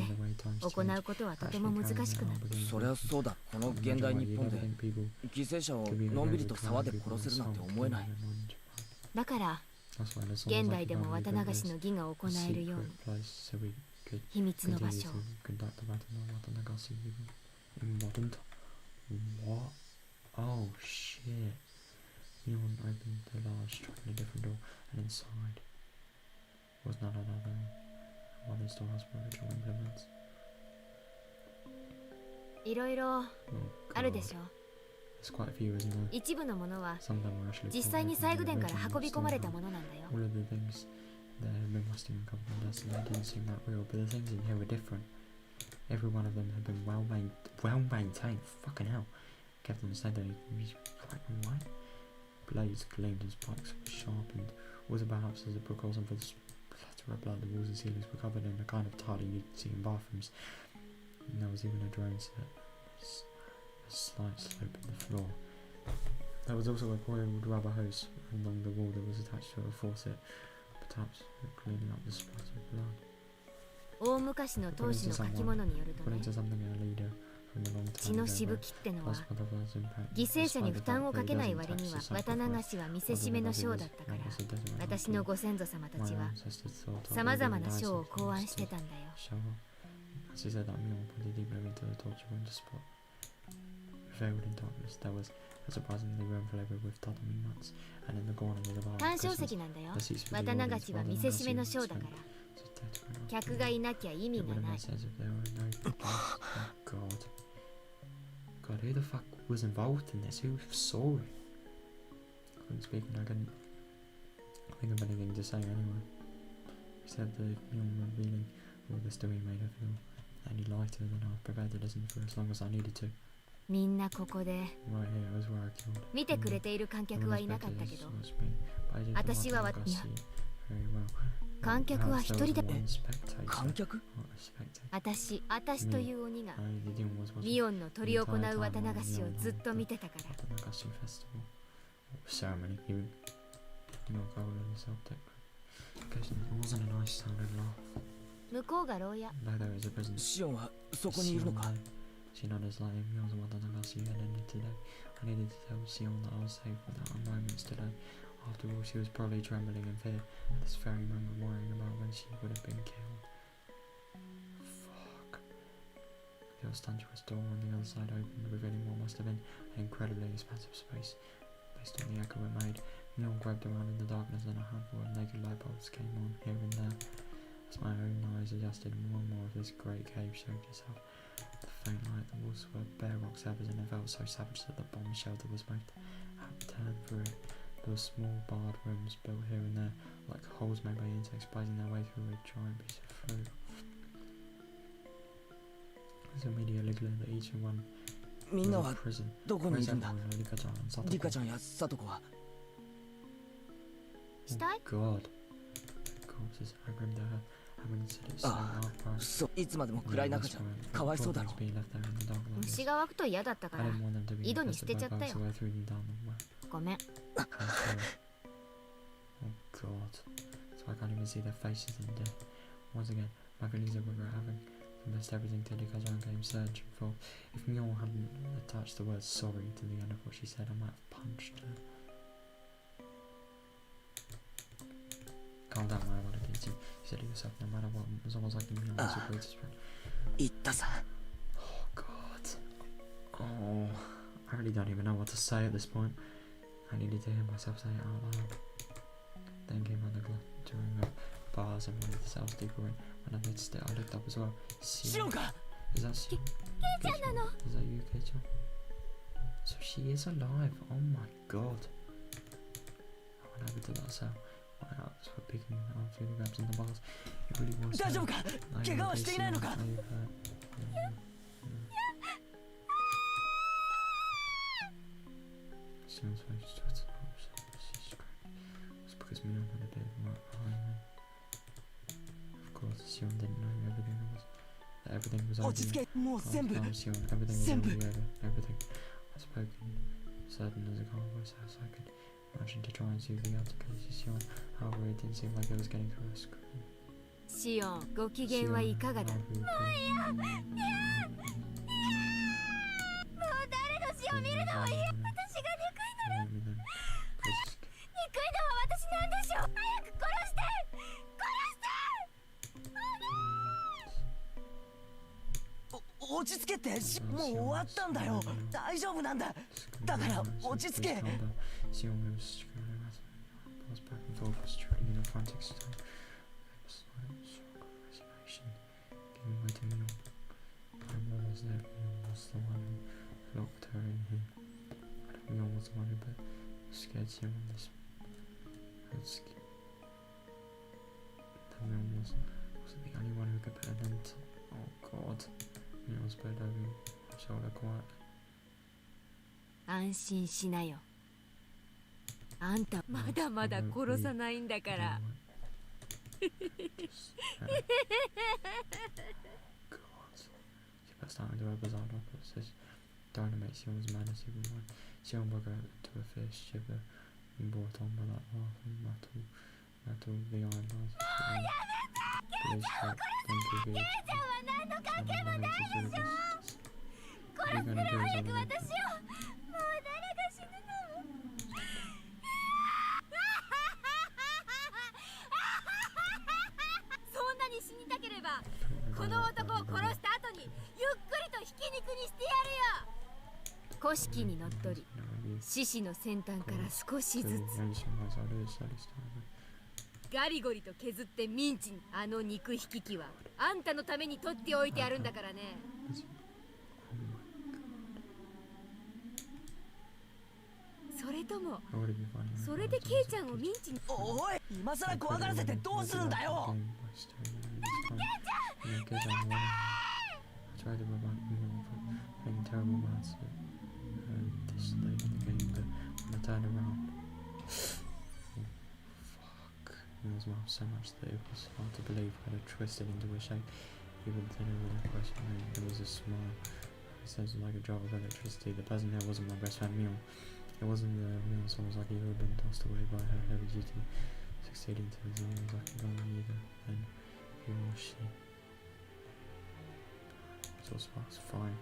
行うことはとても難しくなった。そりゃそうだ。この現代日本で犠牲者をのんびりと沢で殺せるなんて思えない。だから現代でも綿流しの儀が行えるように秘密の場所を What? Oh shit. Mion opened the large, striking a different door, and inside was none other than one of the storehouse spiritual implements. いろいろあるでしょ。 There's quite a few, isn't there? 一部のものは Some of them were actually 実際に西宮殿から運び込まれたものなんだよ。 All of the things that had been rusting and covered in dust, and they didn't seem that real, but the things in here were different. Every one of them had been well maintained. Fucking hell. Kept them steady, black and white. Blades gleamed and spikes were sharpened. Walls of perhaps as a precaution for the splatter of blood, the walls and ceilings were covered in the kind of tiling you'd see in bathrooms. And there was even a drone set. A slight slope in the floor. There was also a coiled rubber hose along the wall that was attached to a faucet, perhaps cleaning up the splatter of blood. 大昔の当時の書き物によるとね、 According to something a leader from a long 血 time の ago, しぶきってのは lost by the first impact, 犠牲者に負担をかけない despite 割 the に fact は that 渡流しは見せしめの章だったから、 it doesn't matter. 私のご先祖様たち My は ancestors thought さまざま I な would 章を die 考案 sometimes してたんだよ。 to show up. As he said that, Mule pointed deeper into the torture room to spot. Veiled in darkness, there was a surprisingly room flavored with totally nuts, and in the corner was a bar of 単焦 cushions. 石なんだよ。 The seats for the 渡流 audience しは while the 見せしめの Nazi 章だか spent ら、 so dead for an 客がいなきゃ意 It 味 would が have な made い。 sense if there were no guests. Oh God. God, who the fuck was involved in this? Who saw it? I couldn't speak and I couldn't think of anything to say anyway. Except the Mule revealing all this to me made her feel any lighter than I was prepared to listen for as long as I needed to. みんなここで Right here was where I killed. 見てくれている観客 Everyone はいなかっ expected た this けど、 was me, but I did 私は Wataganashi very well. 観客は一人で One spectator. 観客 Not a spectator. 私という鬼が I the demon was watching ミオンの執り行う渡流しをずっと見てたから。 Wataganashi festival ceremony. He would not go on himself. Occasionally, it wasn't a nice sounding laugh. 向こうが牢屋。 Like there was a prison. シオンはそこにいるのか？ She nodded slightly. Mion's Wataganashi had ended today. I needed to tell Shion that I was safe without her moments today. After all, she was probably trembling in fear at this very moment, worrying about when she would have been killed. Fuck. The ostensious door on the other side opened, revealing what must have been an incredibly expansive space. Based on the echo it made, Mion groped around in the darkness and a handful of naked light bulbs came on here and there. As my own eyes adjusted, more and more of this great cave showed itself. The faint light, the walls were bare rock surface, and it felt so savage that the bomb shelter was made had turned through it. There were small barred rooms built here and there, like holes made by insects biting their way through a giant piece of fruit. It was immediately clear that each one みんな was は a prison. どこにいるんだ？ Rika-chan and Satoko. リカちゃんやサトコは？死体？ God. Corpses. I grinned at her, having said it so Ah, half-past. そういつまでも暗い中じゃかわいそうだろ。 Being left there in the dark like this. 虫が湧くと嫌だったか I ら didn't want them to be 井戸に infested 捨てちゃ by った bugs, よ。 so I threw them down the well. ごめん。 Oh God. So I can't even see their faces in death. Once again, my feelings of regret having confessed everything to Higurashi came surging forth. If Mio hadn't attached the word sorry to the end of what she said, I might have punched her. Calm down, my Wataganashi. You said it yourself, no matter what, it was almost like Mio was your greatest friend. 言ったさ。 Oh God. Oh, I really don't even know what to say at this point. I needed to hear myself say it out loud. Then came on the glittering of bars and one of the cells deeper in. When I noticed it, I looked up as well. シオンか？ Is that Shion? Kei-chan nano. Is that you, Kei-chan? So she is alive. Oh my God. I went over to that cell. My eyes were picking out through the gaps in the bars. It really was. 大丈夫か？怪我はしていないのか？ Shion's face twisted up. She screamed. It was because Mion had a bit of right behind me. Of course, Shion didn't know everything was. That everything was over. 落ち着け。もう全部。 Calm down, Shion. Everything was 全部。 already over. Everything. I spoke in certain as a calm voice as I could imagine to try and soothe the altercation. Shion, however, it didn't seem like it was getting through a scream. シオン、ご機嫌はいかがだ？ Shion, もう誰の死を見るのも嫌。私が憎いなら how we then precious 憎いのは私なんでしょう。早く殺して落ち着けってもう終わったんだよ。大丈夫なんだ。だから落ち着け。 Shion was screaming at me. I was back and forth, struggling in a frantic style. There was silent shock of resignation, giving way to Mion. I remember was that Mion was the one who locked her in here. I don't know what's the one who scared Shion on this. That Mion wasn't the only one who could put an end to. Oh god. Mion's bent over my shoulder quietly. 安心しなよ。あんたまだまだ殺さないんだから。God. She burst out into her bizarre knuckles, says, dynamite Sion's madness even more. Sion broke out into a fierce shiver and brought on by that laugh and metal the iron bars. Police track, then to the What are you gonna do is I'm gonna古式にのっとり、獅子の先端から少しずつガリゴリと削ってミンチに。あの肉引き器はあんたのために取っておいてあるんだからね。それともそれでケイちゃんをミンチに。おい、今さら怖がらせてどうするんだよ。ケイちゃんtried to remind me of playing terrible words this late in the game, but when I turned around, oh fuck, it was mouth so much that it was hard to believe I had twisted into a shape. Even thinner than a question, there was a smile. It sounded like a drop of electricity. The person there wasn't my best friend Mion. It wasn't the Mion, so it was like he had been tossed away by her heavy duty, succeeding to his arms like a gun either, then he or she. I was fine.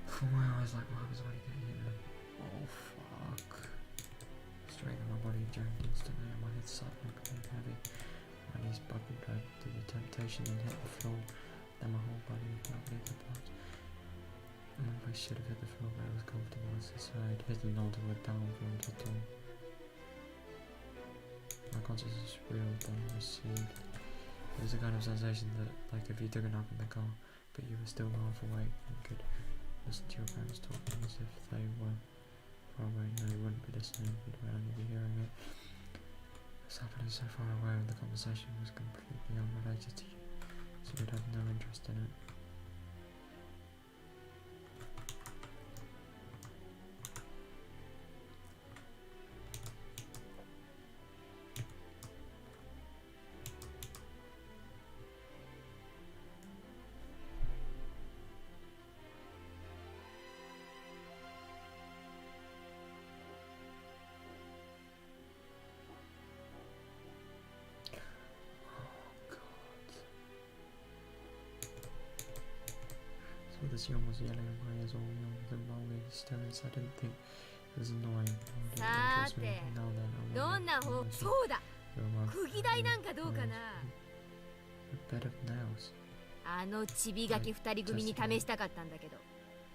For a while I was like, why was I getting hit? Oh fuck. Straight in my body jammed instantly and my head suddenly became heavy. My knees buckled over to the temptation and hit the floor. Then my whole body was badly apart. My face should have hit the floor, but it was comfortable as if I had hit an ultimate downfall to the door. My consciousness reeled then received. It was a kind of sensation that, like if you took a nap in the car, but you were still half awake and could listen to your parents talking as if they were far away. No, you wouldn't be listening, you'd only be hearing it. It was happening so far away and the conversation was completely unrelated to you, so you'd have no interest in it. So this Shion was yelling at my ears all along with a rolling stillness. I didn't think it was annoying. It didn't interest me. Now then, I どんな方、そうだ。釘台なんかどうかな。A bed of nails. あのちびがき二人組に試したかったんだけど、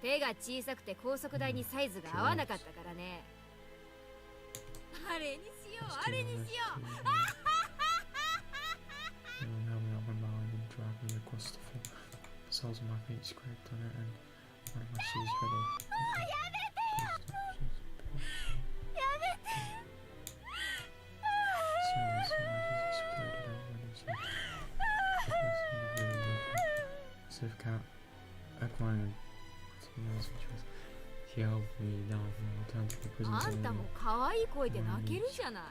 手が小さくて高速台にサイズが合わなかったからね。あれにしよう、あれにしよう。Across the floor. The soles of my feet scraped on it and one of my shoes fell off. As if cat acquired something else which was she held me down and returned to the prison cell. あんたも可愛い声で泣けるじゃない。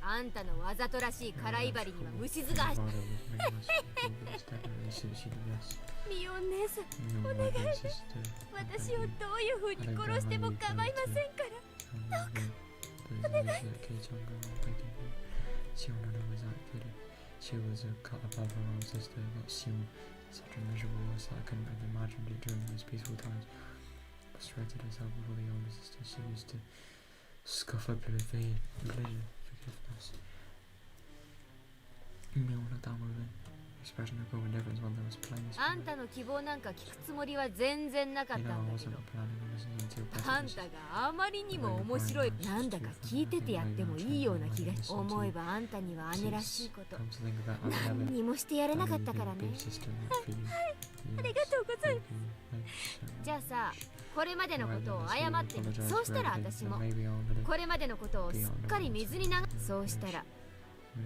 あんたのわざとらしい辛い針には虫唾が走ってミオン姉さん、お願いです。私をどういう風に殺しても構いませんから。どうかお願い。She was a cut above her own sister, not Shion. Such a miserable loss that I couldn't have imagined it during those peaceful times. Frustrated herself before the older sister, she used to scoff at forgiveness. Mion looked down with it. expression of cool indifference while there was plain あんたの希望なんか聞くつもりは全然なかったん You だ know, I け wasn't ど planning on listening to your あん best たがあまりにも面白いなんだか聞いててやってもいいような気が思えばあんたには姉らしいこと Come to think of that, I 何 never にもしてやれなかったからね big sister for you. ありがとうござい Thank ま you. すじゃあさこれまでのことを謝ってみそうしたら私も Maybe I'll let it これまでのことをすっかり水に流そうしたら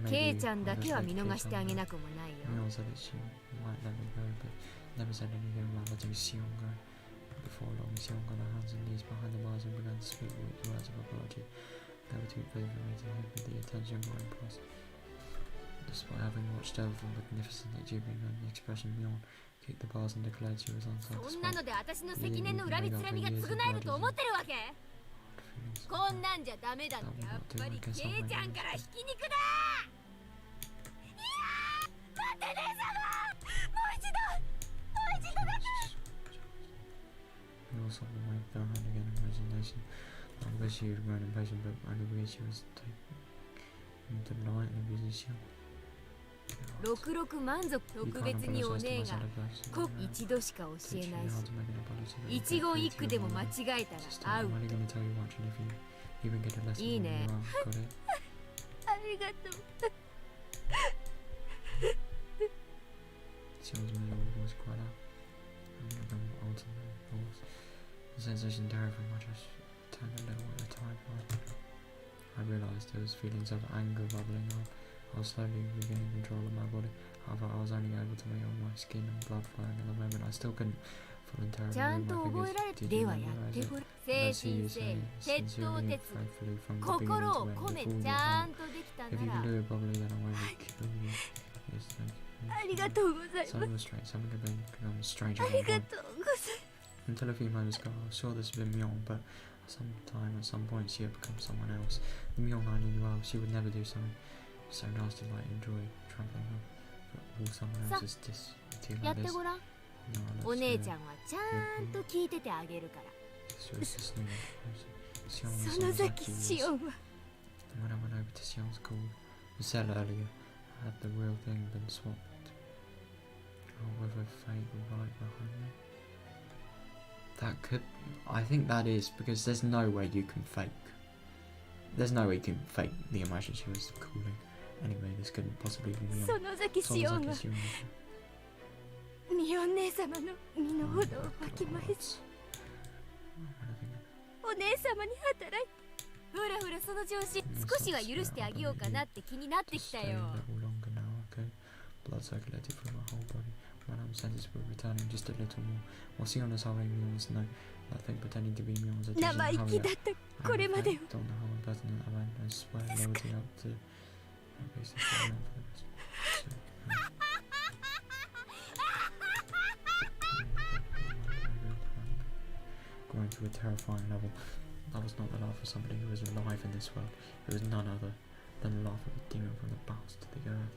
ケイちゃんだけは見逃してあげなくもないよ Mio said that she might let me go, but never said anything about letting Shion go. Before long, Shion got her hands and knees behind the bars and began to speak words of apology. They were too brave for me to hear, but the attention got impressed. Despite having watched over them magnificently jibbing and the expression Mion kicked the bars and declared she was そんな unsatisfied. ので私の積年の恨みつらみが償えると思ってるわけこんなんじゃダメだってやっぱりケイちゃんからひき肉だいやー待って姉様もう一度だけ He also waved their hand again in resignation. I wish she had grown impatient, but only because she was taking delight in abusing Shion. 66満足特別にお姉が一度しか教えないし一言一句でも間違えたらアウトいいねありがとう Sion's middle voice quite out. The sensation terrified my chest turned a little at a time. I realised there was feelings of anger bubbling up. I was slowly regaining control of my body. However, I was only able to make all my skin and blood flowing at the moment. I still couldn't voluntarily ちゃん move と my 覚えられ fingers. て Did で you はやっ memorize て it? ごら Did I 精 see you 神 say 性 it 鉄頭 sincerely, 鉄 faithfully from the 心 beginning を to 込 end め with all ち your ゃ heart? んとできた If な you ら can do it properly, then I won't kill you. Yes, thank you. ありがとうございます Some was strange, some had become strange あ at り one が point. とうございます Until a few moments ago, I was sure this had been Myeong, but at some point she had become someone else. The Myeong I knew well, she would never do something so nasty like enjoy travelling home. But all someone else's this や like って this. ごらん No, お let's 姉 do ちゃ it. んはちゃんと聞いててあげるから She was listening. Sion その was 先 like シ years. オンは And when I went over to Sion's call, we said earlier, had the real thing been swapped? Or whether fate were right behind me? That could... I think that is, because there's no way you can fake. There's no way you can fake the emotion she was calling. Anyway, this couldn't possibly be me. その先シオンはミオン姉様の身の程をわきまえずお姉様に働いてほらほらその調子少しは許してあげようかなって気になってきたよ Blood circulated through my whole body. My arm senses were returning just a little more. While Sion was holding Mion's note, nothing pretending to be Mion's attention. 生意気だったこれまでを Don't know how impertinent I went. I swear loyalty up to basically for the rest. Going to a terrifying level. That was not the laugh of somebody who was alive in this world. It was none other than the laugh of a demon from the bowels to the earth.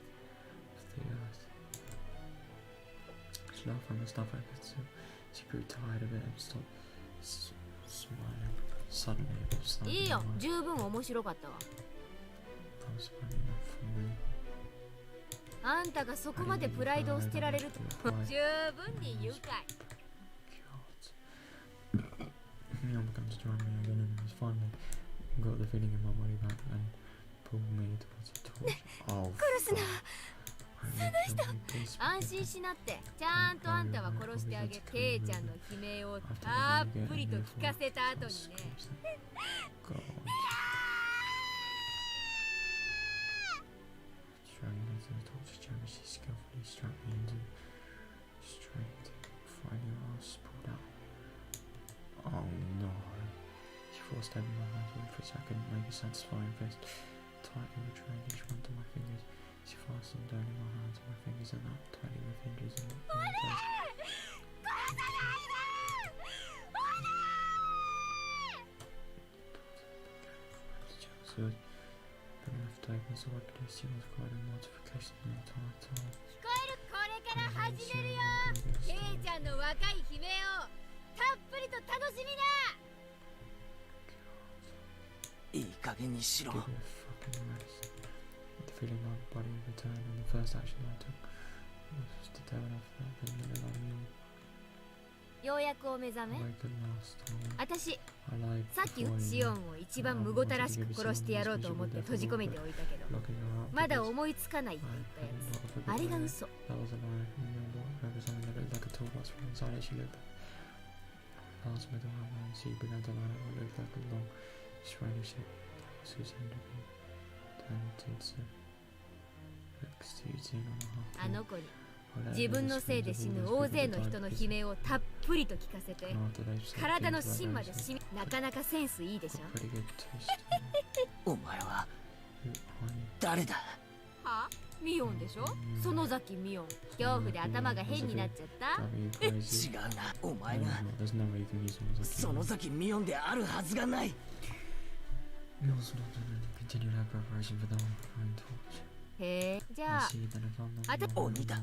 She laughed from the stuff I could see. She grew tired of it and stopped smiling. Suddenly it was いい snapping よ away. 十分面白かったわ That was funny enough for me. あんたがそこまでプライドを捨てられると十分に愉快 Mion began to join me again and was finally got the feeling in my body back and pulled me towards the torch. Oh, 殺すな please. 安心しなってちゃんとあんたは殺してあげケイちゃんの悲鳴をたっぷりと聞かせた後にね God. Straight into the torture chamber, she skillfully strapped me into straight. Finally, I was pulled out. Oh no. She forced open my hands with which I couldn't make a satisfying fist. Tightly betraying each one to my fingers. She fastened only my hands and my fingers and that tightly with hinges in the place. But left open so I could hear Sion's cry and mortification the entire time. 聞こえるこれから始めるよケイちゃんの若い悲鳴をたっぷりと楽しみないい加減にしろ Give it a fucking rest. The feeling my body returned and the first action I took ようやくお目覚め。私、さっきシオンを一番むごたらしく殺してやろうと思って閉じ込めておいたけど、まだ思いつかないって言ったやつ、あれが嘘。あの子に自分のせいで死ぬ大勢の人の悲鳴をたっぷりと聞かせて、体の芯まで染み、なかなかセンスいいでしょ。お前は誰だ？は？ミオンでしょ。園崎ミオン。恐怖で頭が変になっちゃった。違うな、お前が園崎ミオンであるはずがない。へえ、じゃあ鬼だ。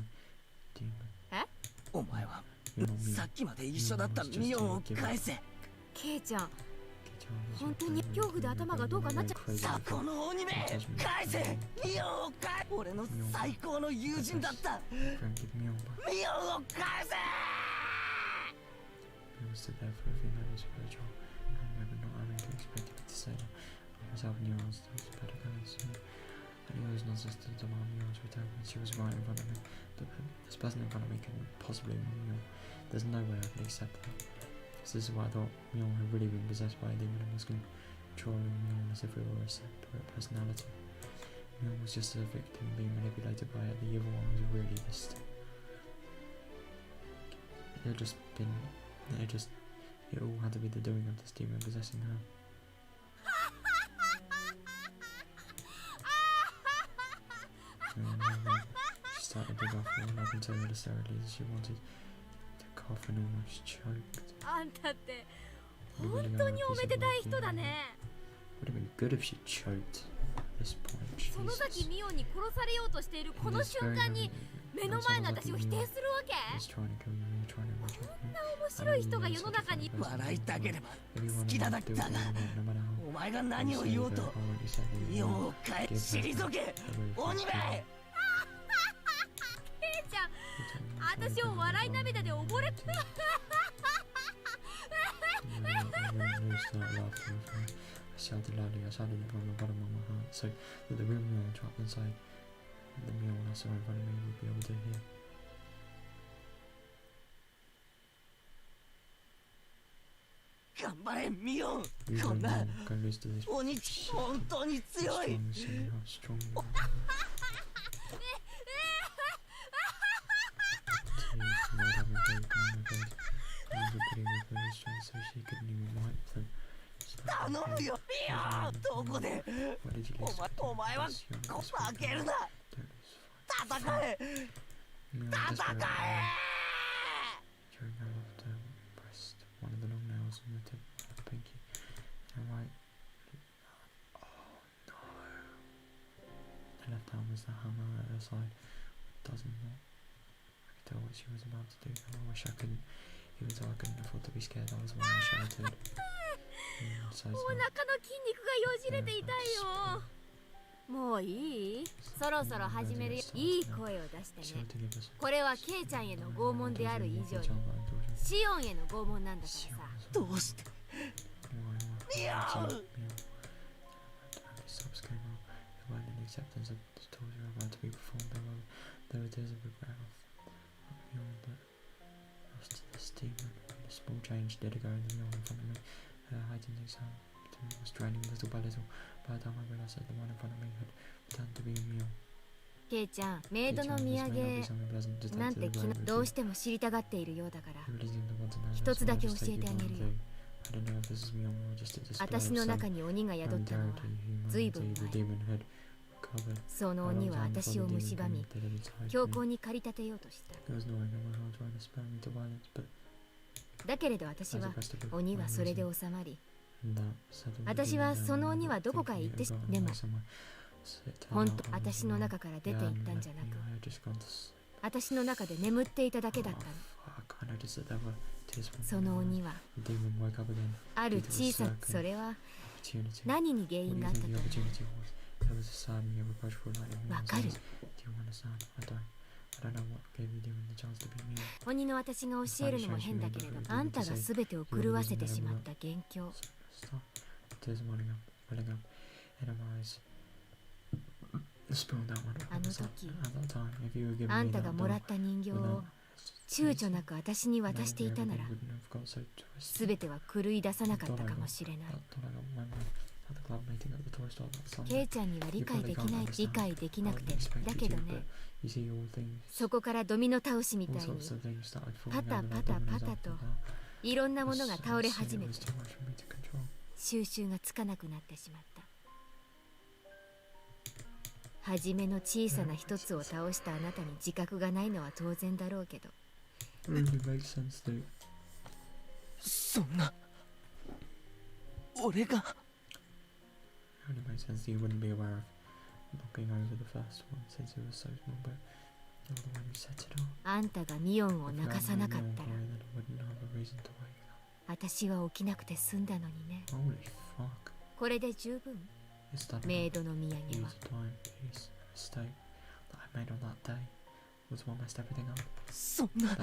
え？お前はさっきまで一緒だったミオンを返せ。ケイちゃん、本当に恐怖で頭がどうかなっちゃう。さこの鬼め、返せミオンを返せ。俺の最高の友人だったミオンを返せ。And he always nonsense to demand Mion's return when she was right in front of him. This person in front of me couldn't possibly be Mion. There's no way I could accept that. So this is why I thought Mion had really been possessed by a demon and was controlling Mion as if it were a separate personality. Mion was just a victim being manipulated by it. The evil one was really this. It all had to be the doing of this demon possessing her. She started to laugh all up until hysterically as she wanted to cough and almost choked. あんたって本当におめでたい人だね。Would have been good if she choked at this point. 園崎ミオンに殺されようとしているこの瞬間に目の前の私を否定するわけ？こんな面白い人が世の中に。笑いたければ好きなだけだが、お前が何を言おうとミオンを返退け鬼め。ケイちゃん、私を笑い涙で溺れた。I shouted loudly. I shouted it from the bottom of my heart, so that the real Mule trapped inside the Mule I saw in front of me would be able to hear. 頑張れミオン。こんな鬼本当に強い。頼むよミオン。どこでお前は負けるな。戦え戦え。One of the long nails on the tip of the pinky. And right. Oh no. The left arm was the hammer at her side. Doesn't it? I could tell what she was about to do. I wish I couldn't. Even though I couldn't afford to be scared, that was why I shouted. お腹の筋肉がよじれて痛いよ。もういい？そろそろ始めるよ。いい声を出してね。これはケイちゃんへの拷問である以上にシオンへの拷問なんだからさ。どうしてミオン。Was draining little by little. By the time I realized that the one in front of me had turned to be a meal. ケイちゃん、メイドの土産なんて昨日どうしても知りたがっているようだから一つだけ教えてあげるよ。私の中に鬼が宿ったのは随分前。その鬼は私を蝕み強行に駆り立てようとした。だけれど私は鬼はそれで収まり、私はその鬼はどこかへ行ってでも本当私の中から出て行ったんじゃなく、私の中で眠っていただけだったの。その鬼はある小さな、それは何に原因があったと思う？わかる？鬼の私が教えるのも変だけれど、あんたが全てを狂わせてしまった元凶。あの時、あんたがもらった人形を躊躇なく私に渡していたなら、全ては狂い出さなかったかもしれない。ケイちゃんには理解できない、理解できなくて、だけどね、そこからドミノ倒しみたいにパタパタパタといろんなものが倒れ始めて、収拾がつかなくなってしまった。初めの小さな一つを倒したあなたに自覚がないのは当然だろうけど、そんな、俺があんたがミオンを泣かさなかったら、私は起きなくて済んだのにね。これで十分。メイドの土産は。そんな、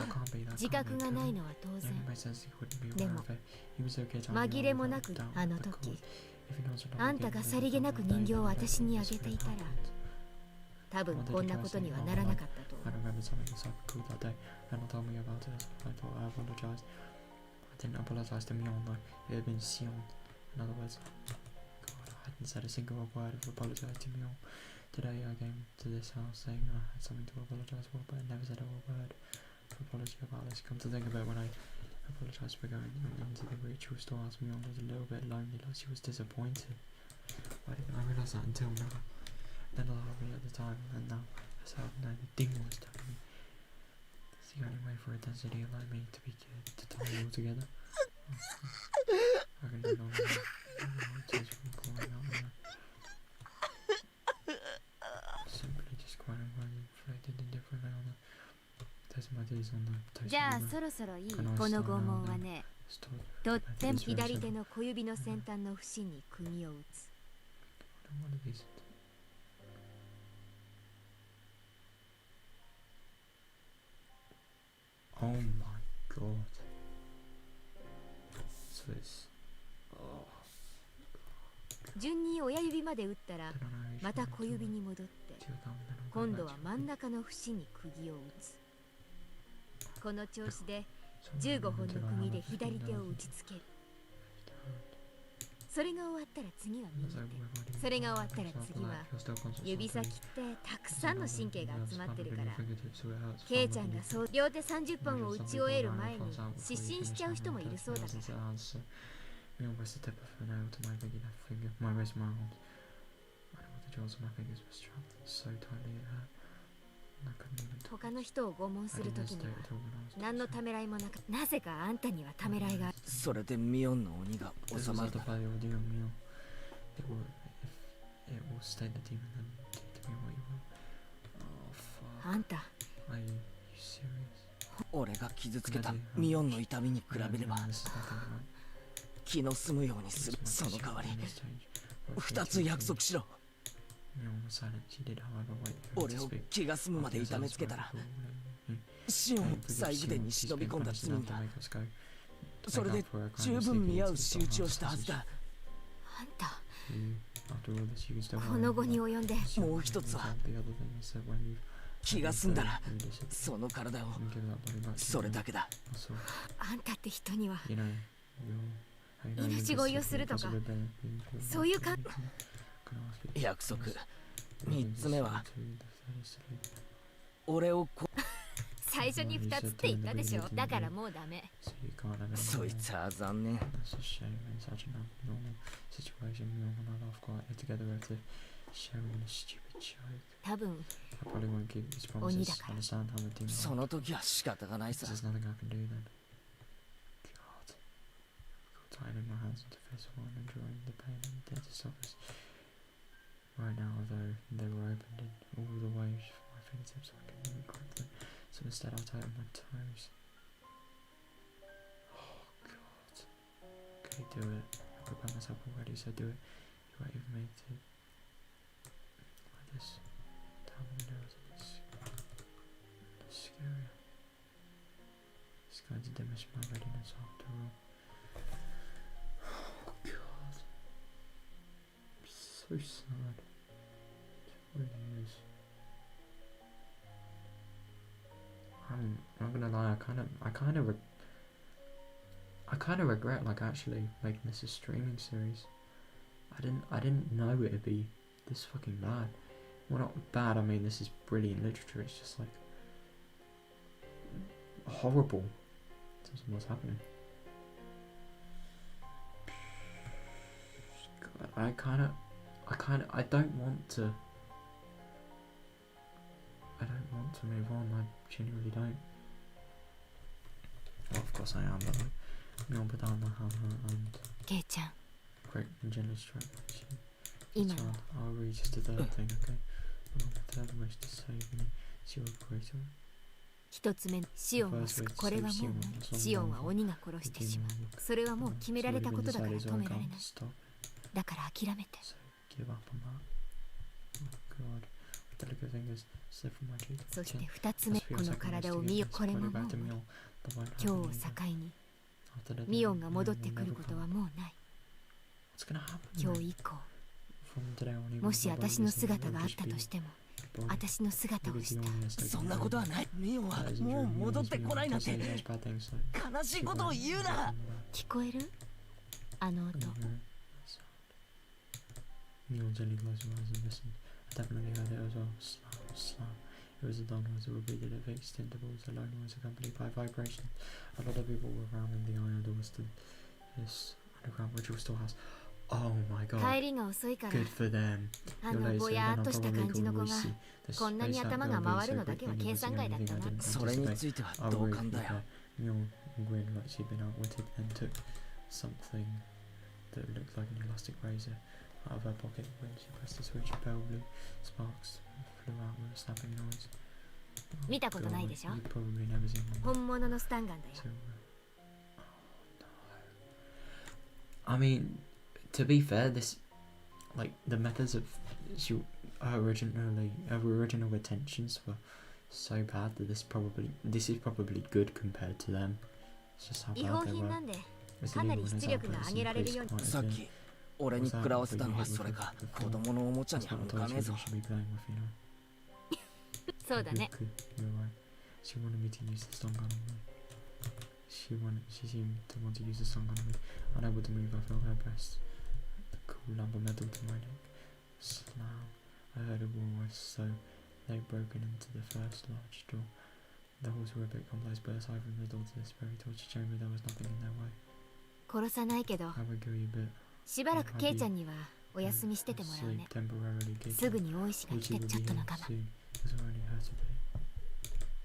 自覚がないのは当然。でも紛れもなくあの時、あんたがさりげなく人形を私にあげていたら、多分こんなことにはならなかったと思う。Said a single word of apologize to me all. Today I came to this house saying I had something to apologize for, but I never said a word of apology about this. Come to think of it, when I apologized for going into the ritual store, Mion was a little bit lonely, like she was disappointed. Why didn't I realise that until now? Then I read at the time, and now that's how I know the ding was telling me. It's the only way for a density like me to be good, to tie it all together. I can no longer tears from pouring out now. Simply just crying when reflected indifferently on the test my tears on the toast. じゃあそろそろいい。この拷問はね、とっても左手の小指の先端の節に釘を打つ。Oh my god. So it's... Oh. 順に親指まで打ったら、また小指に戻って、今度は真ん中の節に釘を打つ。この調子で15本の釘で左手を打ちつける。それが終わったら次は右手。それが終わったら次は指先ってたくさんの神経が集まってるから、ケイちゃんがそう両手30本を打ち終える前に失神しちゃう人もいるそうだから。Mion pressed the tip of her nail to my biggie left finger, my wrist, my arms. I know what the jaws of my fingers were strapped so tightly it hurt. I couldn't even talk. 他の人を拷問するときには何のためらいもなく、なぜかあんたにはためらいがある。それでミオンの鬼が収まる。It will stay the demon and do to me what you will. Oh fuck. あんた Are you serious? 俺が傷つけたミオンの痛みに比べれば気の済むようにする。その代わり2つ約束しろ。俺を気が済むまで痛めつけたらシオンを最後に忍び込んだ罪にはそれで十分見合う仕打ちをしたはずだ。あんたこの後に及んでもう一つは気が済んだらその体を、それだけだ。あんたって人には命乞いをするとかそういうか。約束3つ目は俺を最初に2つって言ったでしょ。だからもうダメ。そいつは残念。多分鬼だから。その時は仕方がないさ。Tied in my hands into festival and enjoying the pain and dead to stop us. Right now, though, they were opened in all the ways for my fingertips, so I couldn't even grip them. So instead, I tightened my toes. Oh god. Okay, do it. I prepared myself already, so do it. You wait with me to like this. Down the nose, and it's scary. going to diminish my readiness after all. Oh god. So sad. It really is. I'm not gonna lie, I kind of regret like actually making this a streaming series. I didn't know it'd be this fucking bad. Well, not bad, I mean this is brilliant literature, it's just like horrible in terms of what's happening. God, I don't want to move on, I genuinely don't. Well, of course I am, but like, no, but I'm not and great and generous strategy. I'll read just the third thing, okay? The third wish to save me is your greater. 一つ目、シオンを救う。これはもうシオンは鬼が殺してしまう。それはもう決められたことだから止められない。だから諦めて。そして二つ目、この体を見よ。これももう今日を境にミオンが戻ってくることはもうない。今日以降、もし私の姿があったとしても私の姿をした。そんなことはない。ミオンはもう戻ってこないなんて悲しいことを言うな。聞こえる？あの音。Neon gently closed her eyes and listened. I definitely heard it as well. Slam, slam. It was a dull noise that repeated at fixed intervals. The low noise accompanied by vibration. A lot of people were around in the iron doors to this underground ritual storehouse. Oh my god. Good for them. ぼやっとした感じの子がこんなに頭が回るのだけは計算外だったな。それについては同感だよ。Neon grinned like she'd been outwitted, then took something that looked like an elastic razor out of her pocket. When she pressed the switch, pale blue sparks flew out with a snapping noise. 見たことないでしょ？ You've probably never seen one. 本物のスタンガンだよ。I mean, to be fair, this, like, the methods of her original intentions were so bad that this is probably good compared to them. It's just how bad they were. かなり出力が上げられるように。さっき俺に食らわせたのはそれか。子供のおもちゃには向かねえぞ。そうだね。She wanted me to use the stun gun on me. She seemed to want to use the stun gun on me. Unable to move, I felt her breast. The cool lump of metal to my neck. Slam. I heard a roar as so they had broken into the first large door. The halls were a bit complex, but aside from the door to this very torture chamber, there was nothing in their way. 殺さないけど、 I would go you a bit. しばらくケイちゃんにはお休みしててもらうね。すぐに大石が来てちょっとの我慢。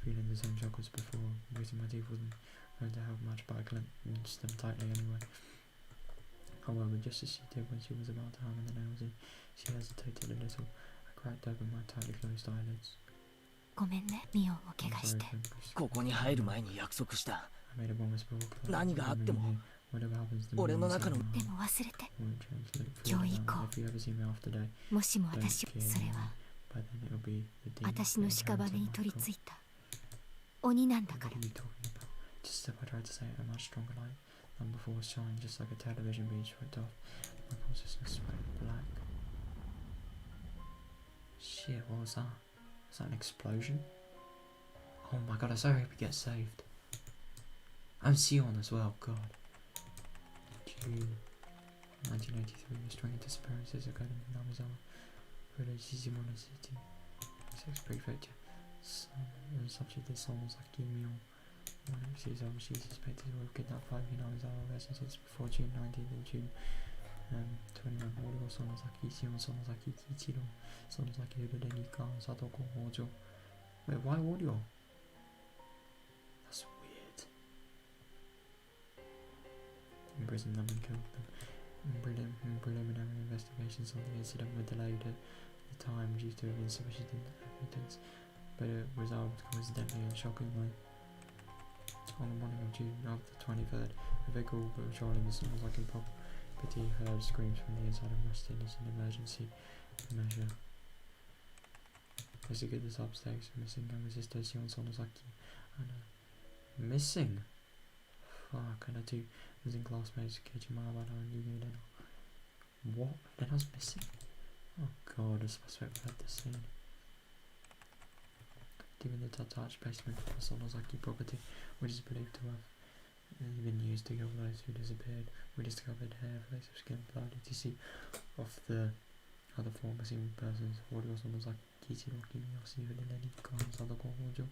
Feeling the same shock as before, gritting my teeth wasn't going to help much, but I clenched them tightly anyway. However, just as she did when she was about to hammer the nails in, she hesitated a little. I cracked open my tightly closed eyelids. ごめんね、ミオンを怪我して。ここに入る前に約束した。何があっても俺の中の。でも忘れて。今日以降、もしも私を、それは私の屍に取り付いた鬼なんだから。Just if I tried to say it in a much stronger light than before, shine just like a television being swept off. My consciousness went black. Shit, what was that? Was that an explosion? Oh my god, I so hope he gets saved. And Shion as well, god. June 1983, a string of disappearances occurred in Namizawa village, Shizimona City. 6 prefecture. Subject is Sonozaki Mion. One of these she suspected to have kidnapped 5 Namizawa residents before June 19th and June 21. Audio Sonozaki, Shion Sonozaki, Kichiro, Sonozaki, Urudenika, Satoko, Hojo. Wait, why audio? That's weird. Imprisoned them and killed them. Preliminary investigations on the incident were delayed at the time due to insufficient evidence, but it resolved coincidentally and shockingly. On the morning of June of the 23rd, a vehicle patrolling the Sonozaki property heard screams from the inside and rushed in as an emergency measure. Investigators upstairs missing younger sister Shion Sonozaki and missing. Fuck, and the two missing classmates catching my about and leaving it. What? Then I was missing? Oh god, the suspect fled the scene. Given the detached basement of the Sonozaki property, which is believed to have been used to kill those who disappeared, we discovered hair, flakes of skin, blood, etc. of the other four missing persons. What was Sonozaki Kichiroki Miyoshi who did any crimes other Kohojo?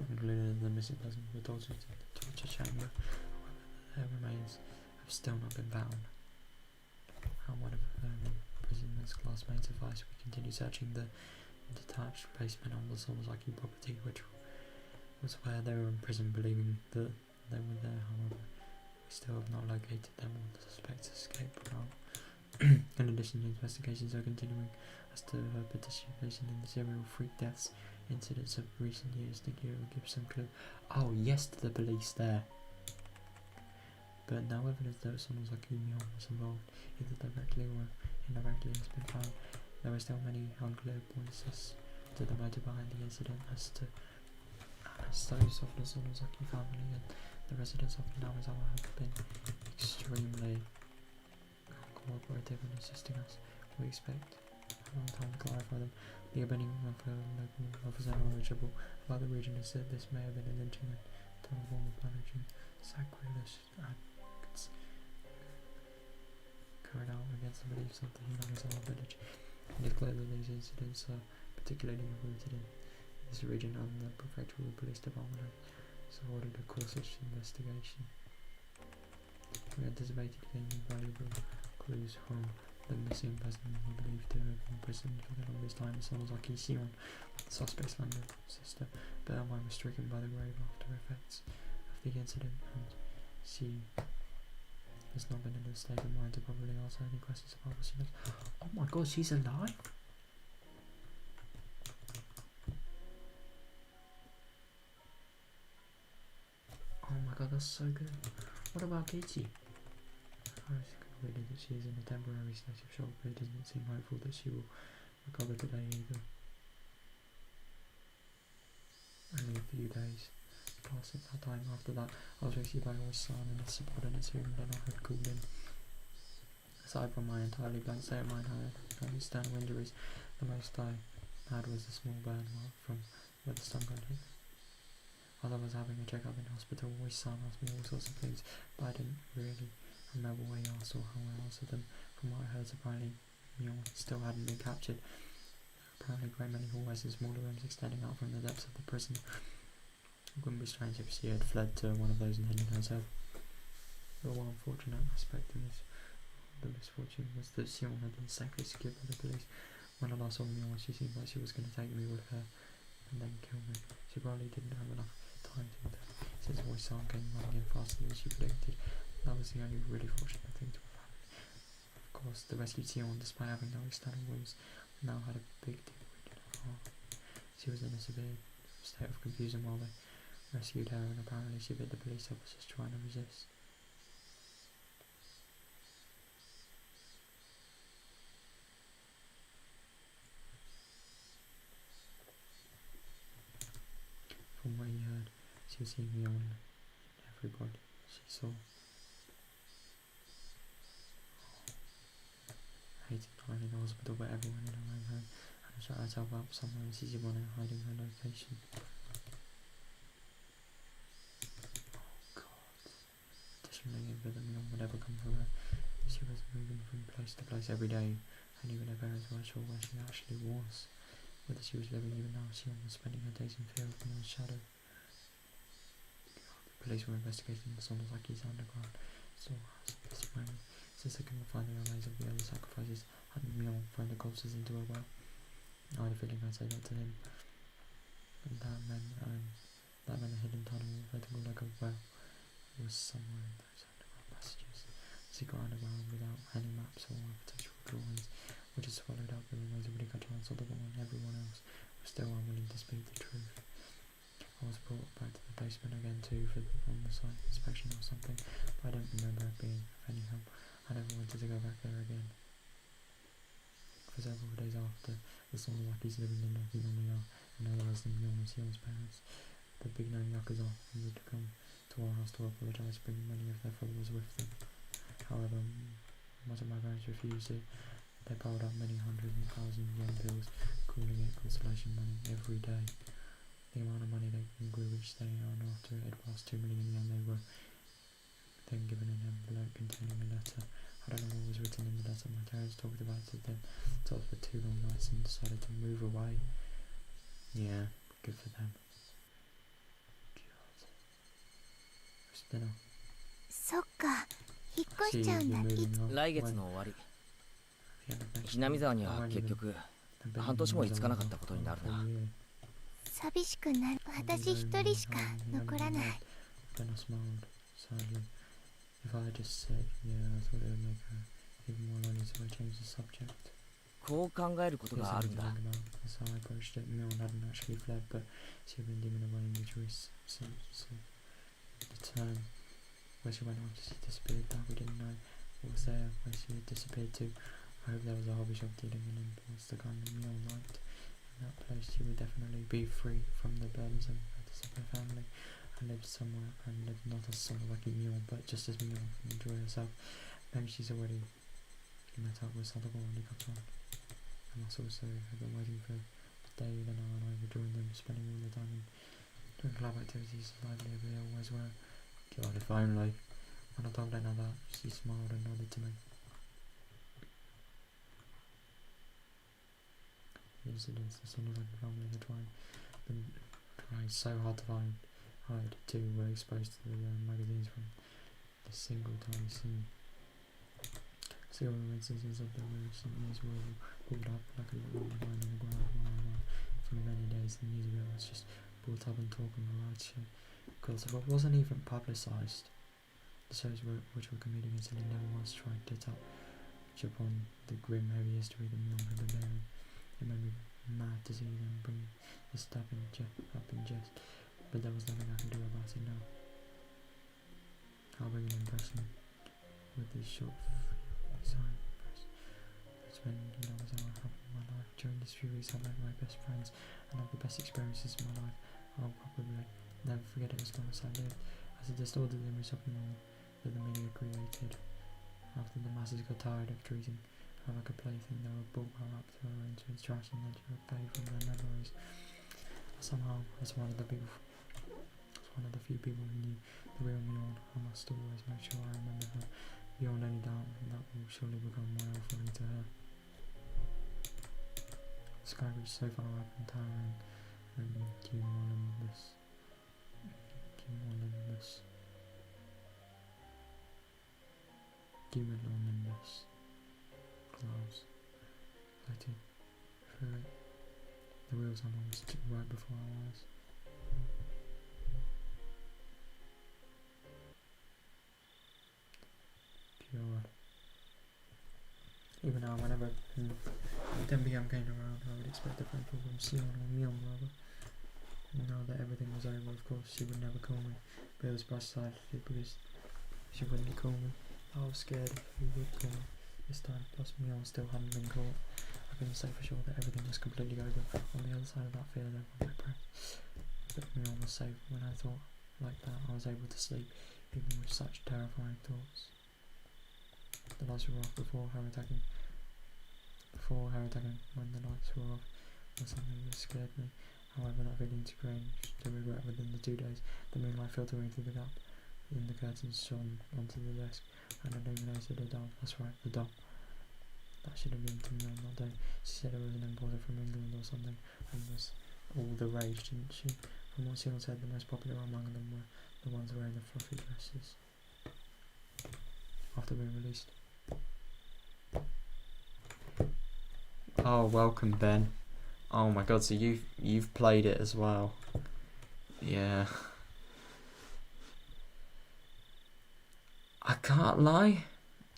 Included the missing person who tortured in the torture chamber. Their remains have still not been found. And one of the prisoner's classmates advised we continue searching the detached basement on the Sonozaki property, which was where they were imprisoned, believing that they were there. However, we still have not located them or the suspects escape route. In addition, investigations are continuing as to her participation in the serial freak deaths incidents of recent years. Think you will give some clue? Oh yes, to the police there. But no evidence that Sonozaki Mion was involved, either directly or indirectly, has been found. There are still many unclear points as to the motive behind the incident, as those of the Sonozaki family and the residents of Namizawa have been extremely cooperative in assisting us. We expect time to clarify them. The opinion of a local officer knowledgeable about the region is that this may have been a lynching and to a form of punishing sacrilegious acts carried out against the beliefs of the Hinamizawa village. It is clear that these incidents are particularly rooted in this region, and the prefectural police department has ordered a cautious investigation. We anticipated gaining valuable clues from the missing person we believed to have been imprisoned for the longest time. Sonozaki Shion, the suspect's younger sister, but her mind was stricken by the grave after effects of the incident, and she has not been in a state of mind to properly answer any questions about what she knows. Oh my god, she's alive? Oh my god, that's so good. What about Kichi? I was concluded that she is in a temporary state of shock, but it doesn't seem hopeful that she will recover today either. Only a few days passed since that time. After that, I was rescued by my son and his subordinates whom I had called in. Aside from my entirely blank state of mind, I had no external injuries. The most I had was a small burn mark from where the stun gun hit. While I was having a check-up in hospital, my son asked me all sorts of things, but I didn't really remember what he asked or how I answered them. From what I heard, apparently Mule still hadn't been captured. Apparently, great many hallways and smaller rooms extending out from the depths of the prison. It wouldn't be strange if she had fled to one of those and hidden herself. The one unfortunate aspect of the misfortune was that Sion had been safely secured by the police. When I last saw Mule, she seemed like she was going to take me with her and then kill me. She probably didn't have enough time to do that, since my son came running in faster than she predicted. That was the only really fortunate thing to have happened. Of course, the rescued Sion, despite having no external wounds, now had a big deep wound in her heart. She was in a severe state of confusion while they rescued her, and apparently she bit the police officers trying to resist. From what he heard, she was seeing me on everybody she saw. I hated not only the hospital but everyone in her own home, and I shut herself up somewhere in Shishibone, hiding her location. Oh god. Additionally, if the meal would ever come for her, she was moving from place to place every day, and even her parents weren't sure where she actually was. Whether she was living even now, she was spending her days in fear of Mion's shadow. The police were investigating the Sonozaki's underground storehouse at this moment, since they couldn't find the remains of the other sacrifices. Hadn't Mion thrown the corpses into a well? I had a feeling I'd say that to him. And that meant a hidden tunnel vertical like a well was somewhere in those underground passages. As he got underground without any maps or architectural drawings, which had swallowed up the remains of Higurashi and everyone else was still unwilling to speak the truth. I was brought back to the replacement again too for on the site inspection or something, but I don't remember it being of any help. I never wanted to go back there again. For several days after, the Sonowakis living in Okinomiya and otherwise the Miyon's parents, the big name Yakuza would come to our house to apologise, bringing many of their followers with them. However, much of my parents refused it. They piled up many hundred and thousand yen bills, calling it consolation money every day. The amount of money they grew each day, and after it had passed 2 million yen, they were then given an envelope containing a letter. I don't know what was written in the letter. My parents talked about it then, talked for 2 long nights and decided to move away. Yeah, good for them. God. What's dinner? そっか、引っ越しちゃうんだ。来月の終わり。ひなみ沢には結局半年も居つかなかったことになるな。寂しくなる。私一人しか残らない。Then I smiled sadly. If I had just said, yeah, I thought it would make her even more lonely, so I changed the subject. こう考えることがあるんだ。That's how I approached it. Mion hadn't actually fled, but she had been demon away in the choice. So the turn where she went after she disappeared, that we didn't know what was there where she had disappeared to. I hope there was a hobby shop dealing in imports, the kind that Mion liked. In that place she would definitely be free from the burdens of her family. I lived somewhere and lived not as someone like Mion, but just as Mion and enjoy herself. Maybe she's already met up with Sadako and Nikatan. I must also have been waiting for the day that I would join them, spending all the time in doing club activities as lively as they always were. God, if only. When I told Lena that, she smiled and nodded to me. The incidents, the son of the family had been trying so hard to hide too, were exposed to the magazines from this single tiny scene. Several instances of the recent years were pulled up like a little line in the ground for many days and years ago. It was just brought up and talked on the right show. Because if it wasn't even publicised, the shows which were comedic and silly never once tried to touch upon the grim, heavy history that Mion had been bearing. It made me mad to see them bring this stuff up in jest, but there was nothing I could do about it now. I'll bring an impression with this short sign press. That's when was how it happened in my life. During these few weeks I met my best friends and had the best experiences of my life. I'll probably never forget it as long as I live. As a distorted image of Mion that the media created after the masses got tired of treating her like a plaything, they would brought her up, throw her into its trash and let her pay from their memories. Somehow, as one of the few people who knew the real Mion, I must always make sure I remember her beyond any doubt, and that will surely become my offering to her. The sky reached so far up and towering and cumulonimbus clouds floating through it. The wheels on was right before our eyes. God. Even now, whenever 10 PM came around, I would expect a phone call from Shion or Mion rather. Now that everything was over, of course, she would never call me, but it was brushed aside because she wouldn't call me. I was scared who would call me this time, plus Mion still hadn't been caught. I couldn't say for sure that everything was completely over. On the other side of that fear, there was my breath. But Mion was safe. When I thought like that, I was able to sleep, even with such terrifying thoughts. The lights were off before her attacking. When the lights were off, was something that scared me. However, that feeling changed to regret within the 2 days. The moonlight filtering through the gap in the curtains shone onto the desk and illuminated a doll. That's right, the doll. That should have been to me on that day. She said it was an importer from England or something, and was all the rage, didn't she? From what Shion said, the most popular among them were the ones wearing the fluffy dresses. After being released. Oh, welcome, Ben. Oh my god, so you've played it as well. Yeah. I can't lie.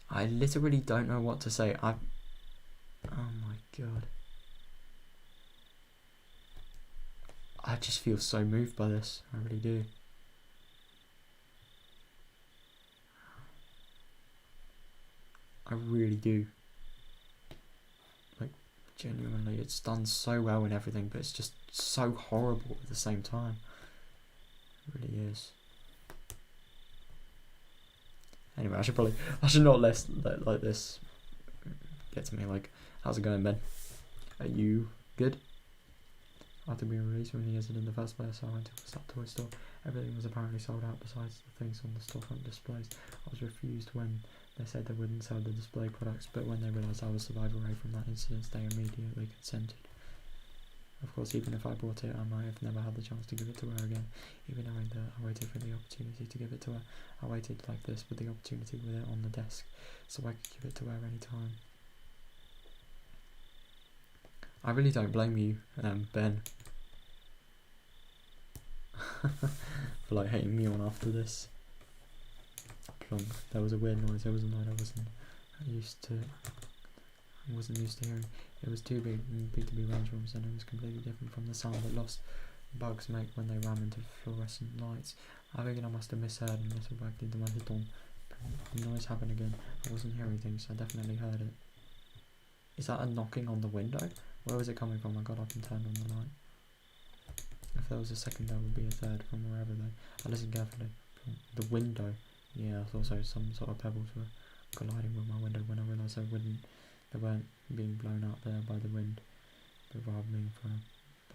I literally don't know what to say. Oh my god. I just feel so moved by this. I really do. I really do. Like, genuinely, it's done so well and everything, but it's just so horrible at the same time. It really is. Anyway, I should not let this get to me. Like, how's it going, Ben? Are you good? After being released from the exit in the first place, I went to that toy store. Everything was apparently sold out besides the things on the storefront displays. I was refused when they said they wouldn't sell the display products, but when they realised I was survivor away from that incident, they immediately consented. Of course, even if I bought it, I might have never had the chance to give it to her again. Even knowing that I waited for the opportunity to give it to her, I waited like this with the opportunity with it on the desk, so I could give it to her any time. I really don't blame you, Ben, for like hating me on after this. Plonk. There was a weird noise. There was a noise I wasn't used to hearing. It was too big to be range rooms, and it was completely different from the sound that lost bugs make when they ram into fluorescent lights. I figured I must have misheard and nestled back into my headphone. The noise happened again. I wasn't hearing things, so I definitely heard it. Is that a knocking on the window? Where was it coming from? I got up and turned on the light. If there was a second, there would be a third from wherever though. I listened carefully. The window. Yeah, I thought so. Some sort of pebbles were colliding with my window when I realised they weren't being blown out there by the wind, but rather being by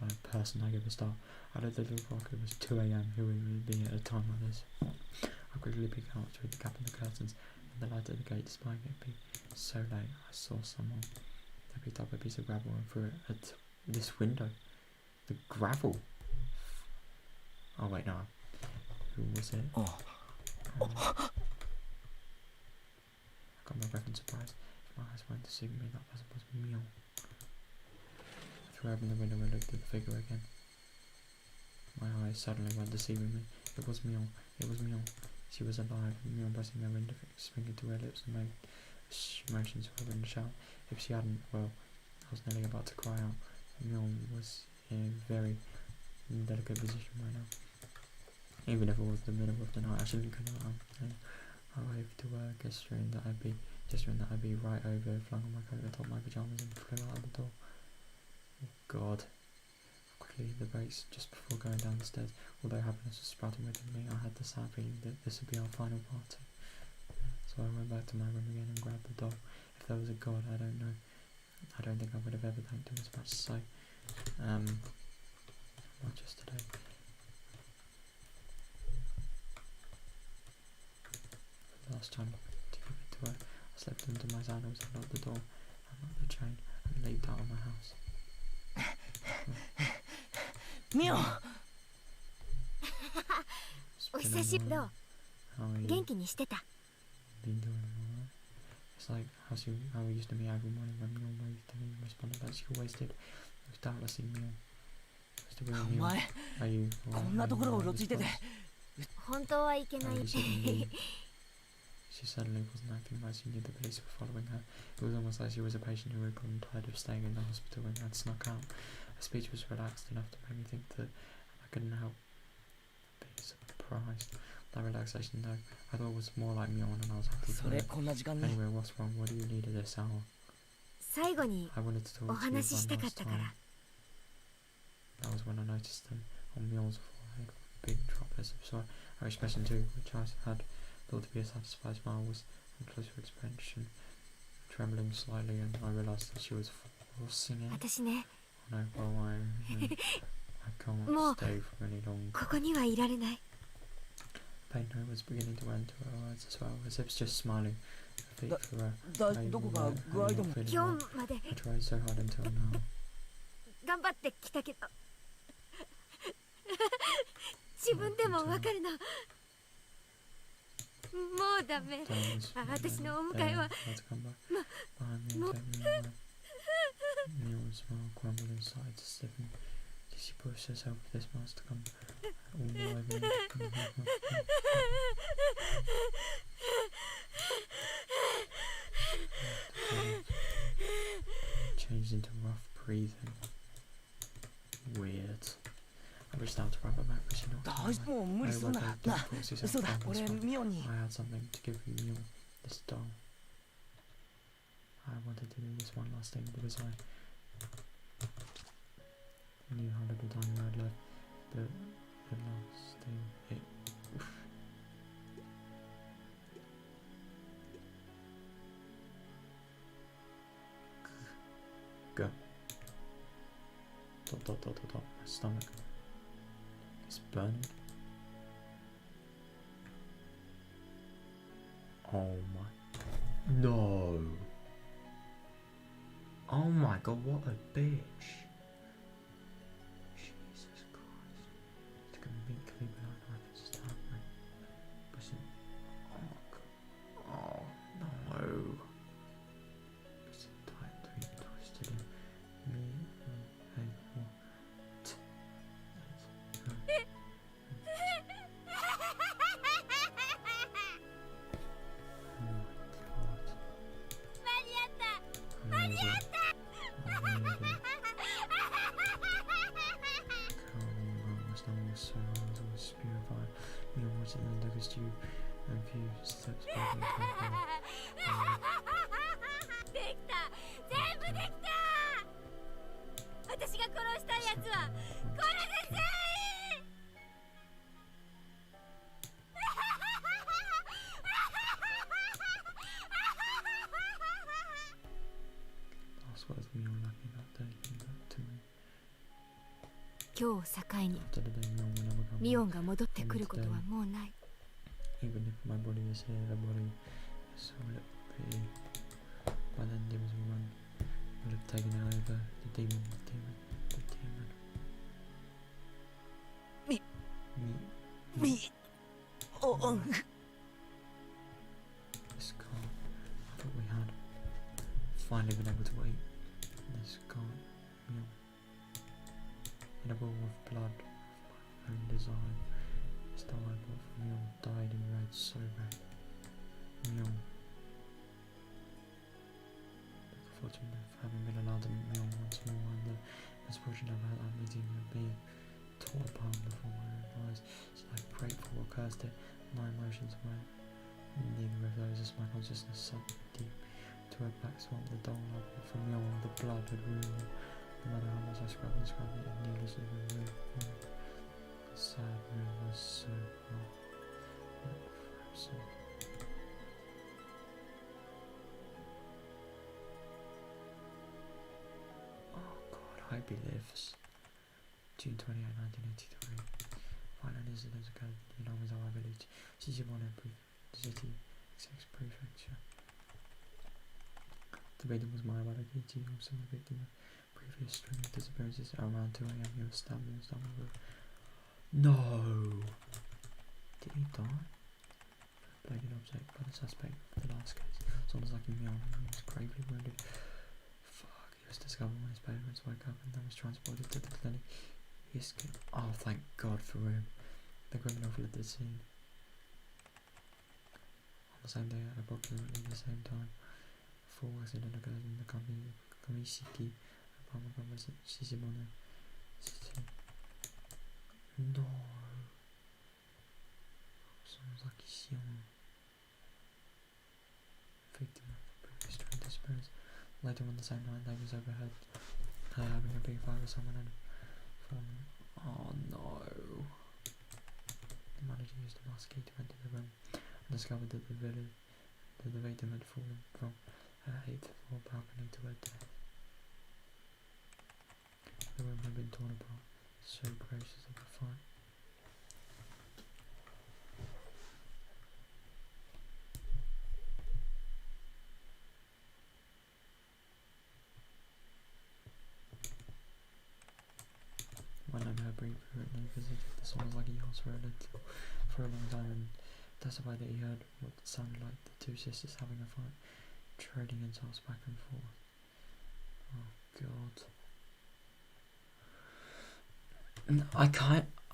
a person I gave a start. I looked at the clock. It was 2 a.m. Who would it be at a time like this? I quickly peeked out through the gap in the curtains and the light at the gate displaying it be so late. I saw someone. They picked up a piece of gravel and threw it at this window. The gravel. Oh wait, no. Who was it? I got my breath in surprise. If my eyes weren't deceiving me, that person was Mio. I threw open the window and looked at the figure again. My eyes suddenly weren't deceiving me. It was Mio. It was Mio. She was alive. Mio pressing her finger to her lips and made motions for her to shout. If she hadn't, well, I was nearly about to cry out. Mio was in a very delicate position right now. Even if it was the middle of the night, I shouldn't come out. I waved to her, gesturing that I'd be right over, flung on my coat atop my pyjamas and flew out of the door. Oh God. Quickly the brakes just before going down the stairs. Although happiness was sprouting within me, I had the sad feeling that this would be our final party. So I went back to my room again and grabbed the doll. If there was a God, I don't know. I don't think I would have ever thanked him as much as not just today. For the last time to give it to her, I slipped into my sandals and locked the door, unlocked the chain, and leaped out of my house. Mio! お久しぶり。どう？元気にしてた。 Been doing alright. It's like how we used to meet every morning when Mio waved to me and responded like she always did. It was doubtlessly Mio. It was the real Mio. Are you? こんなところをうろついてて。本当はいけない。 She suddenly wasn't acting like she knew the police were following her. It was almost like she was a patient who had gotten tired of staying in the hospital and had snuck out. Her speech was relaxed enough to make me think that I couldn't help being surprised. That relaxation, though, I thought it was more like Mion, and I was happy for it. Anyway, what's wrong? What do you need at this hour? I wanted to talk to you one last time. That was when I noticed them on Mion's forehead, big droplets of sweat. Her expression too, which I had thought to be a satisfied smile, was a closer expression, trembling slightly, and I realised that she was forcing it. Oh no, well, I can't stay for any longer. Pain note was beginning to enter her eyes as well, her lips just smiling. Her feet for her. I tried so hard until now. 頑張ってきたけど自分でもわかるの。もうダメ。私のお迎えはもう。Neil's smile crumbled inside to stiffen. Did she push herself for this mouse to come all the way back? Changed into rough breathing. Weird. I reached out to grab her back, but she knocked me away. I had something to give you, Mule. This doll. I wanted to do this one last thing because I knew how little time I had left, but the last thing, go. My stomach is burning. Oh my. No. Oh my god, what a bitch. Jesus Christ. It's gonna be clean without knife and stab me. Pushing. Oh god. Oh no. It's tight, twisted in me. Hey, what? You and few steps back in the できた、全部できた。私が殺したいやつはこれで全員。That's what me unlucky that day came back to me. 今日を境にミオンが戻ってくることはもうない。Even if my body is here, the body is so will it be. By then demons will have taken it over. The demon. Me. Oh. This can't. I thought we had finally been able to eat. This can't. In a bowl of blood of my own design. The eyeball from Mjoln died in red, so red. Mjoln. The fortune of having been allowed to meet Mjoln once more, and the misfortune of that meeting of being torn apart before my own eyes. So I grateful or cursed it. My emotions were neither of those as my consciousness sunk deep to her back swamp. The dull love from Mjoln, the blood had ruined me. No matter how much I scrubbed it, it needlessly removed. The sad room was so hot, frozen. Oh god, I hope he lives. June 28, 1983. Final incidents occurred in Omizawa village, Shishimone city, sex prefecture. The victim was Maya Wataganashi, also a victim of previous string of disappearances. Around 2 AM he was stabbed in the stomach. No! Did he die? Blatant object by the suspect of the last case. Someone's like Mjoln, he was gravely wounded. Fuck, he was discovered when his parents woke up and then was transported to the clinic. He escaped. Oh, thank God for him. The criminal fled the scene. On the same day, at approximately the same time, a full accident occurred in the Kamishiki apartment complex at Shishimone City. No. Sounds like shion. Victim of the previous train disappearance. Later on the same night, they was overheard having a big fight with someone and fallen. Oh no. The manager used a mask key to enter the room and discovered that the victim had fallen from her 8th floor balcony to her death. The room had been torn apart. So gracious of the fight. When I heard briefly visited the sounds like he asked for a long time and testified that he heard what sounded like the two sisters having a fight, trading insults back and forth. Oh god. I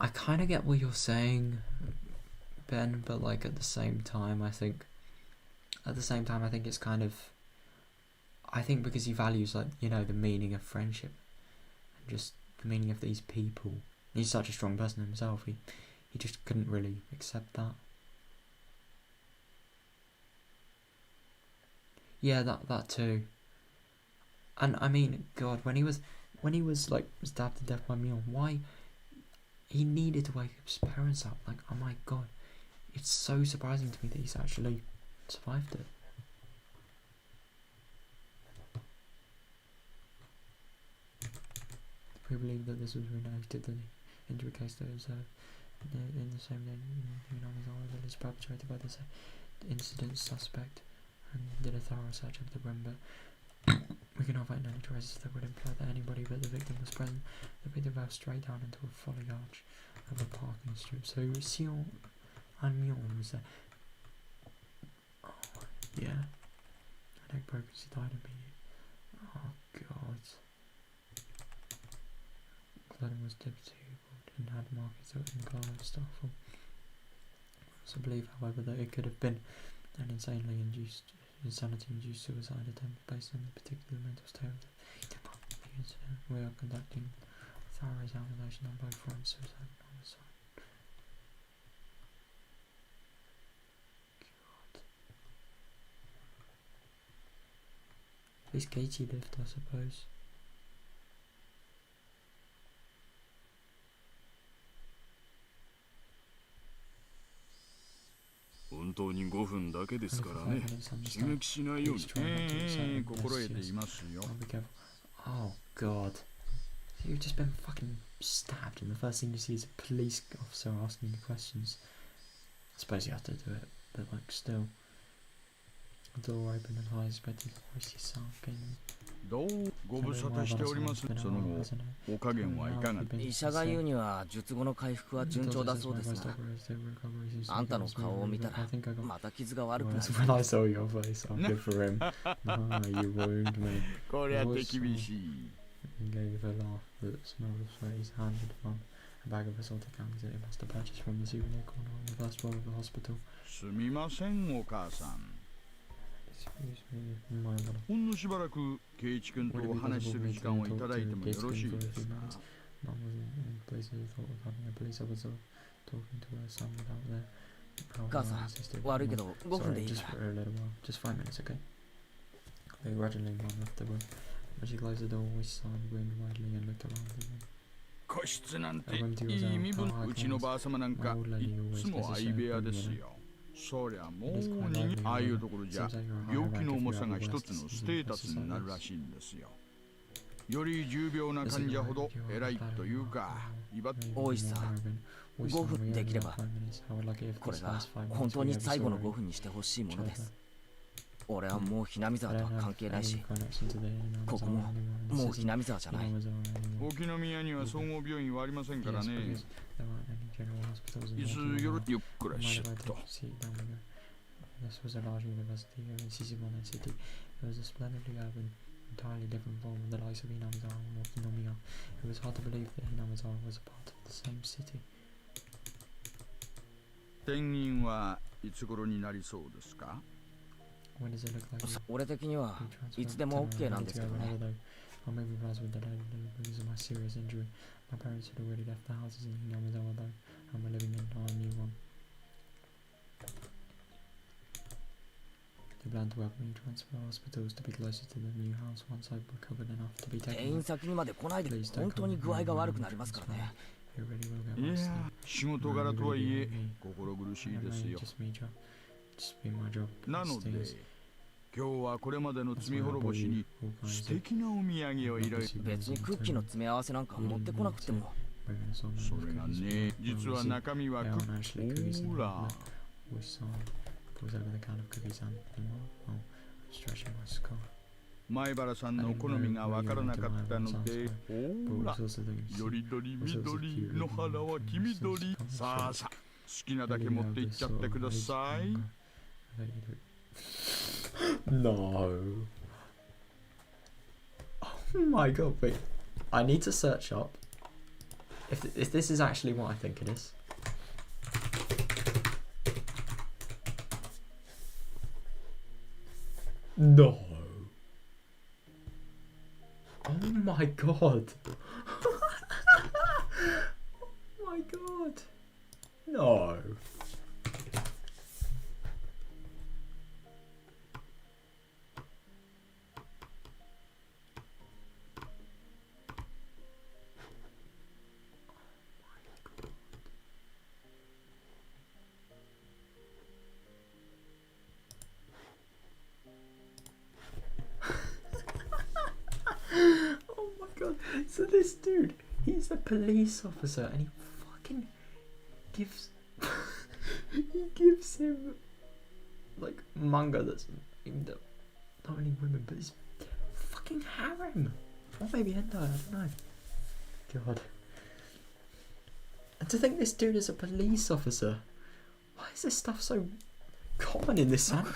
kind of get what you're saying, Ben, but like at the same time I think it's kind of, I think because he values, like, you know, the meaning of friendship and just the meaning of these people. He's such a strong person himself, he just couldn't really accept that. Yeah, that too. And I mean, God, when he was like stabbed to death by Mion, why he needed to wake his parents up? Like, oh my God, it's so surprising to me that he's actually survived it. We believe that this was related to the injury case that was in the same day that is perpetrated by this incident suspect, and did a thorough search of the room, but we cannot find any traces that would imply that anybody but the victim was present. The victim fell straight down into a foliage of a parking strip. So Shion and Mion was there. Oh, yeah. Her neck broke and she died immediately. Oh God. Clothing was dipped and had markings in glass stuff. I also believe, however, that it could have been an insanity-induced suicide attempt based on the particular mental state of the victim. We are conducting a thorough examination on both fronts, suicide and homicide. God. At least Katie lived, I suppose. Only 5分だけですからね。刺激しないように。心得ていますよ。Oh God. You've just been fucking stabbed, and the first thing you see is a police officer asking you questions. I suppose you have to do it, but like still. The door opened and I expected voice yourself again. どうご無沙汰しております。その後、お加減はいかが？医者が言うには術後の回復は順調だそうですが、あんたの顔を見たらまた傷が悪くなる。When I saw your face, I'm good for him. You wound me. これは手厳しい。Gave a laugh that smelled of sweat. He's handed one a bag of assaulted gangs that he must have purchased from the souvenir corner on the first floor of the hospital. すみません、お母さん。ほんのしばらく圭一君とお話しする時間をいただいてもよろしいですか？母さん、悪いけど5分でいいから。Just 5 minutes, okay? They gradually ran off the room. As she closed the door, we saw him grin widely and looked around the room. 個室なんていい身分、うちのばあ様なんかいつも相部屋ですよ。そりゃもうああいうところじゃ病気の重さが一つのステータスになるらしいんですよ。より重病な患者ほど偉いというか、大石さん、5分できればこれが本当に最後の5分にしてほしいものです。俺はもうひなみ沢とは関係ないし、ここももうひなみ沢じゃない。沖宮には総合病院はありませんからね。いつよろゆっくらしっと。This was a large university here in Sisibon City. It was a splendidly urban, entirely different form of the likes of Hinamizawa or Kinomiya. It was hard to believe that Hinamizawa was a part of the same city. 転院はいつ頃になりそうですか？俺的にはいつでも OK なんですけどね。My parents had already left the houses in Hinamizawa though, and were living in our new one. They planned to help me transfer hospitals to be closer to the new house once I've recovered enough to be taken. 転院先にまで来ないで本当に具合が悪くなりますからね。いや、仕事柄とはいえ心苦しいですよ。なので今日はこれまでの罪滅ぼしに素敵なお土産をいろいろ。別にクッキーの詰め合わせなんか持ってこなくても。それがね、実は中身はほら。前原さんの好みがわからなかったので、ほら、よりどりみどりの腹は黄緑。さあさあ、好きなだけ持っていっちゃってください。No. Oh my god, wait. I need to search up if this is actually what I think it is. No. Oh my god. Oh my god. No. this dude, he's a police officer and he fucking gives he gives him like manga that's aimed at not only women but it's fucking harem. Or maybe hentai, I don't know. God. And to think this dude is a police officer. Why is this stuff so common in this anime?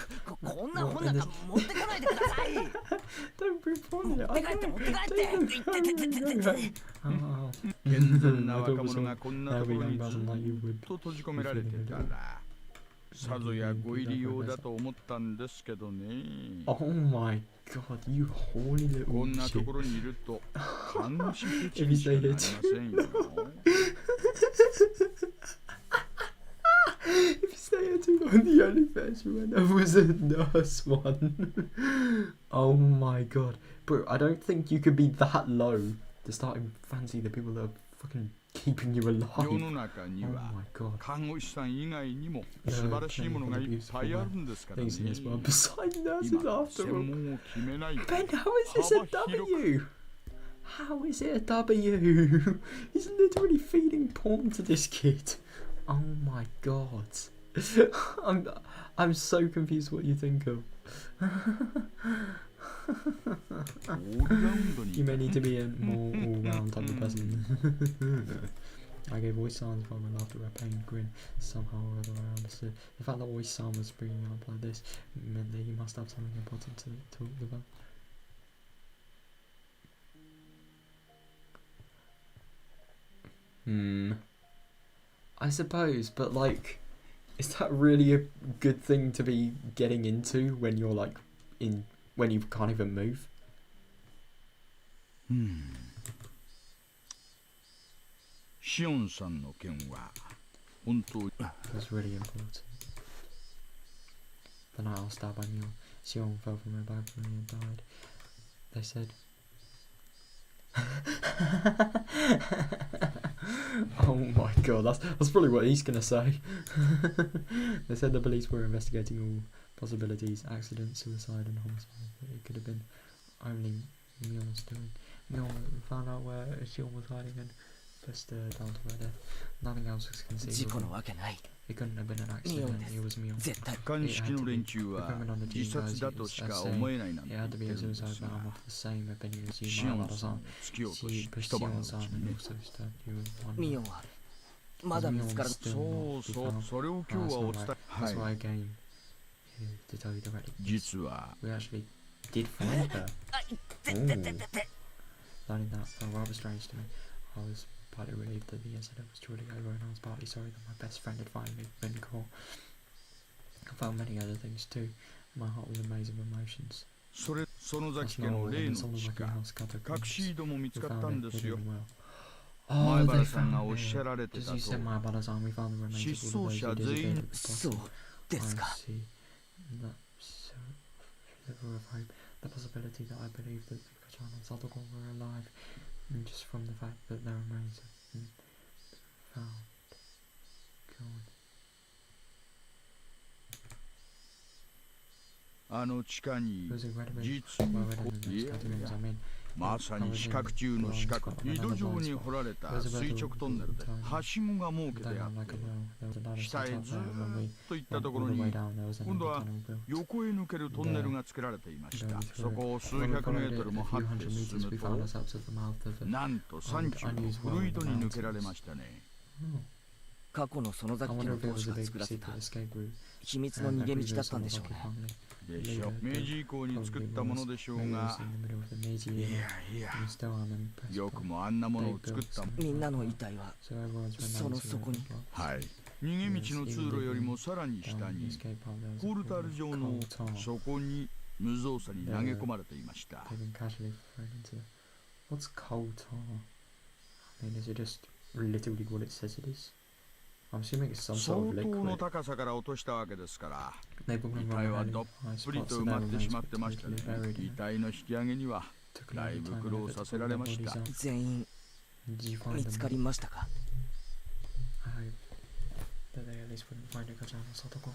Don't bring porn in it. I know. さぞやご入り用だと思ったんですけどね。Oh my god, you holy little shit. こんなところにいると監視フェチにしかなりませんよ。If you stay here too long, the only fetish when I was a nurse one. Oh my god. Bro, I don't think you could be that low to start to fancy the people that are fucking keeping you alive. Oh my god. 看護師さん以外にも素晴らしいものがいっぱいあるんですからね。Besides nurses after all. 専門を決めないと Ben, how is this a W? How is it a W? He's literally feeding porn to this kid. Oh my god. I'm so confused what you think of. You may need to be a more all-round type of person. I gave voice sounds from my laughter, a pain, grin. Somehow or other I understood. The fact that voice sound was bringing up like this meant that you must have something important to talk about. I suppose, but like, is that really a good thing to be getting into when you're like when you can't even move? Shion さんの件は本当に That's really important. The night I was stabbed by Neil, Shion fell from her balcony and died. They said. Oh my god, that's probably what he's gonna say. They said the police were investigating all possibilities, accident, suicide and homicide, but it could have been only Mion's doing. Mion found out where Shion was hiding and just down to her death. Nothing else was conceivable. It couldn't have been an accident, it was Mion. 鑑識の連中は自殺だとしか思えないなんて It 言っ had て to be る a んです suicide, but が I'm of the same opinion as you, シオン Mara さん San. を突き落と She し pushed 一晩 Shion を San 打ち and ね also stabbed you one ミオンはまだ見つから そうそうそれを今日はお伝え That's why は I い came here to tell you directly. 実は We actually did find her. Learning that felt rather strange to me. I was partly relieved that the incident was truly over, and I was partly sorry that my best friend had finally been caught. I felt many other things too. My heart was a maze of emotions. その崎家の例の地下隠し井戸も見つかったんですよ。 Oh, 前 they 原さん found がおっ it. しゃられて As た you と said, my Balasan, we found the remains of all of those who disappeared at the そう bottom. ですか I see. That's so sliver of hope. The possibility that I believed that Kachan and Satoko were alive, and just from the fact that their remains have been found. God. あの地下に It was incredible. 実 Well, に I don't know い those や categories. I mean, まさに四角中の四角井戸状に掘られた垂直トンネルではしごが設けてあ down っ like て a well. There was a ladder 下 set へ up ず there ー when we っと行った went とこ all ろ the way に down. There was 今 another 度は tunnel built. 横へ抜けるトンネルが作られていました。そこを数 When we 百メ followed ー it トル a も few 張って hundred 進 meters, む we と found ourselves at the mouth of it. なんと山中の古井戸に抜けられましたね。過去の園 I 崎家 wonder の if it 当 was 主 a が big 作らせた secret escape route. 秘密の逃げ道だったんでしょうね。でしょう。明治以降に作ったものでしょうが、いやいや、よくもあんなものを作ったもん。みんなの遺体はその底に。はい。逃げ道の通路よりもさらに下に、ポルタル状の底に無造作に投げ込まれていました。What's coal tar? I mean, is it just literally what it says it is? I'm assuming it's some sort of 相当の liquid. 高さから落としたわけですから、 They put 遺 them 体は on どっ high ぷり spots と so 埋 their まってしま remains って were ましたね。 totally buried 遺 in it. 体の引き上げには Took だい a ぶ long 苦 time 労 and さ effort せ to ら pull れ their ました bodies。out. 全員 Did you find 見 them? つかりましたか？ I hope that they at least wouldn't find a Kachan or Satoko.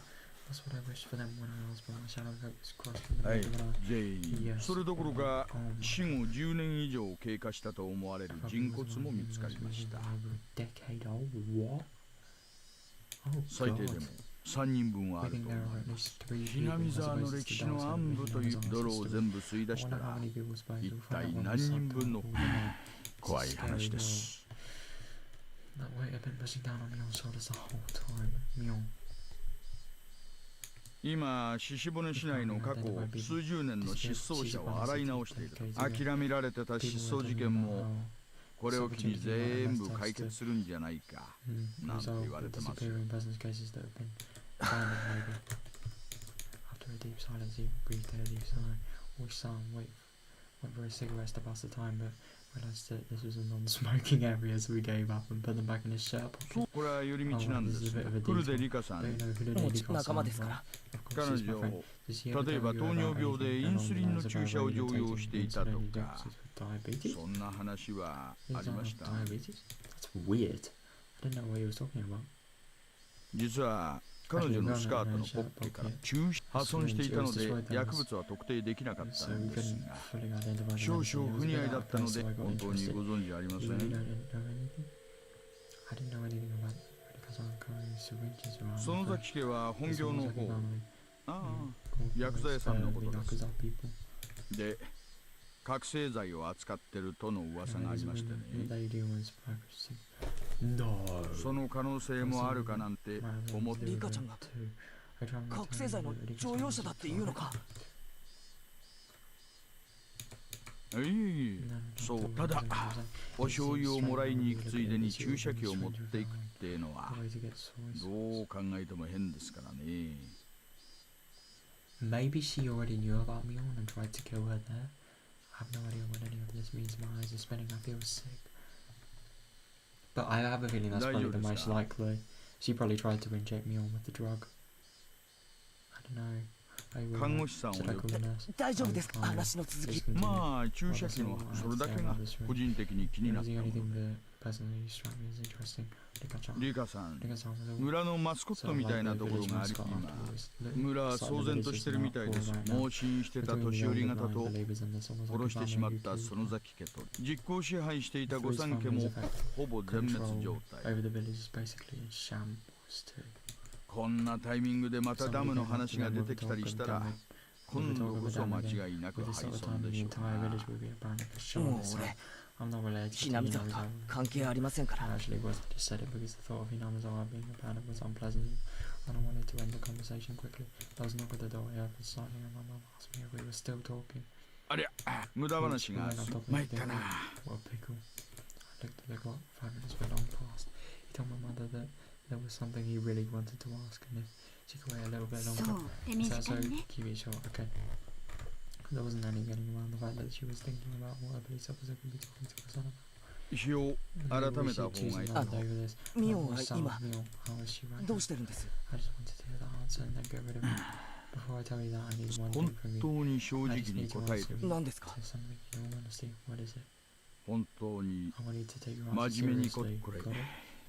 That's what I wished for them when I asked for my shadow coat was crossed in the はい middle of 全員 Yes. それどころか Oh my 死後10年以上経過したと思われる God. 人骨も見つかりました Over a decade old. What? Oh 最低で God. も3人分はある Within と there 思 are い at ます least 3 ひ people なみ as 沢の opposed 歴 to 史の Dallas 暗 and 部という Higurashi 泥を history. 全部吸い出 I した wonder how ら many people suppose 一 we'll 体 find out when we 何 start 人分の all the men. 怖い話です That weight had been pushing down on Mion's shoulders the whole time. Mion. 今獅子骨市内の過去数十年の失踪者を洗い直している諦められてた失踪事件もこれを機に全部解決するんじゃないかなんて言われてますよ Disappearing persons cases that have been abandoned maybe. After a deep silence he breathed a deep sigh. Watched Sam went for his cigarettes to pass the time but realized that this was a non-smoking area so he gave up and put them back in his shirt pocket. これは寄り道なんですフルデリカさ Don't ん you know who the も lady ち仲間ですから Of 彼 course, she's my 女 friend. Did she ever 例え tell ば you 糖 about 尿病で anything インスリンの along the 注 lines 射 of を about 常用していたと insulin か injections with diabetes? そんな話は He あ was り on ました diabetes? That's weird. I didn't know what he was talking about. 実は彼女のスカートのポッケから破損していたので薬物は特定できなかった So ん we です couldn't が fully identify the 少 medicine. 々 It 不 was a 似 bit 合い out だ of ったの place, で so I got 本当に interested. ご存知ありま You せ really ん don't know anything? I didn't know anything about because I'm carrying syringes around. 園崎家は本業の It's 方 almost like a family. ああ Called 薬剤屋さんのこと the です Yakuza people. で覚醒剤を扱ってるとの噂がありましてね The lady was practicing. No. その可能性もあるかなんて思ってリカちゃんが覚醒剤の常用者だっていうのかいえいえそうただお醤油をもらいに行くついでに注射器を持っていくっていうのはどう考えても変ですからね Maybe she already knew about Mion and tried to kill her there. I have no idea what any of this means. My eyes are spinning. I feel sick. But I have a feeling that's probably the most likely. She probably tried to inject Mion with the drug. I don't know. 看護師さんを呼ぶ大丈夫ですか話の続きまあ注射器のそれだけが個人的に気になったものでリカさん村のマスコットみたいなところがあり今村は騒然としてるみたいです盲信してた年寄り方と殺してしまった園崎家と実効支配していた御三家もほぼ全滅状態こんなタイミングでまたダムの話が出てきたりしたら今度こそ間違いなく敗損でしょうなもう俺ひなみ沢とは関係ありませんから ありゃ無駄話が参ったな There was something he really wanted to ask, and if she could wait a little bit そう longer, 手短 so にね keep it short, okay. There wasn't any getting around the fact that she was thinking about what a police officer could be talking to her son about. 日を改めた方がいいあのミオンは今 Mion, how is she right ど now? うしてるんです I just wanted to hear that answer and then get rid of it. Before I tell you that, I need one 本 thing from you. 当に正直に答えてる何ですか Say something in all honesty. What is it? 本当に I want you to take your answer 真面目にこ seriously. これ Got it?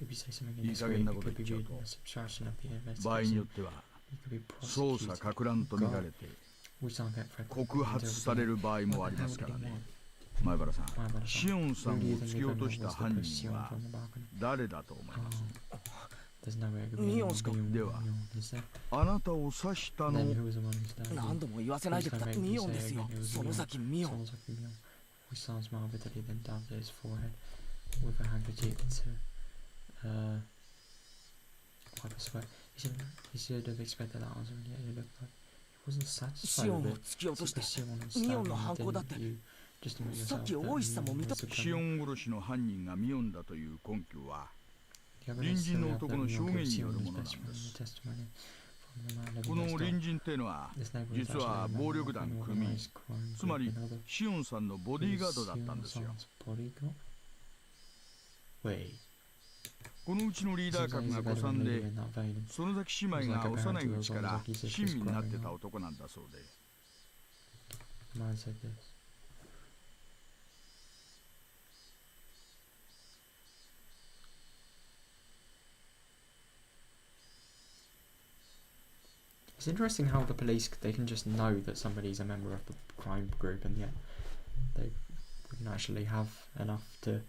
If you say something いい in this 加 way, 減 it なこと could 言 be っ viewed ちゃう as obstruction of the 場合に investigation. よっては You could be 捜査 prosecuted. か乱と見られて We can't get threatened. 告発される場合もありますからね前原さんシオンさんを突き落とした犯人は誰だと思います There's no way it could be ミオンしか Mion, では Mion, is there? あなたを刺したの Then who was the one who stabbed 何 you? 度も言わせないでくださいミオンですよ園崎ミオン Sonozaki Mion. We saw him smile bitterly, then dabbed at his forehead with a handkerchief to wipe a sweat. He should have expected that answer, and yet he looked like he wasn't シ satisfied オン with を it. 突き落として Because Shion had ミオ stabbed ンの him, 犯行だって didn't you just admit さ yourself っき that 大石さんも Mion 認 was the シオ criminal? ン殺しの犯人がミオンだという根拠は The evidence 隣人の that we have 男 that の Mion 証 killed 言によ Shion る is ものなん based で on す the testimony from the man こ living の next 隣 door. 人っていうのは This neighbor is 実 actually は a member 暴 of 力 an 団組 organized crime つま group り in other シオンさんのボディーガードだったんですよ bodyguard? Wait. このうちのリーダー格が古参で園崎姉妹が幼いうちから親身になってた男なんだそうで The man said this. It's interesting how the police, they can just know that somebody's a member of the crime group, and yet they wouldn't actually have enough to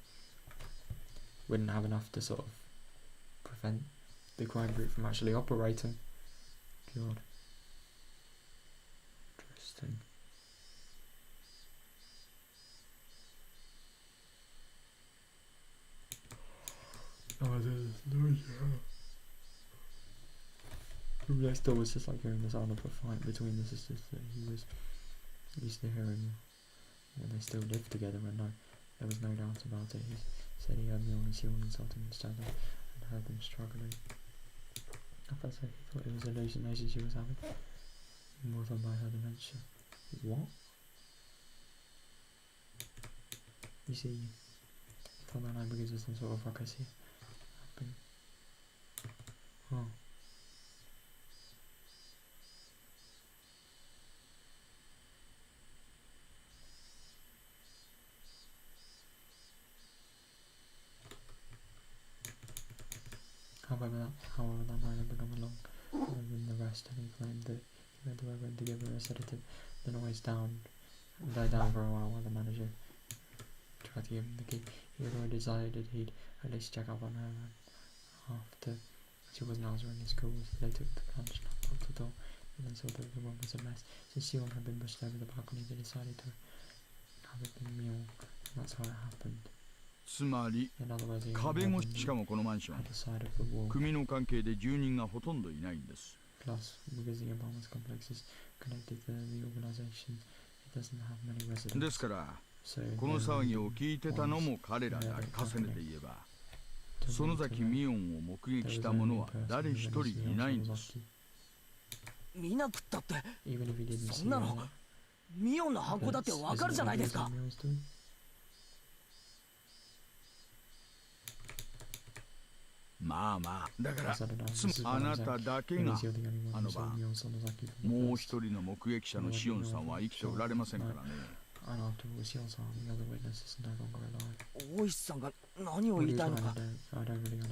sort of prevent the crime group from actually operating. God. Interesting. Oh, there's no, From next door was just like hearing the sound of a fight between the sisters that he was used to hearing when they still lived together, and no, there was no doubt about it. He said he heard Mio and Shion insulting each other and heard them struggling. I thought he thought it was hallucinations she was having, more than by her dementia. What? You see, I thought that because of some sort of ruckus here. Oh. However, that might have become along than the rest, and he claimed that he went to her room to give her a sedative. The noise died down for a while the manager tried to give him the key. He had already decided he'd at least check up on her, and after she wasn't answering his calls, they took the plunge, knocked up the door, and then saw that the room was a mess. Since Shion had been pushed over the balcony, they decided to have it been Mio, and that's how it happened. つまり壁越し、しかもこのマンション組の関係で住人がほとんどいないんです。 Plus, because the apartment complex is connected to the organization, it doesn't have many residents. ですから、この騒ぎを聞いてたのも彼らだ。重ねて言えば、園崎ミオンを目撃した者は誰一人いないんです。見なくったって、そんなのミオンの犯行だってわかるじゃないですか。まあまあ、だからあなただけがあの晩、もう一人の目撃者のシオンさんは生きておられませんからね。大石さんが何を言いたいのか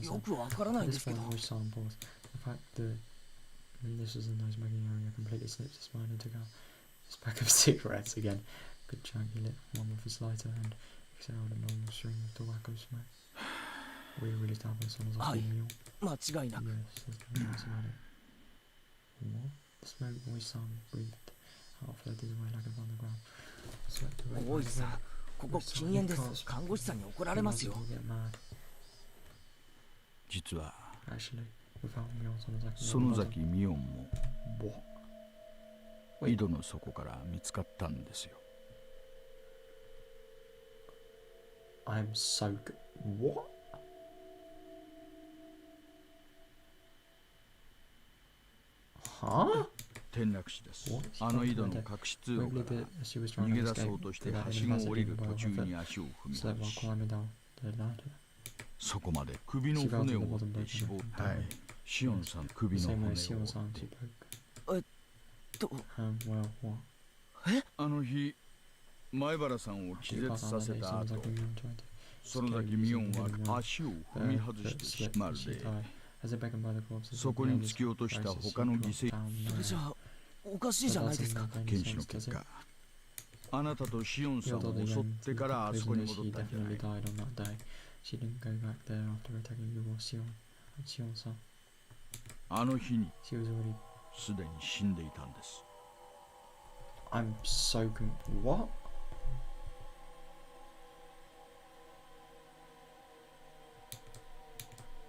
よくわからないんですけど。This was a nice smoking area, completely snipped his spine and took out his pack of cigarettes again. Good chunk, he lit one with his lighter and exhaled a long string of tobacco smoke. We really start with someone's like meal. Yes, there's no doubt about it. What? The smoke voice sound breathed out, floated away like a on the ground. Swept away. 大石さん、ここ禁煙です。看護師さんに怒られますよ。実は Actually, 園崎ミオンも井戸の底から見つかったんですよ。I'm so good. What? Huh? 転落死です。あの井戸の隠し通路から逃げ出そうとしてはしごを降りる途中に足を踏み外し、そこまで首の骨を折って死亡。はい。シオンさん首の骨を折って。あの日、前原さんを気絶させた後、園崎ミオンは足を踏み外してしまうで、そこに突き落とした他の犠牲。それじゃあおかしいじゃないですか。検視の結果、あなたとシオンさんを襲ってからあそこに戻ったんじゃない。あの日にすでに死んでいたんです。I'm so what?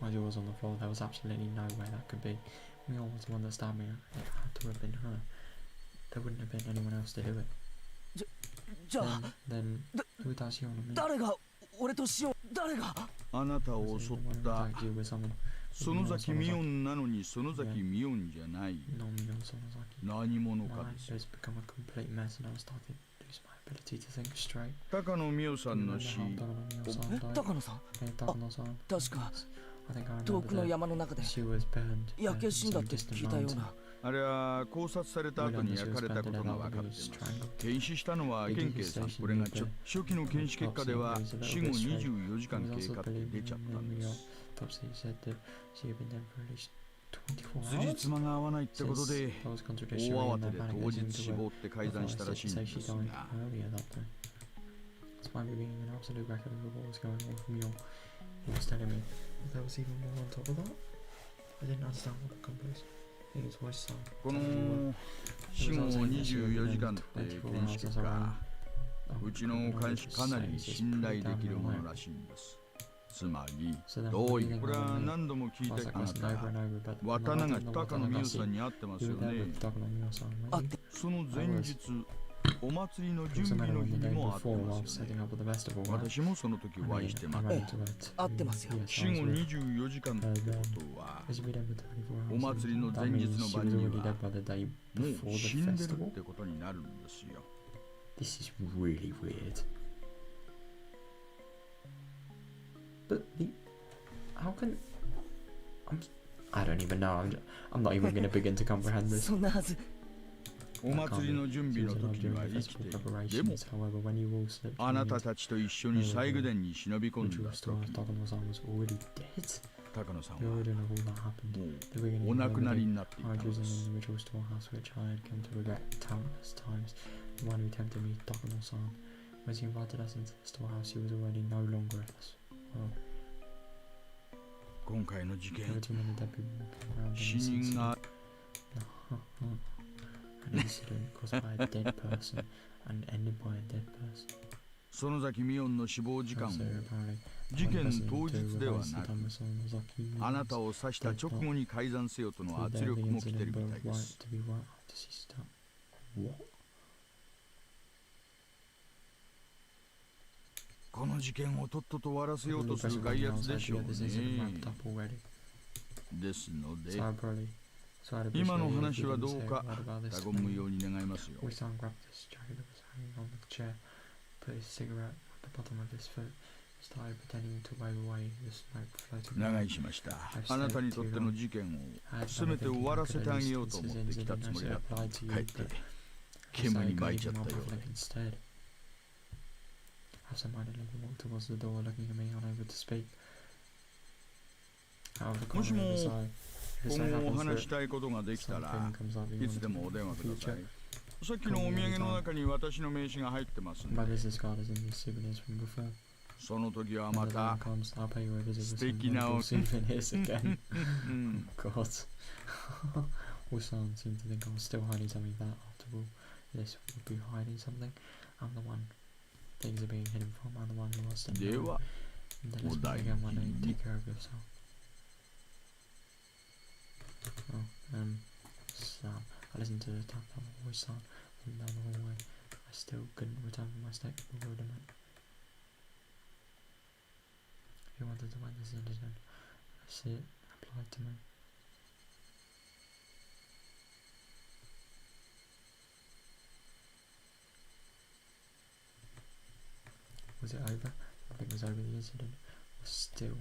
My jaw was on the floor. There was absolutely no way that could be. Mio was the one that stabbed me. It had to have been her. There wouldn't have been anyone else to do it. Then who does Shion and me? 誰が俺とシオン、誰が？あなたを襲った園崎ミオンなのに園崎ミオンじゃない。何者かです。高野美代さんの死。高野さん？確か遠くの山の中で焼け死んだって聞いたような。あれは考察された後に焼かれたことが分かっています。検視したのは県警さん。これが初期の検視結果では死後24時間経過って出ちゃったんです。24 辻 hours? 褄が合わないってことで Since there was 大 contradiction 慌 in て that で panic 当 goes 日 into 死 it. 亡って改ざんしたらしいん Say で she す died が earlier that day. Despite me being an absolute record of what was going on from your, he was telling me that there was even more on top of that. I didn't understand what the company's in his voice sound. この死後24時間って検視結果、うちの監視かなり信頼できるものらしいんです。つまりどういうこれは何度も聞いたあなた渡永高野美代さんに会ってますよね。その前日お祭りの準備の日にも会ってますよね。私もその時お会いしてます。会ってますよ。死後24時間ってことはお祭りの前日の晩にはもう死んでるってことになるんですよ。This is really weird. But how can I don't even know. I'm not even going to begin to comprehend this. そんなはず。お祭りの準備の時には生きている。でもあなたたちと一緒に西宮殿に忍び込んだ時高野さんはもうお亡くなりになっていたのです。When she invited us into the storehouse, she was already no longer with us. Well, 今回の事件 there were too many dead people around 死 in this 人が an incident caused by a dead person and ended by a dead person. 園崎美音の死亡時間を Also, apparently, 事 one 件 person 当 to 日では release な the く Thomas on Ozaki あなたを刺した直後に改ざんせよとの to 圧 the 力も来て incident, るみ but たいで right す。 to be right after she stopped. What? この事件をとっとと終わらせようとする外圧でしょうね。ですので今の話はどうか他言無用に願いますよ。 Wisan grabbed his jacket that was hanging on the chair, put his cigarette at the bottom of his foot, started pretending to wave away the smoke floating 長 away. 居しました。あなたにとっての事件をせめて終わらせてあげようと思ってきたつもりだったのに帰って煙に巻いちゃったようで。Absent-mindedly he walked towards the door, looking at me, unable to speak. Out of the もし corner も of his eye, if 今 something 後お happens 話 that したいことができたら something comes up that い you つ want で to もお do 電 in 話 the くださ future. い。さっきのお土産の中に私の名刺が入ってますん My で business card is in the souvenirs from before. その時は When ま the た time comes, I'll pay you a visit with some 素敵な wonderful お souvenirs again. うん God. Wisan seemed to think I was still hiding something that, after all, this would be hiding something. I'm the one things are being hidden from. I'm the one who wants to で know. は And then let's meet again one day. Take care of yourself. Oh, Sam. I listened to the tap on the voice sound from down the hallway. I still couldn't return from my state of bewilderment. He wanted to win this incident. I see it applied to me. Was it over? Nothing was over. The incident was still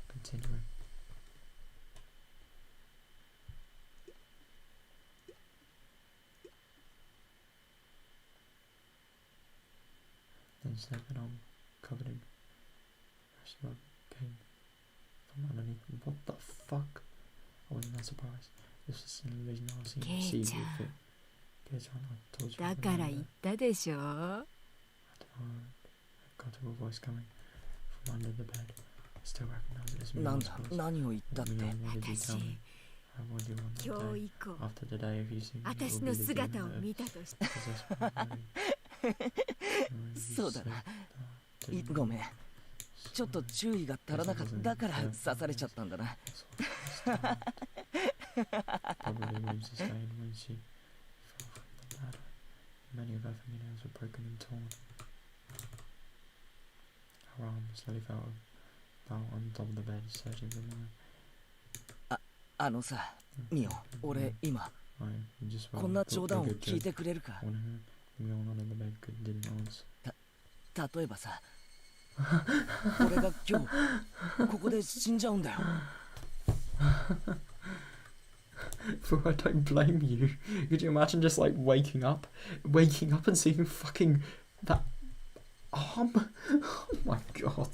continuing. Then stepping on, covered in fresh smoke, came from underneath. What the fuck? I wasn't that surprised. This was an illusion I was seeing see with it. Kei-chan, I told you. だから言ったでしょ。 I don't know. I got a voice coming from under the bed. I still recognize it as なん Mion's だ voice. 何を言ったって Mion, what did you tell me? 私 I warned you on 今 that 日 day. 以降 After the day of you seeing 私の姿を見たとして そうだな。ごめん。ちょっと注意が足らなかった。だから刺されちゃったんだな。 Probably was the same when she fell from the ladder. Many of her fingernails were broken and torn. Her arm slowly fell on top of the bed, searching for mine. あのさ、ミオ、俺今 I just こんな冗談を聞いてくれるか。 When we all under the bed didn't answer. 例えばさ、俺が今日ここで死んじゃうんだよ。Bro, I don't blame you. Could you imagine just like waking up and seeing fucking that arm? Oh my god.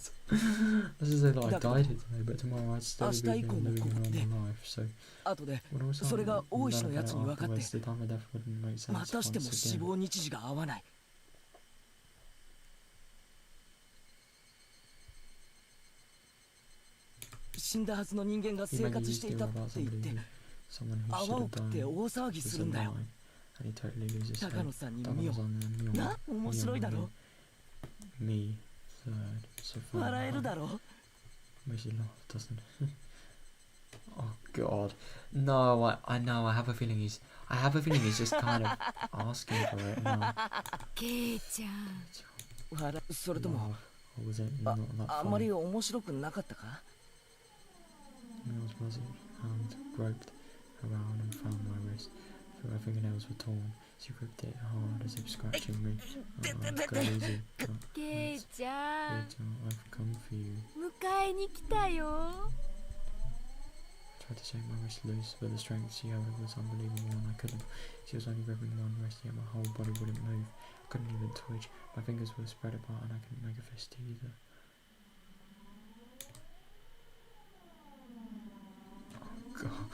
This is it, like I died here today, but tomorrow I'd still be living a normal life. so 後で would also それが大石の learn やつ about に it 分かって afterwards. The time of death wouldn't make sense またしても once 死 again. 亡日時が合わない。死んだはずの人間が He 生 maybe 活して used い to た about って言っ somebody て who, someone who 泡 should を have 食って died 大騒ぎ was するんだよ。 alive, and he totally loses 高 hope. 野さんに That 見よ was on the な、面白いだろ。 Me, third, so far. 笑えるだろ。 Makes you laugh, doesn't it? Oh God, no! I know. I have a feeling he's just kind of asking for it. No. ケイちゃん。笑それとも Or was it not that あんま funny? り面白くなかったか。 Mills was hand groped around and found my wrist. Thought her fingernails were torn. She gripped it hard as if scratching me. Oh, go easy. ケイちゃん。 Rachel, I've come for you. 迎えに来たよ。 I tried to shake my wrist loose, but the strength she held was unbelievable and I couldn't. She was only gripping one wrist, yet my whole body wouldn't move. I couldn't even twitch. My fingers were spread apart and I couldn't make a fist either. Oh God.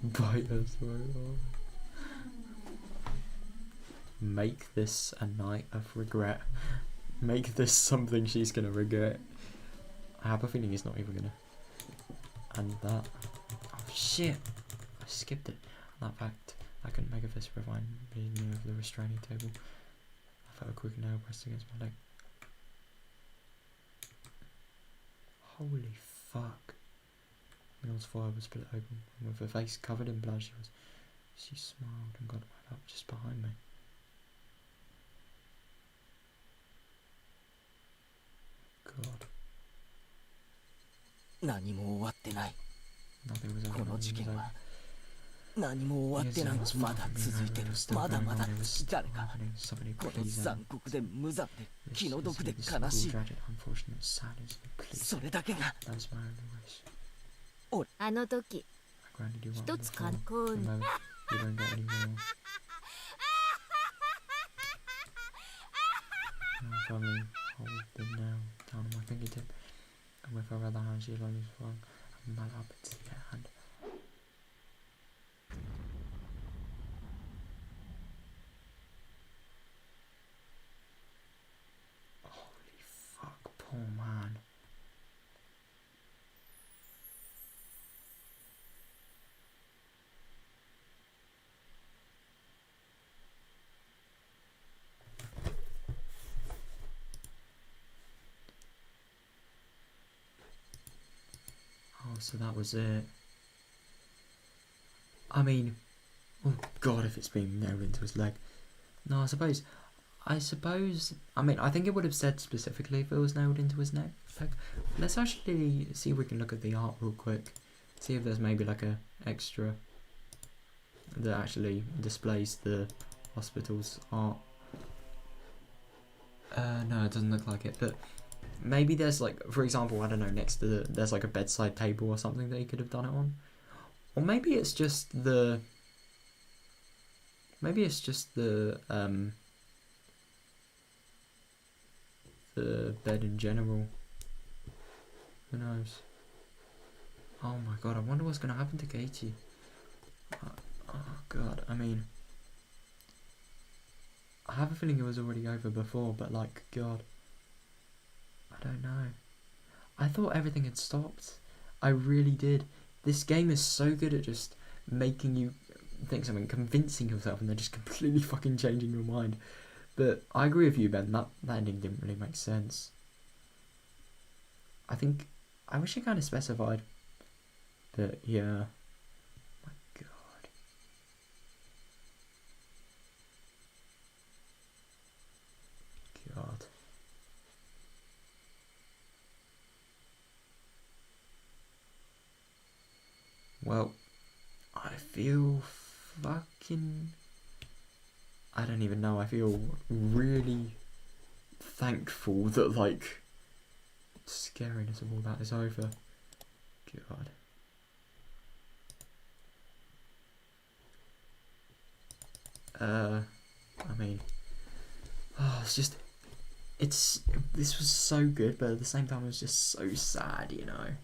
Bite her throat off. Make this a night of regret. Make this something she's gonna regret. I have a feeling he's not even gonna. And that. Oh shit! I skipped it. And that fact, I couldn't make a fist if I being near the restraining table. I felt a quick nail pressed against my leg. Holy fuck. Mill's forehead was split open, and with her face covered in blood, she smiled and got right up just behind me. God. 何も終わってない。 Nothing was こ over. の事 Nothing 件 was は over. 何も終わってない。まだ続いてる。まだまだ誰かこの残酷で無残で気の毒で悲しい。それだけが。あの時、一つ格好に。Family hold the nail down on my fingertip, and with her other hand she slowly swung a mallet up into the hand. Holy fuck, poor man. So that was it. I mean, oh God, if it's been nailed into his leg. No, I suppose, I mean, I think it would have said specifically if it was nailed into his neck. Like, let's actually see if we can look at the art real quick. See if there's maybe like a extra that actually displays the hospital's art. No, it doesn't look like it, but maybe there's like, for example, I don't know, next to there's like a bedside table or something that he could have done it on. Or maybe it's just the bed in general. Who knows? Oh my God, I wonder what's going to happen to Katie. Oh God, I mean, I have a feeling it was already over before, but like, God, I don't know. I thought everything had stopped. I really did. This game is so good at just making you think something, convincing yourself, and then just completely fucking changing your mind. But I agree with you, Ben. That ending didn't really make sense. I wish it kind of specified. But yeah. My God. God. Well, I feel fucking... I don't even know, I feel really thankful that, like, the scariness of all that is over. God. I mean, this was so good, but at the same time it was just so sad, you know.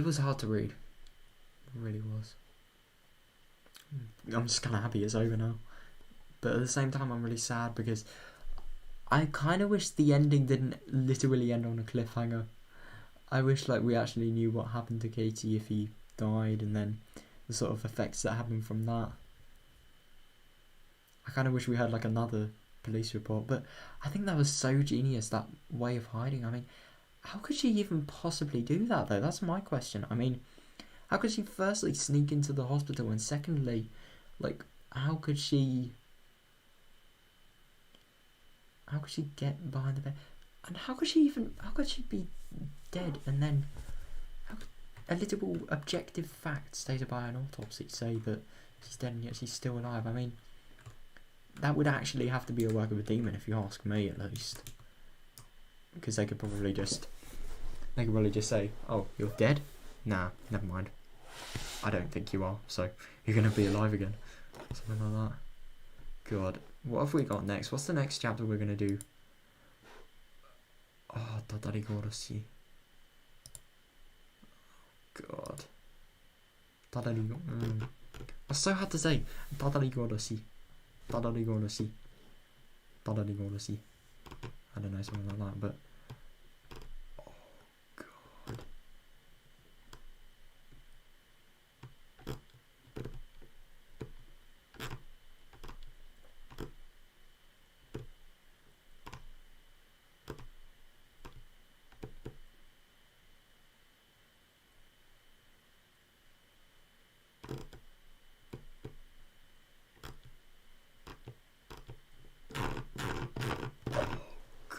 was hard to read. It really was. I'm just kind of happy it's over now. But at the same time, I'm really sad because I kind of wish the ending didn't literally end on a cliffhanger. I wish like we actually knew what happened to Katie if he died, and then the sort of effects that happened from that. I kind of wish we had like another police report, but I think that was so genius, that way of hiding. I mean, how could she even possibly do that though? That's my question. I mean, how could she firstly sneak into the hospital, and secondly, like, how could she get behind the bed? And how could she be dead, and then how could a little objective fact stated by an autopsy say that she's dead and yet she's still alive? I mean, that would actually have to be a work of a demon, if you ask me, at least. Because they could probably just say, oh, you're dead? Nah, never mind. I don't think you are, so you're going to be alive again. Something like that. God, what have we got next? What's the next chapter we're going to do? Oh, Higurashi. God. That's so hard to say. Higurashi. I don't know, something like that, but oh god.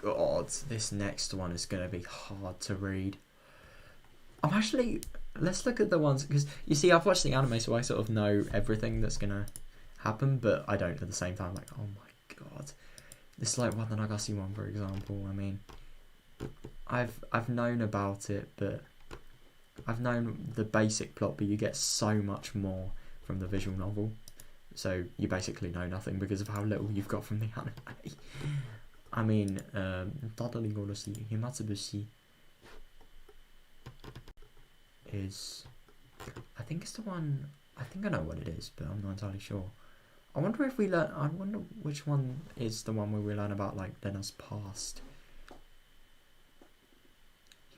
God, this next one is going to be hard to read. Let's look at the ones, because you see, I've watched the anime, so I sort of know everything that's going to happen, but I don't at the same time. Like, oh my god, this like Wataganashi one, for example. I mean, I've known about it, but I've known the basic plot, but you get so much more from the visual novel, so you basically know nothing because of how little you've got from the anime. I mean, Higurashi, Himatsubushi is, I think it's the one, I think I know what it is, but I'm not entirely sure. I wonder which one is the one where we learn about, like, Lena's past.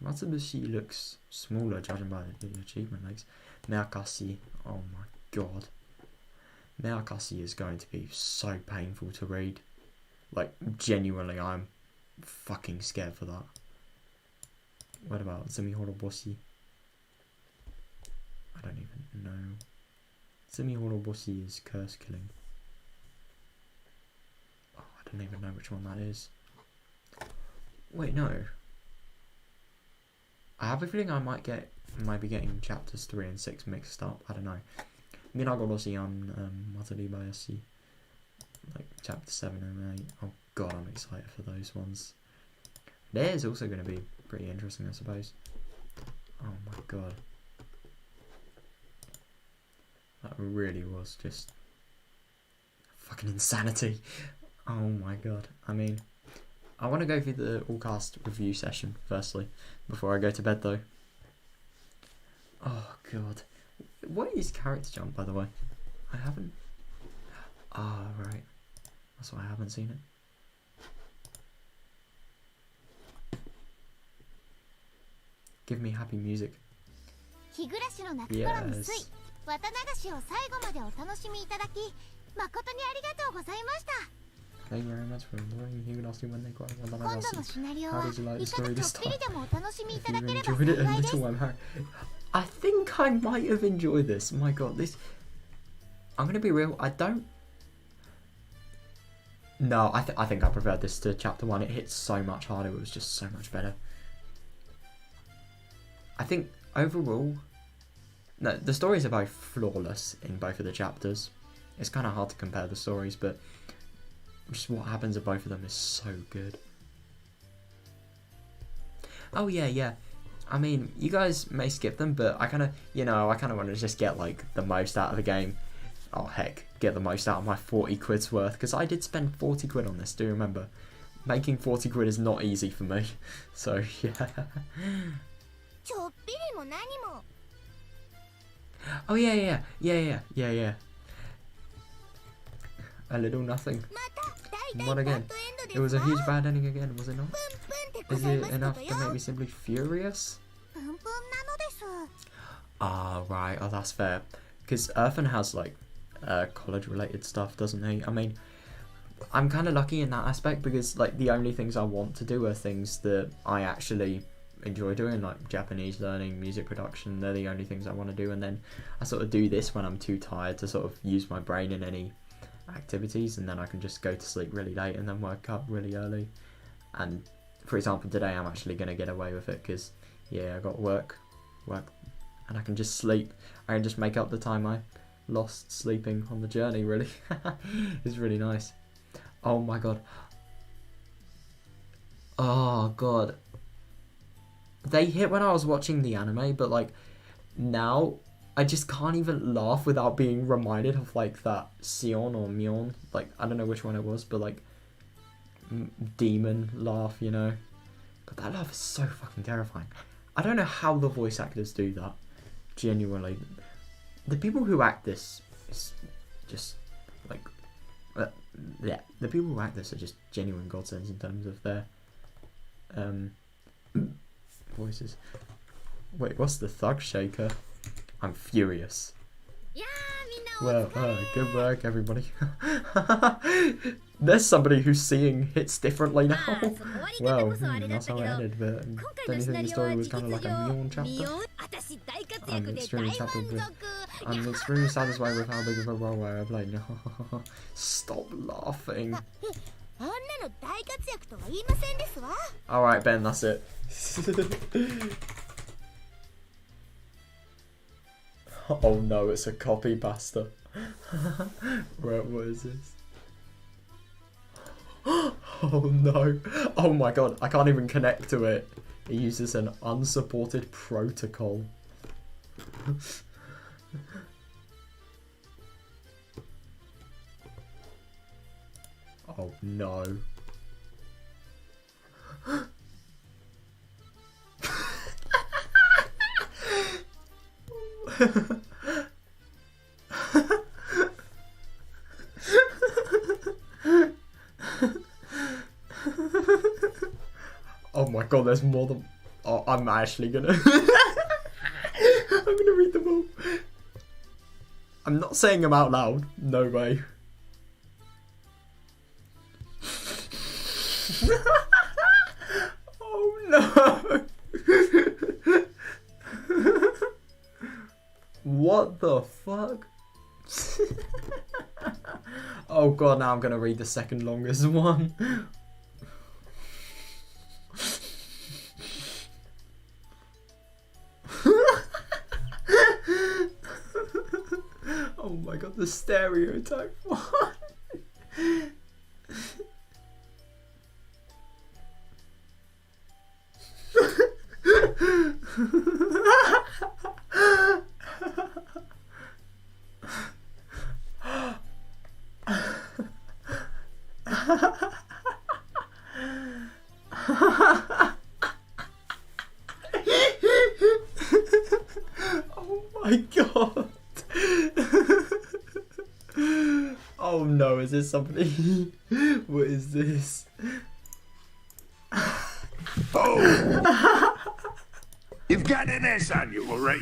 Himatsubushi looks smaller, judging by the achievement legs. Meakashi, oh my god. Meakashi is going to be so painful to read. Like, genuinely, I'm fucking scared for that. What about Sumihoroboshi? I don't even know. Sumihoroboshi is curse killing. Oh, I don't even know which one that is. Wait, no. I have a feeling I might be getting chapters 3 and 6 mixed up. I don't know. Minagoroshi on Mataribayashi. Like chapter 7 and 8. Oh god, I'm excited for those ones. Theirs also going to be pretty interesting, I suppose. Oh my god. That really was just fucking insanity. Oh my god. I mean, I want to go through the all-cast review session firstly, before I go to bed though. Oh god. What is character jump, by the way? I haven't... Ah, right. That's why I haven't seen it. Give me happy music. Yes. Thank you very much for enjoying Higurashi when they got Wataganashi. How did you like the story this time? If you enjoyed it a little, I'm happy. I think I might have enjoyed this. My god, this... I'm going to be real, I don't... No, I think I preferred this to chapter 1. It hit so much harder. It was just so much better. I think overall, no, the stories are both flawless in both of the chapters. It's kind of hard to compare the stories, but just what happens in both of them is so good. Oh yeah. I mean, you guys may skip them, but I kind of want to just get like the most out of the game. Oh heck, get the most out of my 40 quid's worth, because I did spend 40 quid on this, do you remember? Making 40 quid is not easy for me, so yeah. Oh yeah. A little nothing. What again? It was a huge bad ending again, was it not? Is it enough to make me simply furious? Ah, right. Oh, that's fair. Because Earthen has, like, college-related stuff, doesn't he? I mean, I'm kind of lucky in that aspect because, like, the only things I want to do are things that I actually enjoy doing, like Japanese learning, music production. They're the only things I want to do. And then I sort of do this when I'm too tired to sort of use my brain in any activities, and then I can just go to sleep really late and then wake up really early. And for example, today I'm actually going to get away with it because, yeah, I got work, and I can just sleep. I can just make up the time I lost sleeping on the journey, really. It's really nice. Oh my god. Oh god. They hit when I was watching the anime, but like now I just can't even laugh without being reminded of like that shion or mion, like I don't know which one it was, but like demon laugh, you know. But that laugh is so fucking terrifying. I don't know how the voice actors do that. Genuinely, the people who act this is just like yeah, the people who act this are just genuine godsends in terms of their voices. Wait, what's the thug shaker? I'm furious. Well, good work, everybody. There's somebody who's seeing hits differently now. Well, that's how it ended, but don't you think the story was kind of like a Mion chapter? I'm extremely satisfied with how big of a role I played. Stop laughing. Alright, Ben, that's it. Oh no, it's a copy pasta. Right, what is this? Oh no. Oh my god, I can't even connect to it. It uses an unsupported protocol. Oh no. Oh my god, there's more than... Oh, I'm actually gonna... I'm gonna read them all. I'm not saying them out loud. No way. Oh no. What the fuck? Oh god, now I'm gonna read the second longest one. Oh my god, the stereotype one. Oh my god. Oh no, is this somebody? What is this? Oh! You've got an S on you, all right?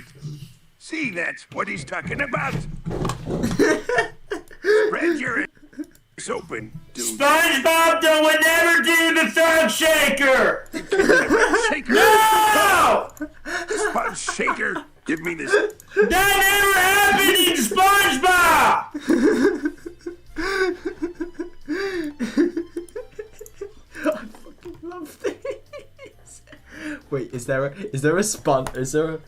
See, that's what he's talking about. Spread your ass open, dude. SpongeBob would never do the thug shaker! Shaker? No! Sponge shaker? Give me this. That never happened in SpongeBob! I fucking love this. Wait, is there a spun? Is there a?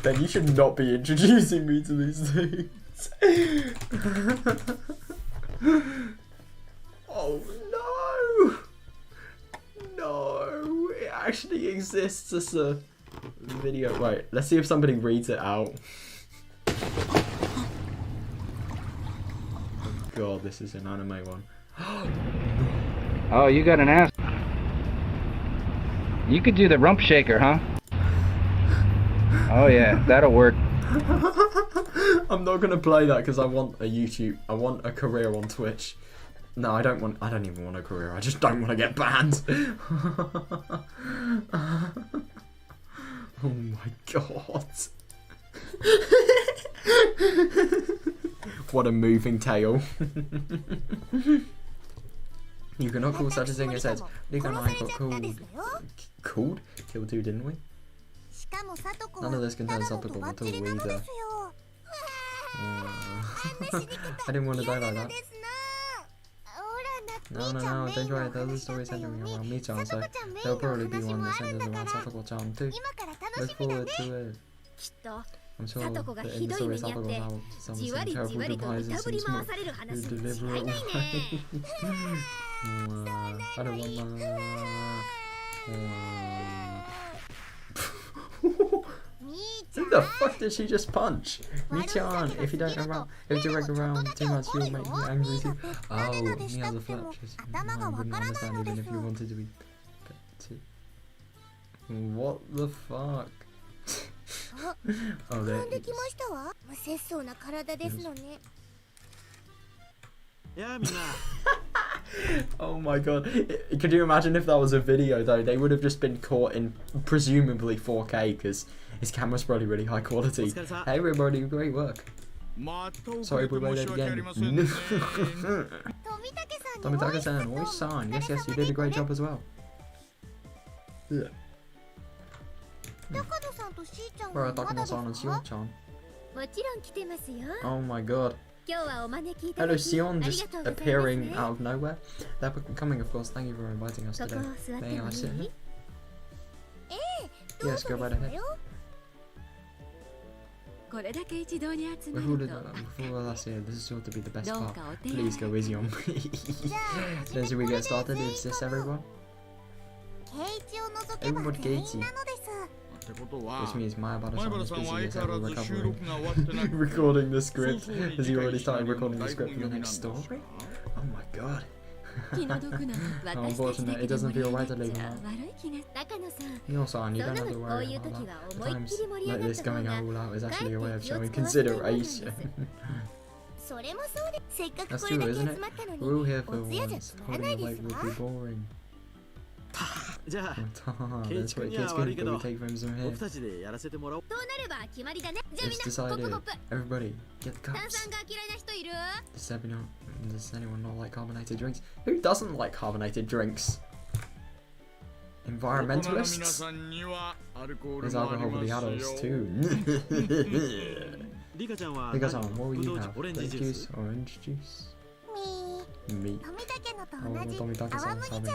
Then you should not be introducing me to these things. Oh no! No, it actually exists as a video. Wait, let's see if somebody reads it out. God, this is an anime one. Oh, you got an ass. You could do the rump shaker, huh? Oh yeah, that'll work. I'm not gonna play that because I want I want a career on Twitch. No, I don't even want a career. I just don't want to get banned. Oh my god. What a moving tale. You cannot call such a thing as heads. Nico and I got killed too, didn't we? None of this concerns Satoko until we either. I didn't want to die like that. No, don't worry, the other stories centering around me-chan, so there'll probably be one that centers around Satoko-chan too. Look forward to it. I'm sure that in the story Satoko will have some terrible demise and some small deliberate way. I don't want Who the fuck did she just punch? Mi-chan, if you drag around too much, you'll make me angry too. Oh, me has a fletch. I wouldn't understand even if you wanted to be. What the fuck? Oh, there. Oh my god. Could you imagine if that was a video though? They would have just been caught in presumably 4K because his camera's probably really high quality. Hey everybody, great work. Sorry we made it again. Tomitake-san, Oi-san. Yes, you did a great job as well. Where are Takano-san and Shion-chan? Oh my god. Hello Shion, just appearing out of nowhere. They're coming, of course. Thank you for inviting us today. May I sit here? Yes, go right ahead. Before last year, this is sure to be the best part. Please go easy on me. Then should we get started? Is this everyone? Everyone Keiichi. Which means Mayabara-san is busy as ever recovering. Recording the script. Has he already started recording the script for the next story? Oh my god. How unfortunate, it doesn't feel right to leave him out. Mio-san, you don't have to worry about that. At times like this, going all out is actually a way of showing consideration. That's true, isn't it? We're all here for once. Holding the weight would be boring. That's what kids can do, we take from some here. It's decided. Everybody, get the cups. Does anyone not like carbonated drinks? Who doesn't like carbonated drinks? Environmentalists? There's alcohol for the adults too. Rika-chan, what will you have? Grape juice, orange juice? Me. Oh, Tomitake-san's having.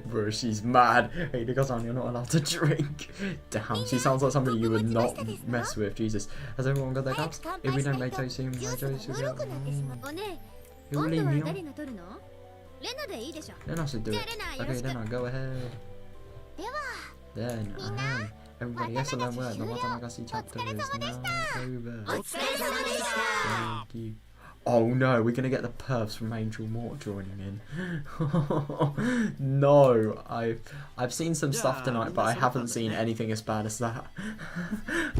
Bro, she's mad. Hey, Rika-san, you're not allowed to drink. Damn, she sounds like somebody you would not mess with. Jesus. Has everyone got their cups? If we don't make toast soon, Mojo should get. Who will leave me on? Lena should do it. Okay, Lena, go ahead. Then, everybody has to learn where the Wataganashi chapter is now over. Thank you. Oh no, we're gonna get the pervs from Angel Mort joining in. No, I've seen some stuff tonight, but I haven't seen anything as bad as that.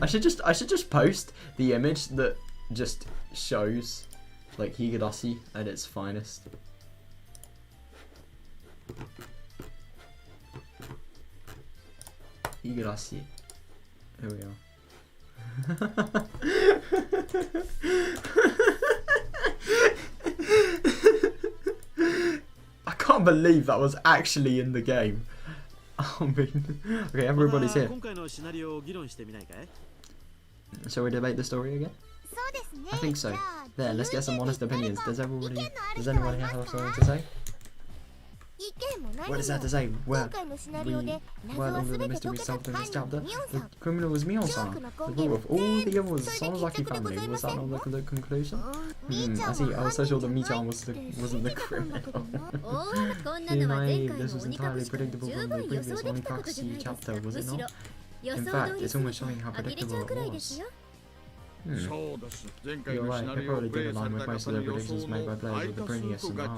I should just post the image that just shows like Higurashi at its finest. Higurashi. Here we are. I can't believe that was actually in the game. I mean, okay, everybody's here. Shall we debate the story again? I think so. There, let's get some honest opinions. Does anyone here have something to say? What is that to say? Well, we weren't under the mystery solved in this chapter. The criminal was Mio-san. The rule of all the others, Sonozaki family. Was that not the conclusion? I see. I was so sure that Mi-chan wasn't the criminal. Too naive. This was entirely predictable from the previous Onikakushi chapter, was it not? In fact, it's almost showing how predictable it was. You're right, they probably did align with most of the predictions made by players with the previous scenario.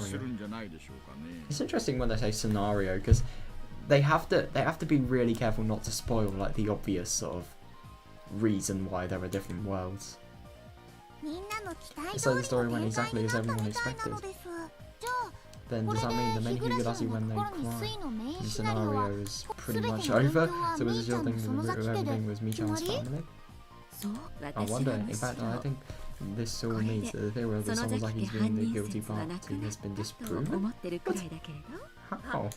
It's interesting when they say scenario, because they have to be really careful not to spoil like the obvious sort of reason why there are different worlds. So the story went exactly as everyone expected. Then does that mean the main Higurashi when they cry? The scenario is pretty much over, so was it your thing the root of everything was Michan's family? I wonder, in fact I think this all means that the theory of the Sonozaki's being the guilty party has been disproven? How? Oh,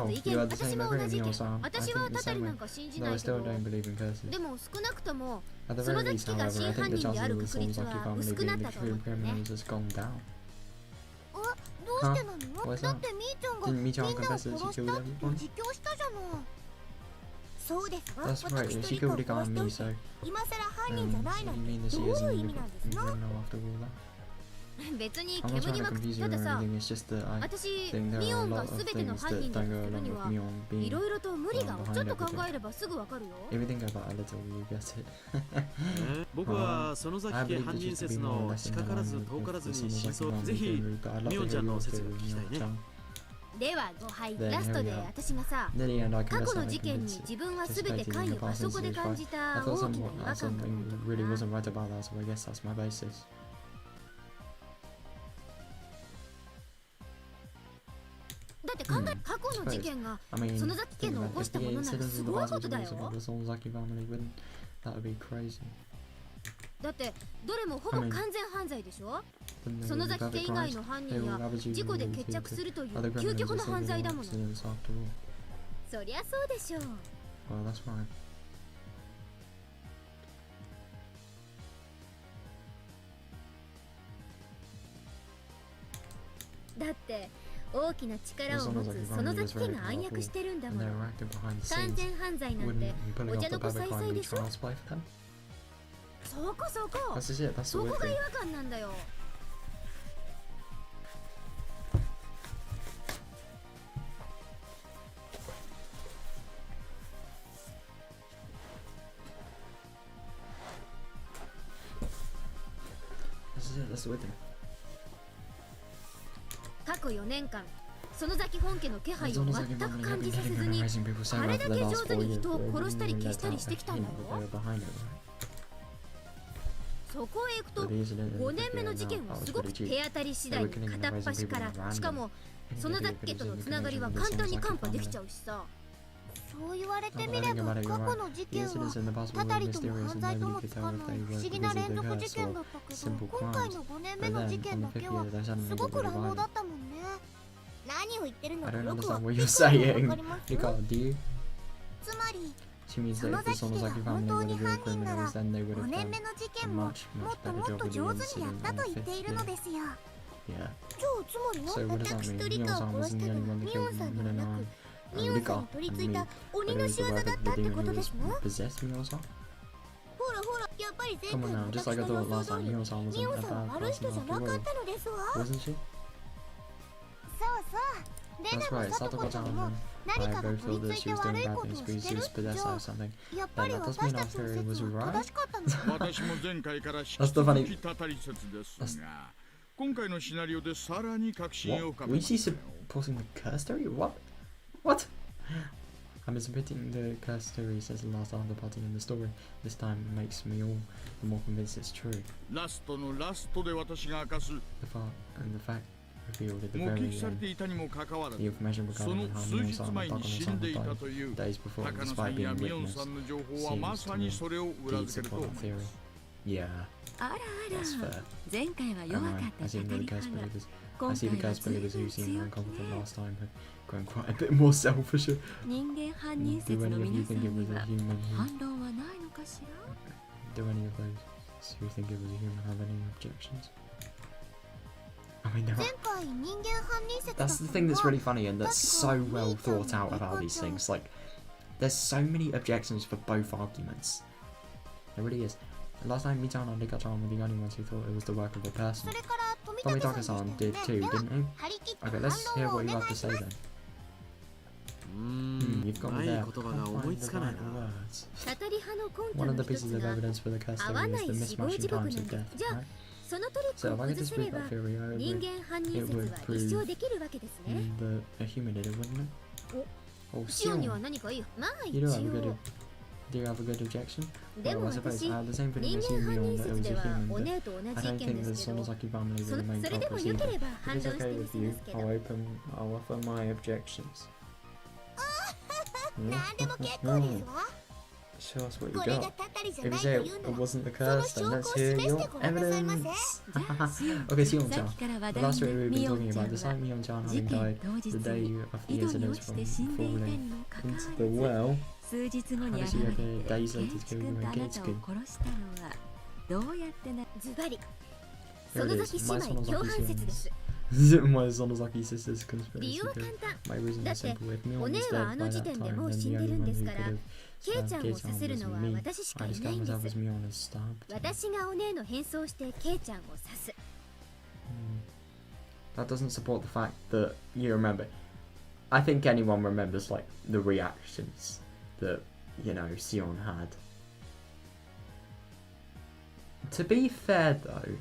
you had the same opinion, Mio-san. I think the same way, though I still don't believe in curses. At the very least, however, I think the chances of the Sonozaki family being the true criminals has gone down. Huh? What's that? Didn't Michan confess that she killed everyone? That's right, she killed Rika and me, so... you mean that she isn't the criminal after all that? I'm not trying to confuse you or anything, it's just that I think there are a lot of things that don't go along with Mion being behind everything. If you think about it a little, you'll get it. I believe that just to be more or less in line with the Sonozaki family theory, but I'd love to hear your theory, Mio-chan. では5杯ラストで私がさ過去の事件に自分は全て関与あそこで感じた大きな違和感があるんだ。 really wasn't right about that, so I guess that's my basis. だって考え過去の事件が園崎家の起こしたものならすごいことだよ。だってどれもほぼ完全犯罪でしょ。園崎家以外の犯人や事故で決着するという究極の犯罪だもの。そりゃそうでしょう。だって大きな力を持つ園崎家が暗躍してるんだもの。完全犯罪なんてお茶の子さいさいでしょ。そこそこそこが違和感なんだよ。過去4年間園崎本家の気配を全く感じさせずにあれだけ上手に人を殺したり消したりしてきたんだよ。そこへ行くと5年目の事件はすごく手当たり次第に片っ端からしかも園崎家とのつながりは簡単に看破できちゃうしさ。そう言われてみれば過去の事件はたたりとも犯罪ともつかない不思議な連続事件だったけど今回の5年目の事件だけはすごく乱暴だったもんね。何を言ってるのかよくわかりません。つまり園崎家が本当に犯人なら5年目の事件ももっともっと上手にやったと言っているのですよ。じゃあつまり私とリカを殺したのはミオンさんではなくミオンさんに取り付いた鬼の仕業だったってことですの？ほらほら、やっぱり前回の私の予想通りミオンさんは悪い人じゃなかったのですわ。そうそうレナもサトコちゃんも何かが取り付いて悪いことをしてる以上やっぱり私たちの説は正しかったの。私も前回から引き続きたたり説ですが今回のシナリオでさらに確信を深めましたよ。 What? I'm submitting the curse theory says the last after party in the story. This time makes me all the more convinced it's true. ラストのラストで私が明かす The fact revealed at the 目 very 撃され end. ていたにもかかわらず The information そ regarding の how 数 Mion 日 San 前 and に Takano 死 San んでいた died という days before, 高野さ despite んや being ミオン witness. さんの情報はまさにそれを裏 Deeds 付けると upon 思い that ま theory. す。 Yeah, あらあ that's ら fair. 前回は I 弱 know. かっ I た see 語 the り curse 派が believers. 今 I see 回 the は curse 随 believers 分 who seem 強 incompetent 気ね last time have grown quite a bit more selfish. 人間犯人 Do 説の any of 皆 you さ think ん it に was a は human? 反論はないのかしら Do any of those who think it was a human have any objections? I mean, there 前 are. 回人間犯人説だった That's the の thing that's は really funny and that's so well thought out about these things. Like, there's so many objections for both arguments. There really is. Last time Michan and Rika-chan were the only ones who thought it was the work of a person. それから富武さん Tomitaka-san で did したよ too, ね。では didn't he? 張り切って Okay, 反 let's hear 論をお what you 願い have to し say ます。 then. You've got me there. I can't find the right words. One of the pieces of evidence for the curse theory is the mismatching times of death, right? So if I could disprove that theory, it would prove that a human did it, wouldn't it? Oh, shion. Do you have a good objection? Well, I suppose I have the same feeling as you, Mion, that it was a human, but I don't think the Sonosaki family were the main culprits either. If it's okay with you, I'll offer my objections. Show us what you got. If you say it wasn't the curse, then let's hear your evidence. Okay, Shion-chan. The last story we've been talking about, despite Mion-chan having died the day of the incidents from falling into the well, Higurashi days later to kill Higurashi. Here it is, my Sonosaki sister's conspiracy theory. My reason is simple. If Mion was dead by that time, then the only one who could have stabbed Kei-chan was me. I discovered myself as Mion as stabbed. That doesn't support the fact that you remember. I think anyone remembers like the reactions that, you know, Shion had. To be fair though,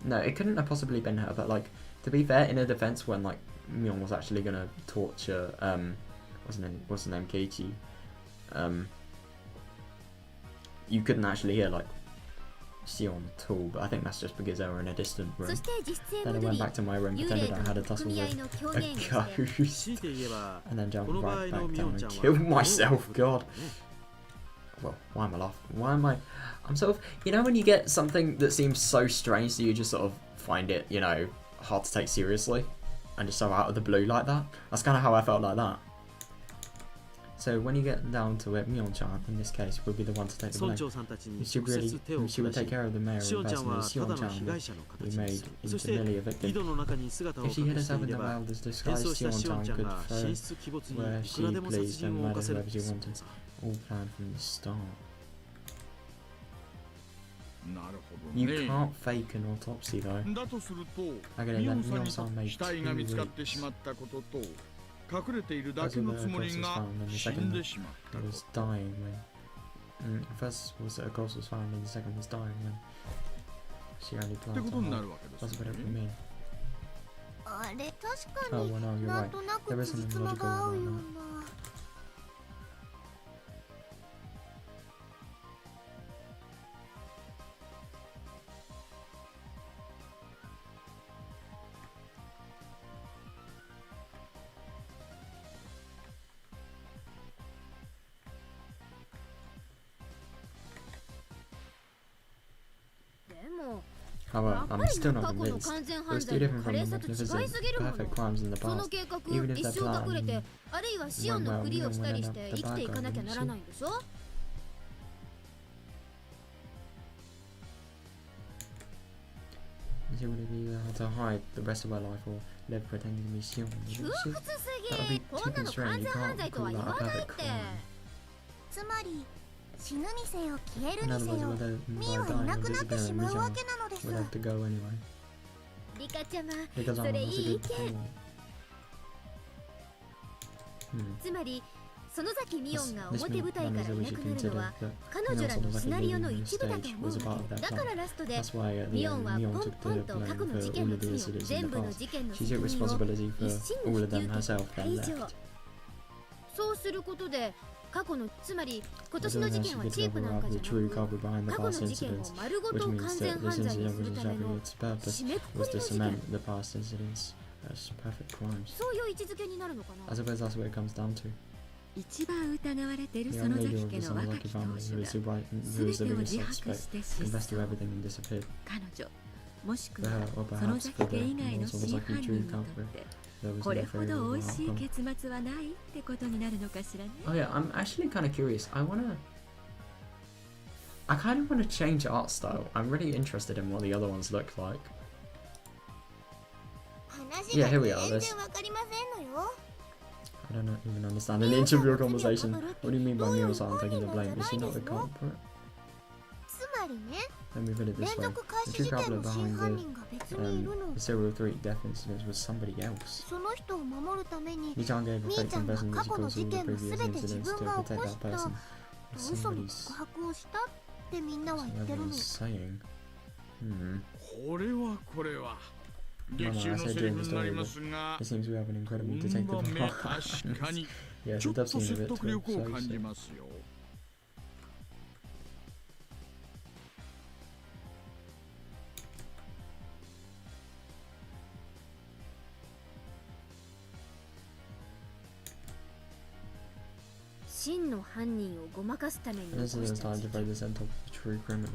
no, it couldn't have possibly been her, but like, to be fair, in her defense, when like Mion was actually gonna torture what's the name, Keiichi, you couldn't actually hear like Shion at all, but I think that's just because they were in a distant room. Then I went back to my room, pretended I had a tussle with a ghost, and then jumped right back down and killed myself. God. Well, why am I laughing? Why am I... I'm sort of... You know when you get something that seems so strange that you just sort of find it, you know, hard to take seriously? And just so out of the blue like that? That's kind of how I felt like that. So when you get down to it, Mion-chan, in this case, would be the one to take the blame. She would take care of the mayor and personally Shion-chan would be made into merely a victim. If she hid herself in the wildest disguise, Shion-chan could throw where she pleased and murder whoever she wanted. All planned from the start. You can't fake an autopsy though. I get it, then Mion-san made 2 weeks. That's when the corpse was found, and the second was dying when... first was that a corpse was found, and the second was dying when she only planned to hide. That's what it would mean. Oh well, no, you're right. There is something logical about that. However, I'm still not convinced. It was too different from the magnificent, perfect crimes in the past. Even if their plan went well, Mion would end up the bad guy, wouldn't she? She would have either had to hide the rest of her life or live pretending to be Shion, wouldn't she? That would be too constrained. You can't call that a perfect crime. In other words, whether by dying or disappearing, Mion would have to go anyway. Because I'm a good point. This means that we should consider that Mion-Sonosaki being on stage was a part of that plan. That's why at the end, Mion took the blame for all of the incidents in the past. She took responsibility for all of them herself, then left. Although she did cover up the true culprit behind the past incidents, which means that this incident was exactly its purpose, was to cement the past incidents as perfect crimes. I suppose that's what it comes down to. The young lady of the Sonosaki family, who is the biggest suspect, confessed to everything and disappeared. For her, or perhaps for the Sonosaki true culprit, there was no favorable outcome. Oh yeah, I'm actually kind of curious. I kind of want to change art style. I'm really interested in what the other ones look like. Yeah, here we are. I don't even understand an inch of your conversation. What do you mean by Mion-san taking the blame? Is she not the culprit? let me put it this way. The true culprit behind the serial 3 death incidents was somebody else. Nichan gave a fake confession that she caused all the previous incidents to protect that person. Somebody's saying. Mama, I said during the story that it seems we have an incredible detective. Yes, it does seem a bit too so. This is the time to break the scent of the true criminal.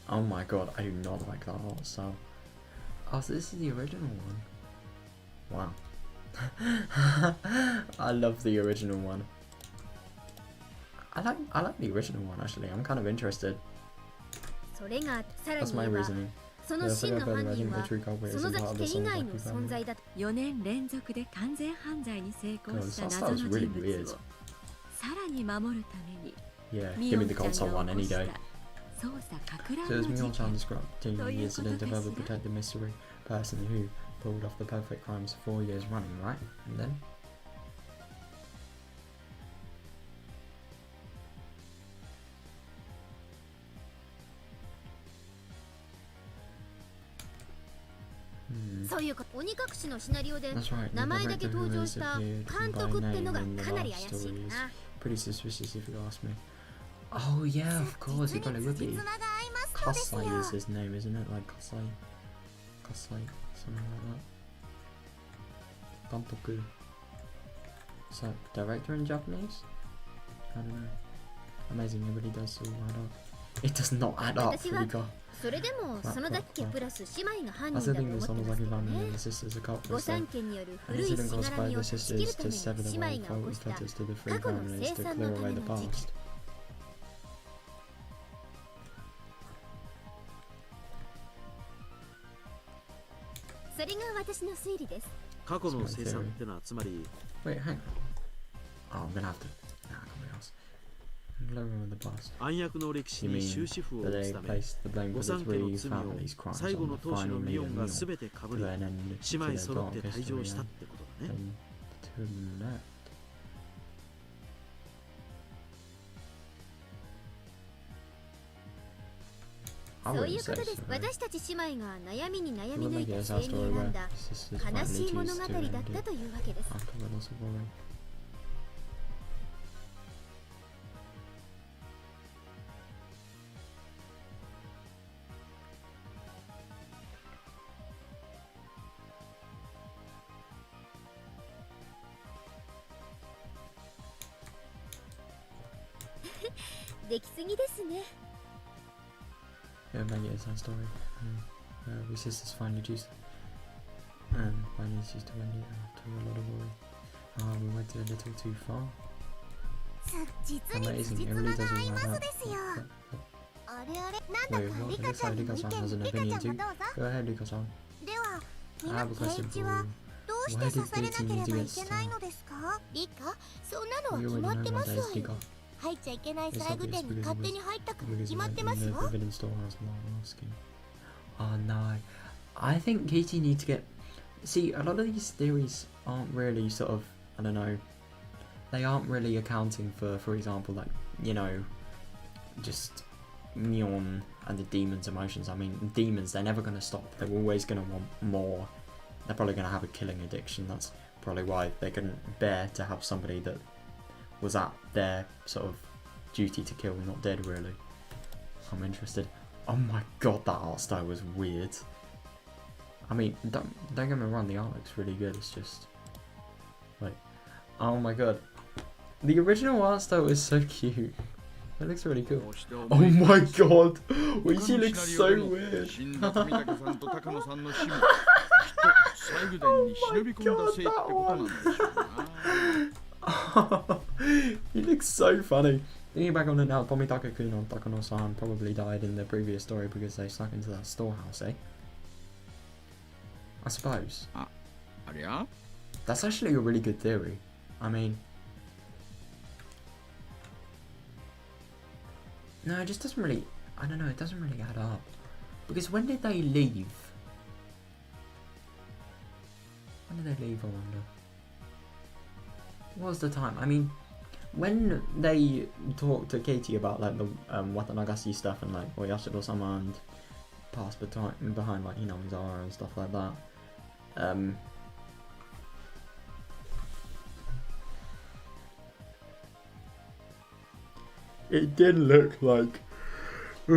Oh my god, I do not like that art style. Oh, so this is the original one. Wow. I love the original one. I like the original one actually. I'm kind of interested. That's my reasoning. その真の犯人は園崎家以外の存在だと。4年連続で完全犯罪に成功した謎の人物をさらに守るためにミオンちゃんが起こした捜査かく乱 So の is 事 Mion 件 Chan describing the incident to further protect the mystery person who pulled off the perfect crimes 4 years running, right? And then? Hmm. そういうこと鬼隠しのシナリオで That's right. 名 The 前だけ director 登 who 場した disappeared 監 by 督って name のが in the かなり last 怪しい story is な。 pretty suspicious if you ask me. Oh yeah, of course, it probably would be. Kasai is his name, isn't it? Like Kasai, something like that. Dantoku. Is that director in Japanese? I don't know. Amazing, it really does all add up. It does not add up, Furika. それでも園崎家プラス姉妹が犯 I 人 still だと think 思 the ってます Sonozaki けど family ね and the sisters are 御 culprits 三 though. 家による And 古 this い didn't し cause がら by み the を断ち切 sisters るた to め sever the に姉妹 wild が起こ fault した fetters to the three 過去の families 生 to 産 clear のた away め the の事件 past. それが私の推理です。過去の生産ってのはつまり Wait, hang on. Oh, I'm gonna have to. Nah, I can't be asked. Let me remember the past. 暗躍の歴史 You に mean 終止符を that 打つ they ため placed the blame 御 for the 三家の three 罪を families' crimes 最後 on の the 当主 final のミ male オンが Mion 全てかぶ to り an end 姉 to 妹 their 揃って dark 退場 history したっ and てことだね。 then to left. I そうい wouldn't うこ say とです。 so. 私たち姉妹が悩みに悩 It み would 抜い make た it a 末 sad に story 選ん where だ sisters 悲 finally しい物 choose 語 to だ end った it というわけです。 after the loss of Warren. Yeah, できすぎですね。 It would make it a sad story. We sisters finally choose finally choose to end it after a lot of worry. We went a little too far. 実に Amazing, 辻 it 褄 really が does 合い all ます add ですよ。 up. あれあれ、なん Wait, だか what? リ It カ looks ちゃん like の Rika 意 chan has 見 an リカちゃ opinion ん too. もどうぞ。 Go ahead, Rika chan. では I 皆 have a 圭 question 一 for は you. どうして Why 刺 did されな Katie けれ need to ばい get けない stung? のですか？リカ、そんなのは We 決 already まっ know て about ますわ this, よ。 Rika. 入っちゃいけない It's 細具 obvious 店に because 勝 it 手 was に入ったから because 決 it ま was ってま in す the わ。 forbidden storehouse. No, I'm asking. Oh no, I think Katie needs to get. See, a lot of these theories aren't really sort of, I don't know, they aren't really accounting for example, like, you know, just Mion and the demons' emotions. I mean, demons, they're never going to stop. They're always going to want more. They're probably going to have a killing addiction. That's probably why they couldn't bear to have somebody that was at their sort of duty to kill, not dead, really. I'm interested. Oh my god, that art style was weird. I mean, don't get me wrong, the art looks really good. It's just like, oh my god, the original art style is so cute. It looks really cool. Oh my god, wait, she looks so weird. Oh my god, he looks so funny. Thinking back on it now, Tomitaka-kun and Takano-san probably died in the previous story because they snuck into that storehouse, eh? I suppose. That's actually a really good theory. I mean, No, it just doesn't really... I don't know, it doesn't really add up. Because when did they leave? When did they leave, I wonder? What was the time? I mean, when they talked to Katie about like the Wataganashi stuff and like Oyashiro-sama and pass behind like Hinamizawa and stuff like that. It did look like it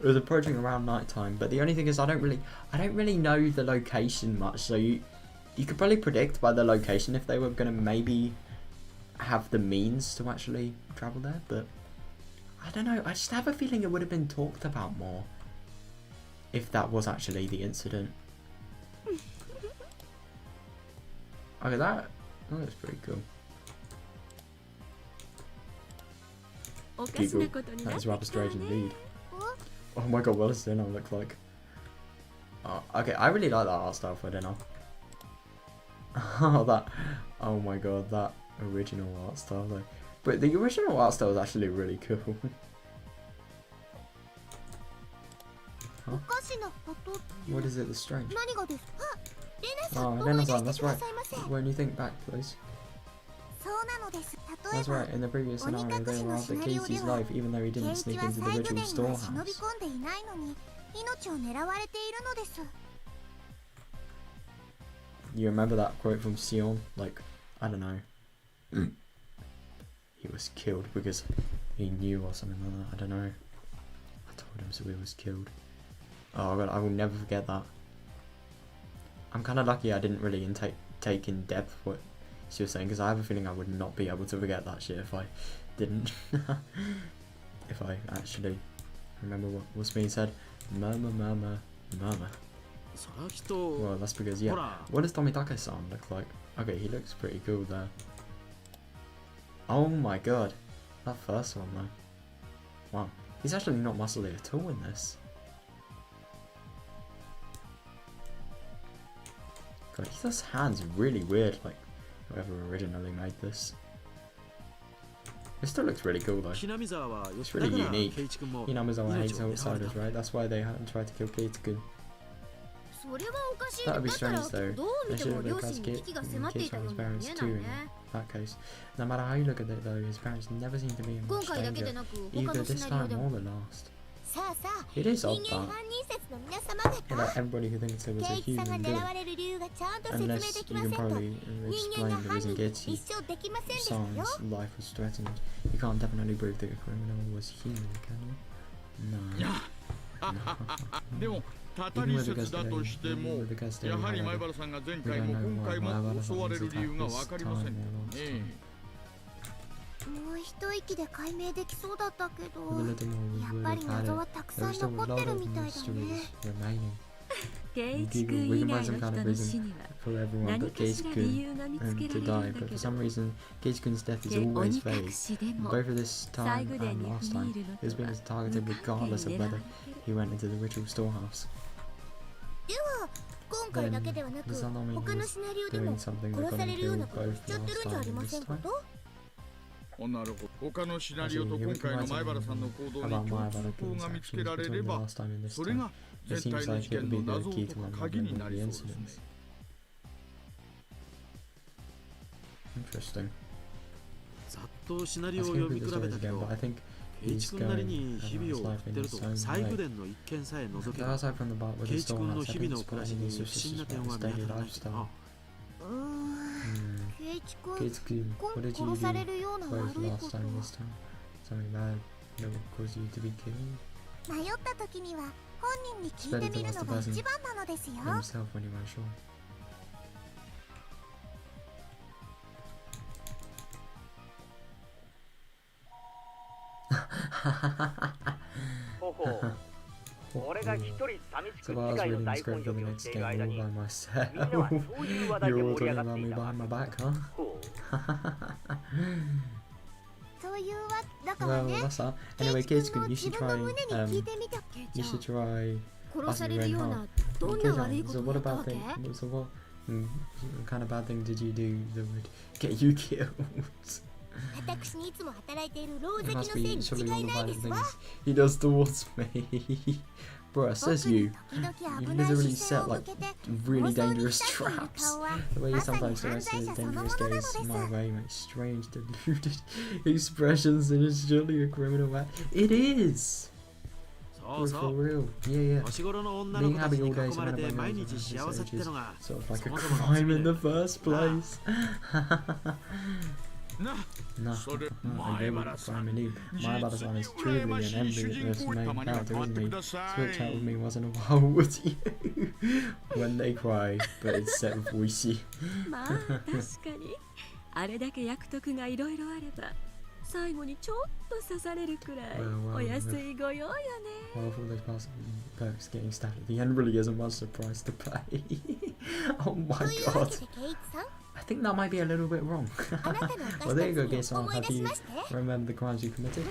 was approaching around night time, but the only thing is I don't really know the location much, so you could probably predict by the location if they were gonna maybe have the means to actually travel there, but I don't know, I just have a feeling it would have been talked about more if that was actually the incident. Okay, that looks pretty cool. Giggle. That is rather strange indeed. Oh my god, what does Dinner look like? Oh, okay, I really like that art style for Dinner. Oh my god, that original art style though. But the original art style is actually really cool. Huh? What is it that's strange? Oh, Renaissance, that's right. When you think back, please. That's right, in the previous scenario, they were after Casey's life even though he didn't sneak into the ritual storehouse. You remember that quote from Shion? Like, I don't know. He was killed because he knew or something like that, I don't know. I told him so he was killed. Oh god, I will never forget that. I'm kind of lucky I didn't really take in depth what she was saying, because I have a feeling I would not be able to forget that shit if I didn't. If I actually remember what was being said. Murmur, murmur, murmur. Well, that's because, yeah. What does Tomitake-san look like? Okay, he looks pretty cool there. Oh my god. That first one though. Wow. He's actually not muscly at all in this. God, he does hands really weird, like whoever originally made this. It still looks really cool though. It's really unique. Hinamizawa hates outsiders, right? That's why they hadn't tried to kill Kate-kun. That would be strange though. They should have looked at Kate from his parents too in that case. No matter how you look at it though, his parents never seem to be in much danger, either this time or the last. It is odd that everybody who thinks it was a human did it. Unless you can probably explain the reason Getsu's life was threatened. You can't definitely prove the criminal was human, can you? No. たたり説だとしても、やはり前原さんが前回も今回も襲われる理由がわかりませんね。もう一息で解明できそうだったけど、やっぱり謎はたくさん残ってるみたいだね。ケイチ君以外の人の死には何かしら理由が見つけられるんだけど、決隠しでも最後でに踏み入るのとは無関係に狙われてる。He went into the ritual storehouse. では今回だけではなく他のシナリオでも殺されるようなことしちゃってるんじゃありませんかと。なるほど。他のシナリオと今回の前原さんの行動に共通項が見つけられれば、それが全体の事件の謎を解く鍵になりそうですね。Interesting. ざっとシナリオを読み比べたけど、ケイチ君なりに日々を送ってると最後伝の一件さえ除けば、ケイチ君の日々の暮らしに不審な点は見当たらないけどな。ケイチ君、殺されるような悪いことは。迷った時には本人に聞いてみるのが一番なのですよ。ほほう。俺が一人寂しく次回の台本読みをしている間に、みんなはそういう話題で盛り上がっていたわ。そういうわだからね。Anyway, Kate-kun, you should try 殺されるようなどんな悪いことをやったわけ？ So what kind of bad thing did you do that would get you killed? It must be surely all the violent things he does towards me. Bro, it says you. You literally set like really dangerous traps. The way you sometimes direct the dangerous gaze my way makes strange, deluded expressions and it's surely a criminal act. It is! Bro, for real. Yeah. Being happy all day is sort of like a crime in the first place. No, I know what crime indeed. My Baba-san is truly an envious main character, isn't he? Switch out with me once in a while, would you? When they cry, but it's set with voicey. Well, for those past perks, getting stabbed at the end really isn't much surprise to pay. Oh my god. I think that might be a little bit wrong. Well, there you go, Gason. Have you remembered the crimes you committed?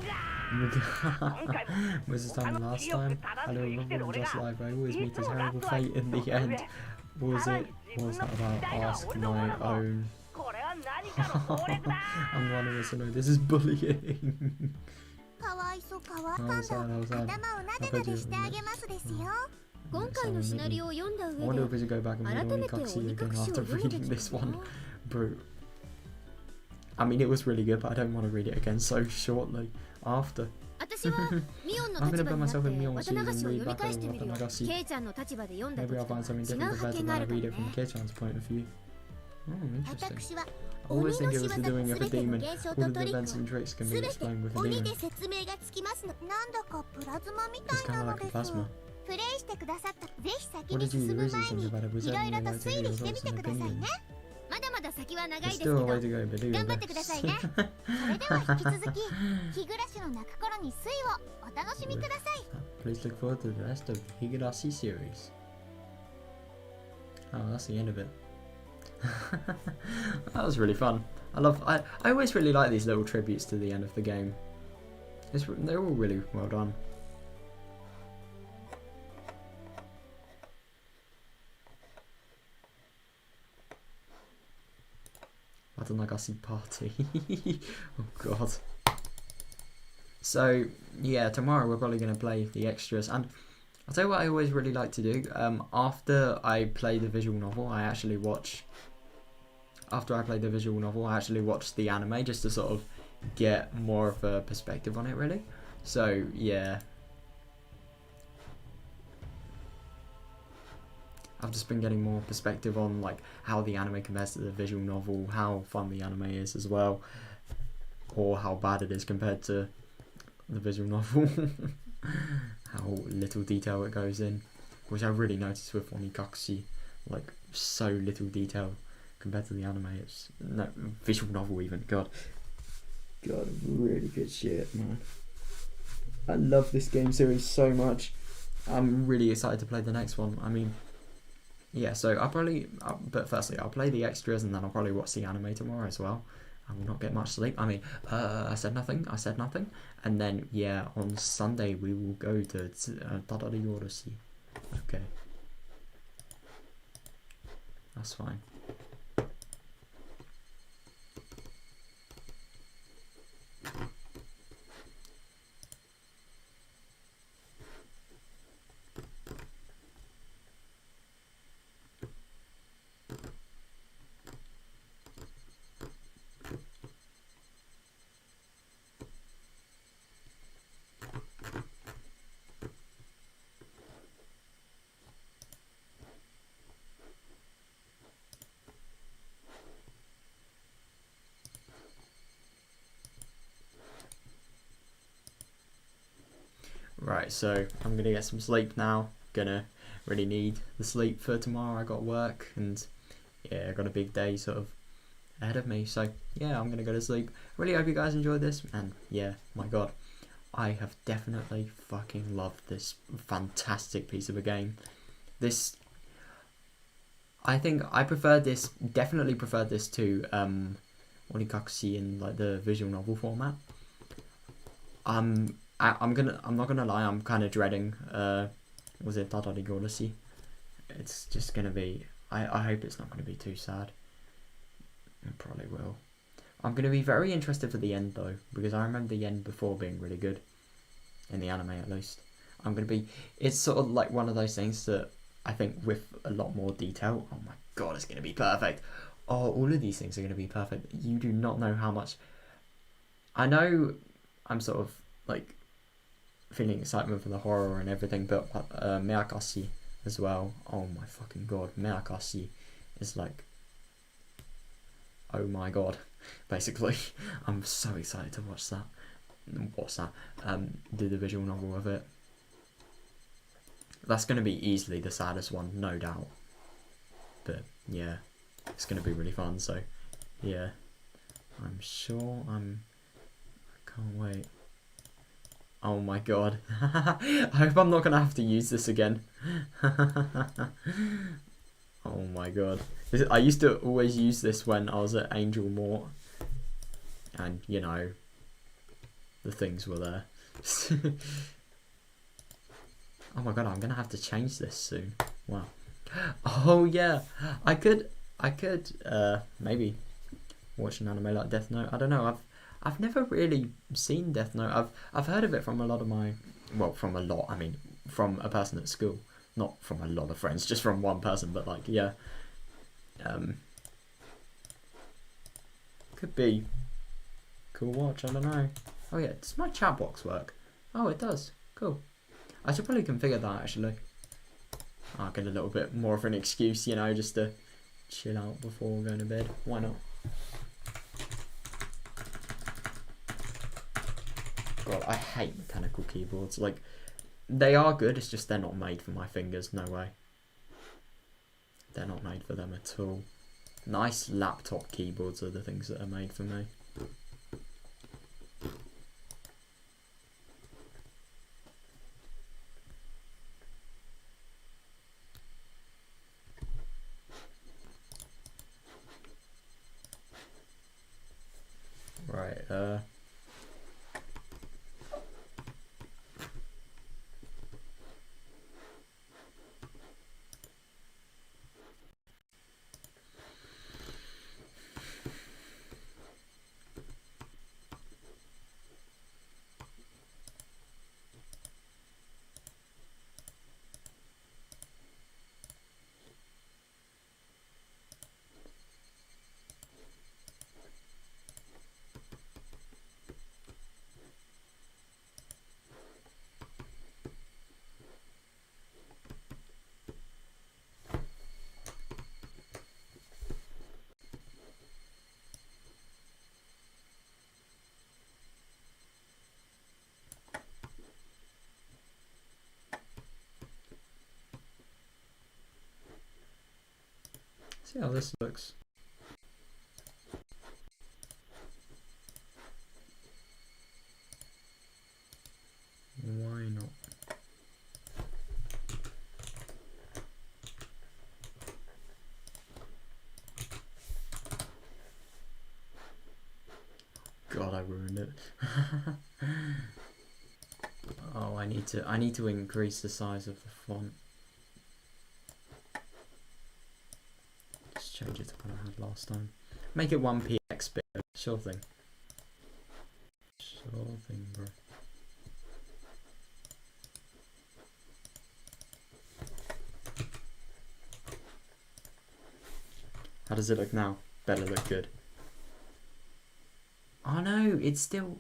Was this time the last time? I don't remember just life. I always meet a terrible fate in the end. Was that about ask my own? I'm one of us to know this is bullying. How sad. I bet you I wonder if we should go back and read Onikakushi again after reading this one. Bro, I mean it was really good, but I don't want to read it again so shortly after. I'm gonna put myself in Mion's shoes and read back over Wataganashi. Maybe I'll find something different compared to when I read it from Kei-chan's point of view. Oh, interesting. I always think it was the doing of a demon. All the events and tricks can be explained with a demon. It's kind of like a plasma. What did you originally think about it? Was there any like to hear your thoughts and opinions? There's still a way to go, but do your best. Please look forward to the rest of the Higurashi series. Oh, that's the end of it. That was really fun. I always really like these little tributes to the end of the game. They're all really well done. Wataganashi party. Oh god. So yeah, tomorrow we're probably going to play the extras, and I'll tell you what I always really like to do. After I play the visual novel, I actually watch the anime just to sort of get more of a perspective on it, really. So yeah, I've just been getting more perspective on like how the anime compares to the visual novel, how fun the anime is as well, or how bad it is compared to the visual novel. How little detail it goes in, which I really noticed with Onikakushi, like so little detail compared to the anime. It's no visual novel even. God, really good shit, man. I love this game series so much. I'm really excited to play the next one. I mean, yeah. So but firstly, I'll play the extras and then I'll probably watch the anime tomorrow as well. I will not get much sleep. I mean, I said nothing. And then, yeah, on Sunday we will go to Higurashi. Okay. That's fine. Right, so I'm gonna get some sleep now. Gonna really need the sleep for tomorrow. I got work and yeah, I got a big day sort of ahead of me. So yeah, I'm gonna go to sleep. Really hope you guys enjoyed this, and yeah, my god, I have definitely fucking loved this fantastic piece of a game. I think I definitely preferred this to Onikakushi in like the visual novel format. I'm not gonna lie, I'm kind of dreading was it Higurashi? It's just gonna be, I hope it's not gonna be too sad. It probably will, I'm going to be very interested for the end though, because I remember the end before being really good. In the anime at least. I'm going to be... It's sort of like one of those things that I think with a lot more detail... Oh my god, it's going to be perfect. Oh, all of these things are going to be perfect. You do not know how much... I know I'm sort of like feeling excitement for the horror and everything, but Miyakashi as well. Oh my fucking god. Miyakashi is like... Oh my god. Basically. I'm so excited to watch that. What's that? Do the visual novel of it. That's going to be easily the saddest one, no doubt. But yeah, it's going to be really fun. So yeah, I'm sure I can't wait. Oh my god. I hope I'm not going to have to use this again. Oh my god. I used to always use this when I was at Angel Mort. And you know, the things were there. Oh my god, I'm gonna have to change this soon. Wow. Oh yeah, I could maybe watch an anime like Death Note. I don't know. I've never really seen Death Note. I've heard of it from a lot of my, well, from a lot. I mean, from a person at school, not from a lot of friends, just from one person. But like, yeah, could be cool watch. I don't know. Oh yeah, does my chat box work? Oh, it does. Cool. I should probably configure that actually. I'll get a little bit more of an excuse, you know, just to chill out before going to bed. Why not? God, I hate mechanical keyboards. Like, they are good, it's just they're not made for my fingers. No way. They're not made for them at all. Nice laptop keyboards are the things that are made for me. Right, see how this looks. Why not? God, I ruined it. Oh, I need to increase the size of the font. Just change it to what I had last time. Make it 1px bigger. Sure thing. Sure thing, bro. How does it look now? Better look good. Oh no, it's still...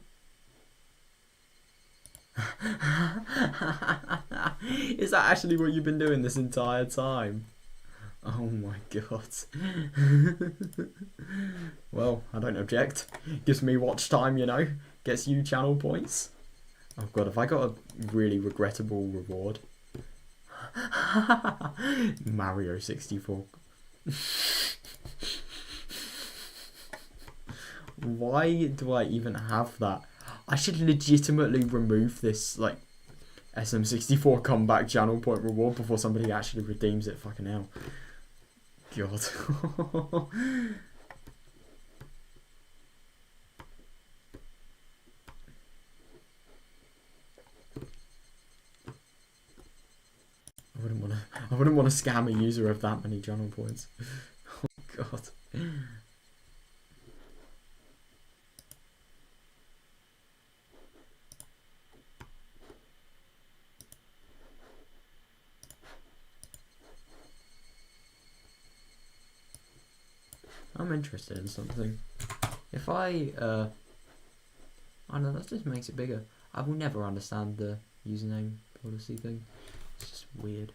Is that actually what you've been doing this entire time? Oh my god. Well, I don't object. Gives me watch time, you know. Gets you channel points. Oh god, have I got a really regrettable reward? Mario 64. Why do I even have that? I should legitimately remove this, like, SM64 comeback channel point reward before somebody actually redeems it. Fucking hell. God. I wouldn't want to scam a user of that many channel points. Oh god. I'm interested in something. If I don't know, that just makes it bigger. I will never understand the username policy thing. It's just weird.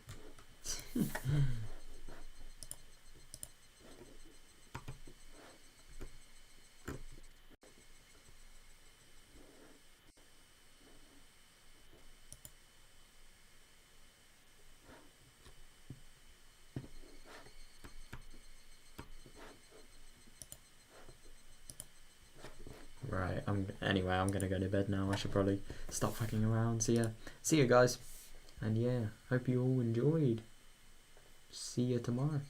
Right, anyway, I'm gonna go to bed now. I should probably stop fucking around. See ya guys. And yeah, hope you all enjoyed. See you tomorrow.